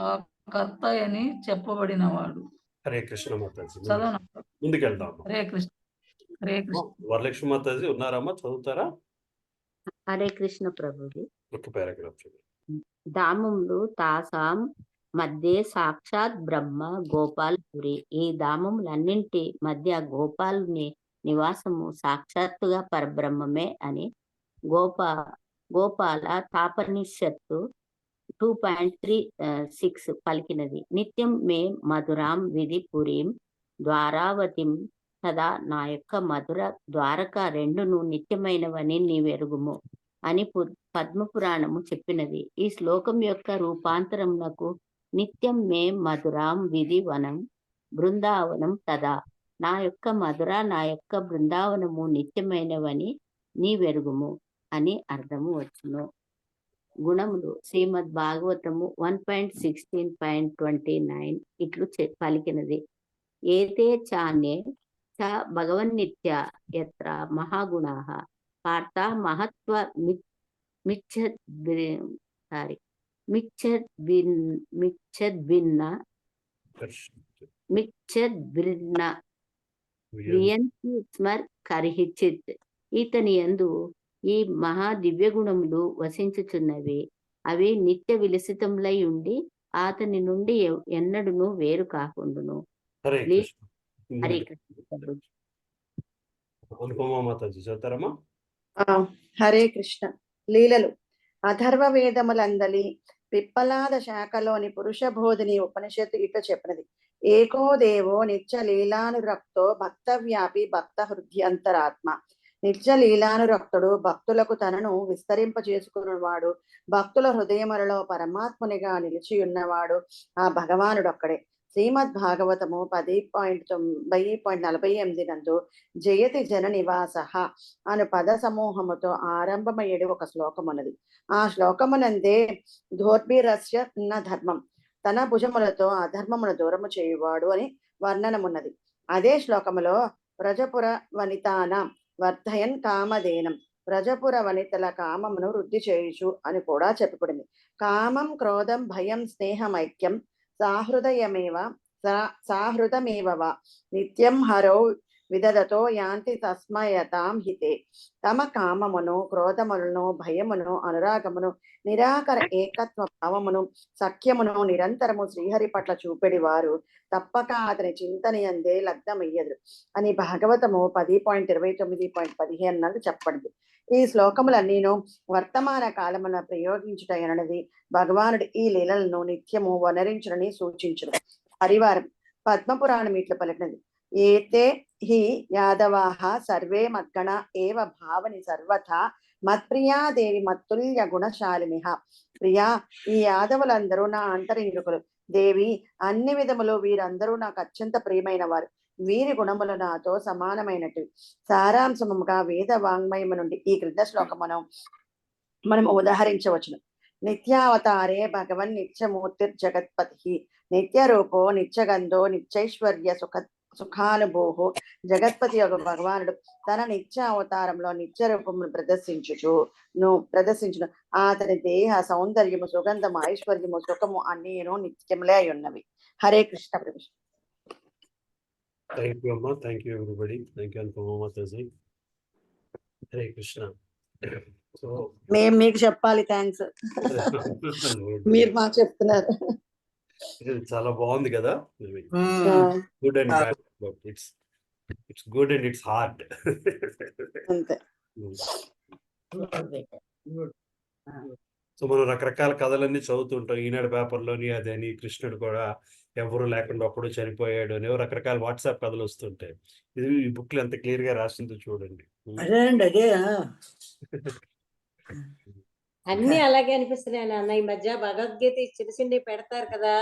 ఆ కర్త అని చెప్పబడినవాడు. హరే కృష్ణ మాతాజీ, చదవనా? ముందుకెళ్దాం. హరే కృష్ణ. హరే కృష్ణ. వరలక్ష్మి మాతాజీ ఉన్నారమ్మా? చదువుతారా? హరే కృష్ణ ప్రభుజీ. ఒక పారాగ్రాఫ్ చూడండి. ధామములు తాసాం మధ్య సాక్షాత్ బ్రహ్మ గోపాలపురి. ఈ ధామములన్నింటి మధ్య గోపాలుని నివాసము సాక్షాత్తుగా పరబ్రహ్మమే అని గోపాల తాపనిషత్తు 2.36 పలికినది. నిత్యం మే మధురాం విధి పురీం ద్వారావతిం కదా. నా యొక్క మధుర ద్వారక రెండును నిత్యమైనవని నీవెరుగుము అని పద్మపురాణము చెప్పినది. ఈ శ్లోకం యొక్క రూపాంతరమునకు నిత్యం మే మధురాం విధి వనం బృందావనం తదా. నా యొక్క మధుర నా యొక్క బృందావనము నిత్యమైనవని నీవెరుగుము అని అర్థము వచ్చును. గుణములు శ్రీమద్ భాగవతము 1.16.29 ఇట్లు పలికినది. ఏతే చాన్యే చ భగవన్నిత్య యత్ర మహాగుణాః పార్థ మహత్వ మిచ్చద్భిన్న వియంతి స్మర్ కరిహిచిత్. ఈతని యందు ఈ మహా దివ్య గుణములు వసించుచున్నవి. అవి నిత్య విలసితములై ఉండి అతని నుండి ఎన్నడును వేరు కాకుండును. హరే కృష్ణ. హరే కృష్ణ. అనుపమా మాతాజీ చదువుతారమ్మా? హరే కృష్ణ. లీలలు. అథర్వ వేదములందలి పిప్పలాద శాఖలోని పురుష బోధిని ఉపనిషత్తు ఇట్లా చెప్పినది. ఏకో దేవో నిత్య లీలానురక్తో భక్త వ్యాపి భక్త హృదయంతరాత్మ. నిత్య లీలానురక్తుడు భక్తులకు తనను విస్తరింప చేసుకున్నవాడు, భక్తుల హృదయములలో పరమాత్మునిగా నిలిచి ఉన్నవాడు ఆ భగవానుడొక్కడే. శ్రీమద్ భాగవతము 10.9.48 నందు జయతి జన నివాస అను పద సమూహముతో ఆరంభమయ్యేది ఒక శ్లోకమున్నది. ఆ శ్లోకమునందే ధోర్భిరస్య న ధర్మం, తన భుజములతో అధర్మమును దూరము చేయువాడు అని వర్ణనమున్నది. అదే శ్లోకములో వ్రజపుర వనితానం వర్ధయన్ కామధేనం, వ్రజపుర వనితల కామమును వృద్ధి చేయుచు అని కూడా చెప్పబడింది. కామం, క్రోధం, భయం, స్నేహం, ఐక్యం సాహృదమేవ వా నిత్యం హరౌ విదదతో యాంతి తస్మయతాం హితే. తమ కామమును, క్రోధములను, భయమును, అనురాగమును, నిరాకర ఏకత్వ భావమును, సఖ్యమును నిరంతరము శ్రీహరి పట్ల చూపెడి వారు తప్పక అతని చింతనయందే లగ్నమయ్యదు అని భాగవతము 10.29.15 నందు చెప్పబడింది. ఈ శ్లోకములన్నీను వర్తమాన కాలమున ప్రయోగించుట ఎనది భగవానుడు ఈ లీలలను నిత్యము వనరించునని సూచించును. హరివారం పద్మపురాణం ఇట్లు పలికినది. ఏతే హి యాదవాః సర్వే మద్గణ ఏవ భావని సర్వథా మత్ప్రియా దేవి మత్తుల్య గుణశాలినిః. ప్రియా, ఈ యాదవులందరూ నా అంతరింద్రుకులు. దేవి, అన్ని విధములు వీరందరూ నాకు అత్యంత ప్రియమైన వారు. వీరి గుణములు నాతో సమానమైనట్టు. సారాంశముగా వేద వాంగ్మయము నుండి ఈ క్రింద శ్లోకమును మనం ఉదాహరించవచ్చును. నిత్యావతారే భగవన్ నిత్యమూర్తిర్జగత్పతి, నిత్యరూపో నిత్యగంధో నిత్యైశ్వర్య సుఖానుభూహు. జగత్పతి యొక్క భగవానుడు తన నిత్య అవతారంలో నిత్య రూపమును ప్రదర్శించును. అతని దేహ సౌందర్యము, సుగంధము, ఐశ్వర్యము, సుఖము అన్నీను నిత్యములే అయి ఉన్నవి. హరే కృష్ణ ప్రభు. థ్యాంక్ యూ అమ్మా. Thank you everybody. Thank you అనుపమాతాజీ. హరే కృష్ణ. సో మేము మీకు చెప్పాలి థ్యాంక్స్, మీరు మాకు చెప్తున్నారు. చాలా బాగుంది కదా. Good and bad, it's good and it's hard. అంతే. సో మనం రకరకాల కథలన్నీ చదువుతుంటాం. ఈనాడు పేపర్లోని అదని కృష్ణుడు కూడా ఎవరు లేకుండా ఒక్కడు చనిపోయాడు అని రకరకాల వాట్సాప్ కథలు వస్తుంటాయి. ఇది ఈ బుక్ లో ఎంత క్లియర్ గా రాసిందో చూడండి. అదే అన్ని అలాగే అనిపిస్తున్నాయి నాన్న. ఈ మధ్య భగవద్గీత చిన్న చిన్న పెడతారు కదా,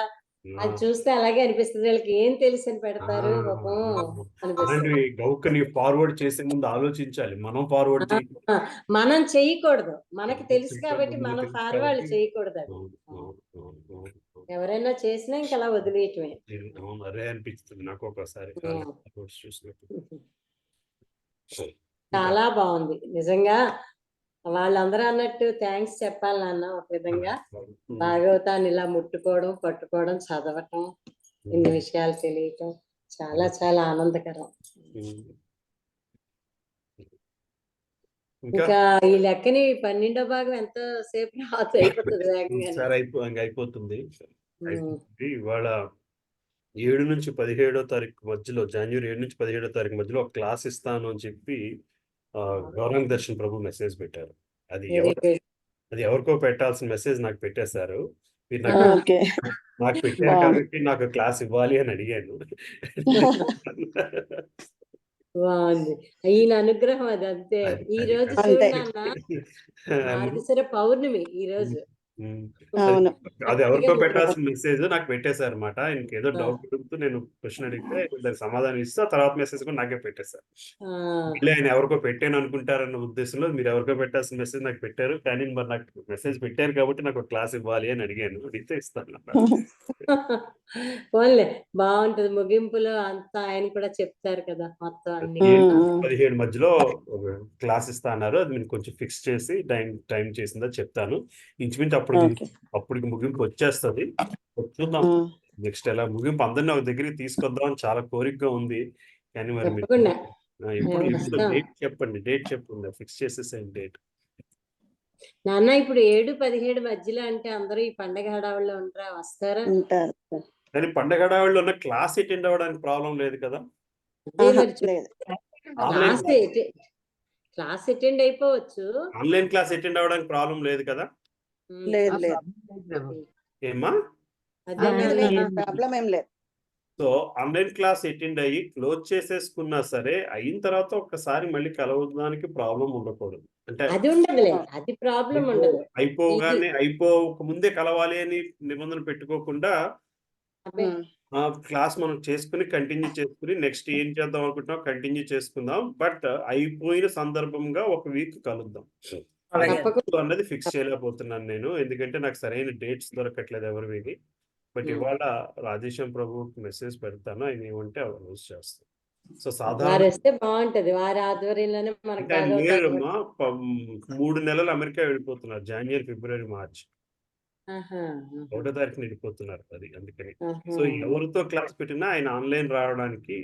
అది చూస్తే అలాగే అనిపిస్తుంది. వీళ్ళకి ఏం తెలుసు అని పెడతారు పాపం అనిపిస్తుంది. గౌకని ఫార్వర్డ్ చేసే ముందు ఆలోచించాలి. మనం చేయకూడదు. మనకి తెలుసు కాబట్టి మనం ఫార్వర్డ్ చేయకూడదు. అది ఎవరైనా చేసినా ఇంకా అలా వదిలేయటమే. అదే అనిపిస్తుంది నాకు ఒక్కోసారి చాలా బాగుంది నిజంగా. వాళ్ళందరూ అన్నట్టు థ్యాంక్స్ చెప్పాలి నాన్న. ఒక విధంగా భాగవతాన్ని ఇలా ముట్టుకోవడం, పట్టుకోవడం, చదవటం, ఇన్ని విషయాలు తెలియటం చాలా చాలా ఆనందకరం. ఇంకా ఈ లెక్కని 12వ భాగం ఎంత సేపు అయిపోతుంది అయిపోతుంది. ఇవాళ 7 నుంచి 17వ తారీఖు మధ్యలో, జనవరి 7 నుంచి 17వ తారీఖు మధ్యలో ఒక క్లాస్ ఇస్తాను అని చెప్పి గౌరంగ దర్శన్ ప్రభు మెసేజ్ పెట్టారు. అది ఎవరికో పెట్టాల్సిన మెసేజ్ నాకు పెట్టేశారు. మీరు నాకు పెట్టారు కాబట్టి నాకు క్లాస్ ఇవ్వాలి అని అడిగాను. బాగుంది ఈయన అనుగ్రహం. అది అంతే. ఈ రోజు మార్గశిర పౌర్ణమి. ఈ రోజు అది ఎవరికో పెట్టాల్సిన మెసేజ్ నాకు పెట్టేశారు అనమాట. ఇంకేదో డౌట్ అడుగుతూ నేను క్వశ్చన్ అడిగితే దానికి సమాధానం ఇస్తే తర్వాత మెసేజ్ కూడా నాకే పెట్టేశారు. మళ్ళీ ఆయన ఎవరికో పెట్టాను అనుకుంటారన్న ఉద్దేశంలో మీరు ఎవరికో పెట్టాల్సిన మెసేజ్ నాకు పెట్టారు, కానీ మరి నాకు మెసేజ్ పెట్టారు కాబట్టి నాకు క్లాస్ ఇవ్వాలి అని అడిగాను. అడిగితే ఇస్తాను. పోన్లే, బాగుంటది. ముగింపులో అంతా ఆయన కూడా చెప్తారు కదా మొత్తం అన్ని. 17 మధ్యలో క్లాస్ ఇస్తా అన్నారు. అది నేను కొంచెం ఫిక్స్ చేసి టైం చేసిందా చెప్తాను. ఇంచుమించు అప్పటికి ముగింపు వచ్చేస్తుంది. చూద్దాం నెక్స్ట్ ఎలా ముగింపు అందరినీ ఒక దగ్గరికి తీసుకొద్దాం అని చాలా కోరికగా ఉంది. కానీ మరి ఇప్పుడు డేట్ చెప్పండి, ఫిక్స్ చేసేసాను డేట్. నాన్న ఇప్పుడు 7-17 మధ్యలో అంటే అందరూ ఈ పండగ హడావుల్లో ఉంటారా? వస్తారా? కానీ పండగ హడావుల్లో ఉన్న క్లాస్ అటెండ్ అవ్వడానికి ప్రాబ్లం లేదు కదా. క్లాస్ అటెండ్ అయిపోవచ్చు. ఆన్లైన్ క్లాస్ అటెండ్ అవ్వడానికి ప్రాబ్లం లేదు కదా. ఏమా ప్రాబ్లం ఏం లేదు. సో ఆన్లైన్ క్లాస్ అటెండ్ అయ్యి క్లోజ్ చేసేసుకున్నా సరే అయిన తర్వాత ఒక్కసారి మళ్ళీ కలవడానికి ప్రాబ్లం ఉండకూడదు. అంటే అది ప్రాబ్లం ఉండదు. అయిపోక ముందే కలవాలి అని నిబంధన పెట్టుకోకుండా క్లాస్ మనం చేసుకుని కంటిన్యూ చేసుకుని నెక్స్ట్ ఏం చేద్దాం అనుకుంటున్నాం కంటిన్యూ చేసుకుందాం. బట్ అయిపోయిన సందర్భంగా ఒక వీక్ కలుద్దాం. అది ఎప్పుడు అన్నది ఫిక్స్ చేయలేకపోతున్నాను నేను, ఎందుకంటే నాకు సరైన డేట్స్ దొరకట్లేదు ఎవరివి. బట్ ఇవాళ రాధేశ్యామ్ ప్రభుకి మెసేజ్ పెడతాను, ఆయన ఏమంటే అనౌన్స్ చేస్తాను. సో వారు సాధారణ వస్తే బాగుంటది. వారి ఆధ్వర్యంలోనే మనకు అంటే ఆయన భాగవతాలు లేరమ్మా, 3 నెలలు అమెరికా వెళ్ళిపోతున్నారు. జనవరి, ఫిబ్రవరి, మార్చ్ ఆహా, ఆహా, 1వ తారీఖున వెళ్ళిపోతున్నారు. అది అందుకని. ఆహా. సో ఎవరితో క్లాస్ పెట్టినా ఆయన ఆన్లైన్ రావడానికి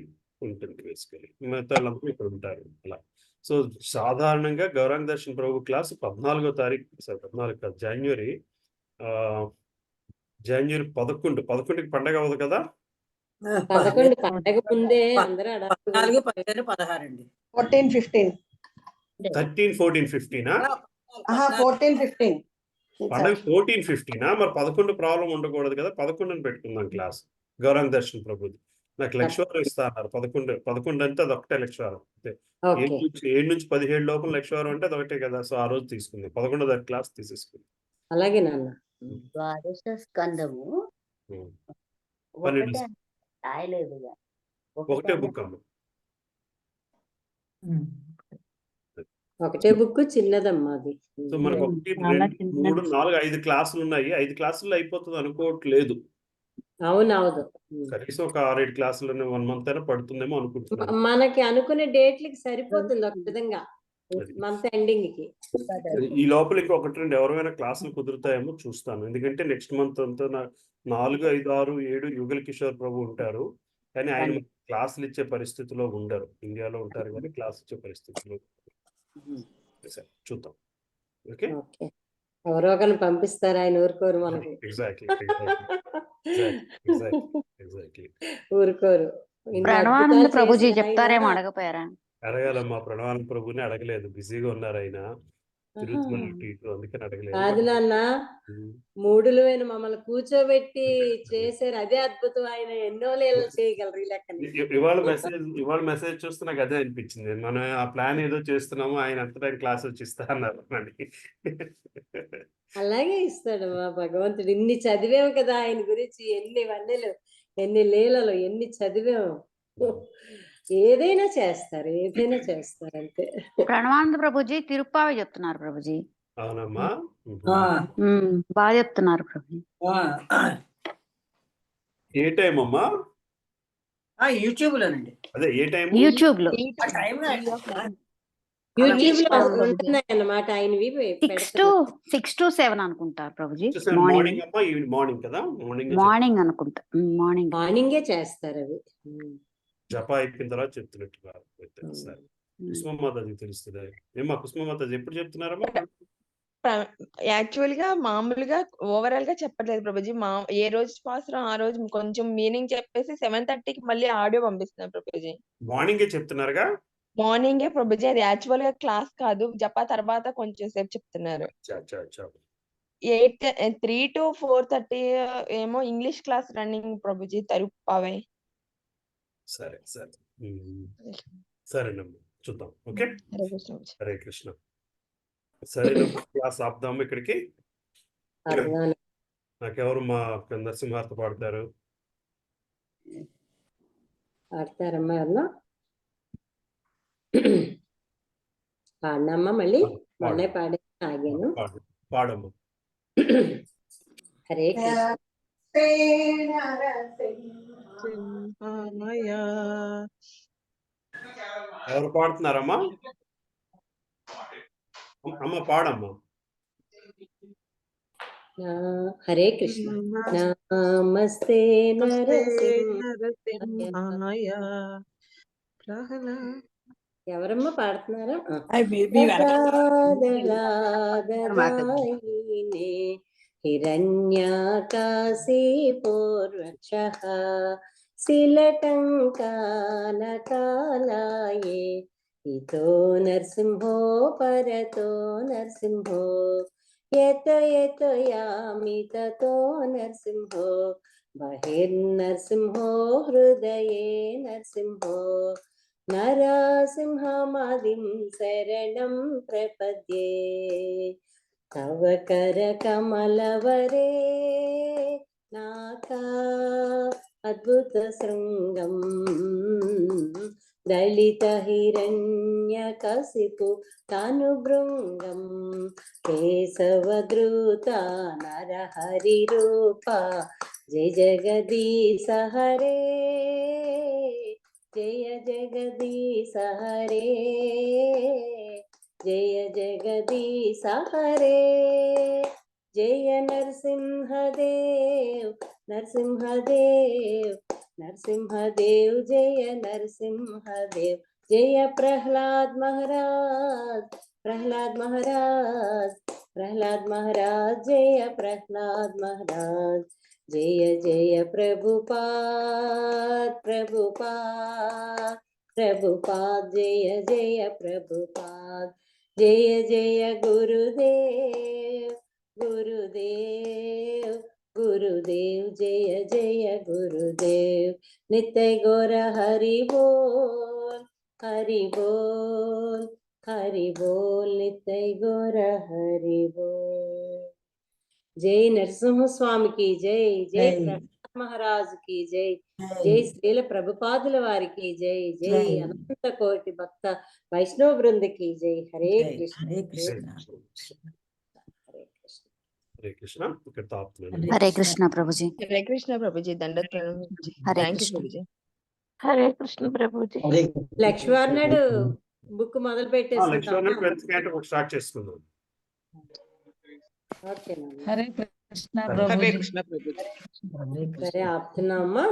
ఉంటుంది బేసికలీ. మిగతా వాళ్ళందరూ ఇక్కడ ఉంటారు అలా. సో సాధారణంగా గౌరాంగ దర్శన్ ప్రభు క్లాస్ 14వ తారీఖు, 14 కాదు, జనవరి 11కి పండగ అవ్వదు కదా. 11 పండగ ముందే అందరూ 14, 15, 16 అండి. 14, 15. 13, 14, 15 14, 15. పండగ 14, 15 మరి 11 ప్రాబ్లం ఉండకూడదు కదా. 11ని పెట్టుకుందాం క్లాస్ గౌరాంగ దర్శన్ ప్రభుది. నాకు లక్షవారం ఇస్తా అన్నారు. 11 అంటే అది ఒకటే లక్షవారం. 7 నుంచి 17 లోపల లక్షవారం అంటే అది ఒకటే కదా. సో ఆ రోజు తీసుకుందాం 11వ తారీఖు క్లాస్ తీసేసుకుందాం. అలాగే నాన్న. ద్వాదశ స్కందము 12 రాయలేదుగా. ఒకటే బుక్ అమ్మ. ఒకటే బుక్, చిన్నదమ్మా అది. సో మనకు 1, 2, 3, 4, 5 క్లాసులు ఉన్నాయి. 5 క్లాసుల్లో అయిపోతుంది అనుకోవట్లేదు. అవునవును. కనీసం ఒక 6, 7 క్లాసులు 1 మంత్ అయినా పడుతుందేమో అనుకుంటున్నాను. మనకి అనుకునే డేట్లకి సరిపోతుంది ఒక విధంగా మంత్ ఎండింగ్ కి. ఈ లోపల ఇంకా 1, 2 ఎవరైనా క్లాసులు కుదురుతాయేమో చూస్తాను. ఎందుకంటే నెక్స్ట్ మంత్ అంతా 4, 5, 6, 7 యుగల్ కిషోర్ ప్రభు ఉంటారు. కానీ ఆయన క్లాసులు ఇచ్చే పరిస్థితిలో ఉండరు. ఇండియాలో ఉంటారు కానీ క్లాస్ ఇచ్చే పరిస్థితిలో చూద్దాం. ఓకే, ఎవరో ఒకరిని పంపిస్తారు, ఆయన ఊరుకోరు మనకి. ఎగ్జాక్ట్లీ ఊరుకోరు. ప్రణవానంద ప్రభుజీ చెప్తారేమో అడగపోయారా? అడగాలమ్మా, ప్రణవానంద ప్రభుని అడగలేదు, బిజీగా ఉన్నారు ఆయన, తిరుగుతున్నారు ఇటు ఇటు, అందుకని అడగలేదు. కాదు నాన్న, మూడులమైన మమ్మల్ని కూర్చోబెట్టి చేశారు, అదే అద్భుతం. ఆయన ఎన్నో లీలలు చేయగలరు ఈ లెక్కని. ఇవాళ మెసేజ్ చూస్తే నాకు అదే అనిపించింది. మనం ఆ ప్లాన్ ఏదో చేస్తున్నాము, ఆయన అంతటా క్లాస్ వచ్చి ఇస్తా అన్నారు. అలాగే ఇస్తాడు మా భగవంతుడు. ఇన్ని చదివాము కదా ఆయన గురించి, ఎన్ని వన్నెలు, ఎన్ని లీలలు, ఎన్ని చదివాము. ఏదైనా చేస్తారు, ఏదైనా చేస్తారు అంతే. ప్రణవానంద ప్రభుజీ తిరుప్పావి చెప్తున్నారు ప్రభుజీ. అవునమ్మా, బాగా చెప్తున్నారు ప్రభుజీ. ఏ టైం అమ్మా? యూట్యూబ్ లోనండి. అదే ఏ టైం? యూట్యూబ్ లో అన్నమాట. ఆయనవి 6 to 7 అనుకుంటారు ప్రభుజీ. మార్నింగ్ అమ్మా, మార్నింగ్ కదా. మార్నింగ్ అనుకుంటా, మార్నింగే చేస్తారు అవి. జప అయిపోయిన తర్వాత చెప్తున్నట్టున్నారు. కుసుమమాతాజీ తెలుస్తుంది ఏమా? కుసుమమాతాజీ ఎప్పుడు చెప్తున్నారమ్మా? యాక్చువల్ గా మామూలుగా ఓవరాల్ గా చెప్పట్లేదు ప్రభుజీ. ఏ రోజు మాత్రం ఆ రోజు కొంచెం మీనింగ్ చెప్పేసి 7:30కి మళ్ళీ ఆడియో పంపిస్తున్నారు ప్రభుజీ. మార్నింగే చెప్తున్నారుగా? మార్నింగే ప్రభుజీ. అది యాక్చువల్ గా క్లాస్ కాదు, జపా తర్వాత కొంచెం సేపు చెప్తున్నారు. 3 to 4:30 ఏమో ఇంగ్లీష్ క్లాస్ రన్నింగ్ ప్రభుజీ తరుప్పావే. సరే సరేనమ్మా, చూద్దాం. ఓకే, హరే కృష్ణ. సరే, క్లాస్ ఆపుదాము ఇక్కడికి. నాకెవరు మా నరసింహార్త పాడతారు? పాడతారమ్మా ఎవరన్నా? పాడినమ్మా మళ్ళీ మొన్నే పాడే ఆగాను. పాడమ్మా. హరే కృష్ణ. ఎవరు పాడుతున్నారమ్మా? అమ్మ పాడమ్మా. హరే కృష్ణ. నమస్తే ఎవరమ్మా పాడుతున్నారా? హిరణ్యాకాశీ పూర్వక్షః శిలటంకానకాలాయే ఇతో నరసింహో పరతో నరసింహో యత యామి తతో నరసింహో బహిర్నరసింహో హృదయే నరసింహో నరసింహమాదిం శరణం ప్రపద్యే తవ కర కమలవరే నాకా అద్భుత శృంగం దళిత హిరణ్య కసిపు తాను భృంగం కేశవద్రుత నరహరి రూప జయ జగదీశ హరే జయ జగదీశ హరే జయ జగదీశ హరే జయ నరసింహదేవ్ నరసింహదేవ్ నరసింహదేవ్ జయ నరసింహదేవ్ జయ ప్రహ్లాద్ మహారాజ్ ప్రహ్లాద్ మహారాజ్ ప్రహ్లాద్ మహారాజ్ జయ ప్రహ్లాద్ మహారాజ్ జయ జయ ప్రభుపాద్ ప్రభుపాద్ ప్రభుపాద్ జయ జయ ప్రభుపాద్ జయ జయ గురుదేవ్ గురుదేవ్ గురుదేవ్ జయ జయ గురుదేవ్ నిత్య గౌర హరి బోల్ హరి బోల్ హరి బోల్ నిత్య గౌర హరి బోల్ జై నరసింహస్వామికి జై జై ప్రహ్లాద్ మహారాజు కి జై జై శ్రీల ప్రభుపాదుల వారికి జై జై అనంత కోటి భక్త వైష్ణవ బృందకి జై హరే కృష్ణ హరే కృష్ణ హరే కృష్ణ. ఇక్కడ తాపుతున్నాను. హరే కృష్ణ ప్రభుజీ. హరే కృష్ణ ప్రభుజీ. దండత్ ప్రణామం Prabhuji. Hare thank you Krishna. Prabhuji. Hare Krishna Prabhuji. లక్ష్మీవారనాడు book మొదలు పెట్టేసుకుంటాం. లక్ష్మణ్ 12th క్యాంట్ ఒక స్టార్ట్ చేసుకుందాం. ఓకే హరే కృష్ణ హరే ప్రభుజీ. కృష్ణ ప్రభుజీ. సరే ఆపుతున్నామా.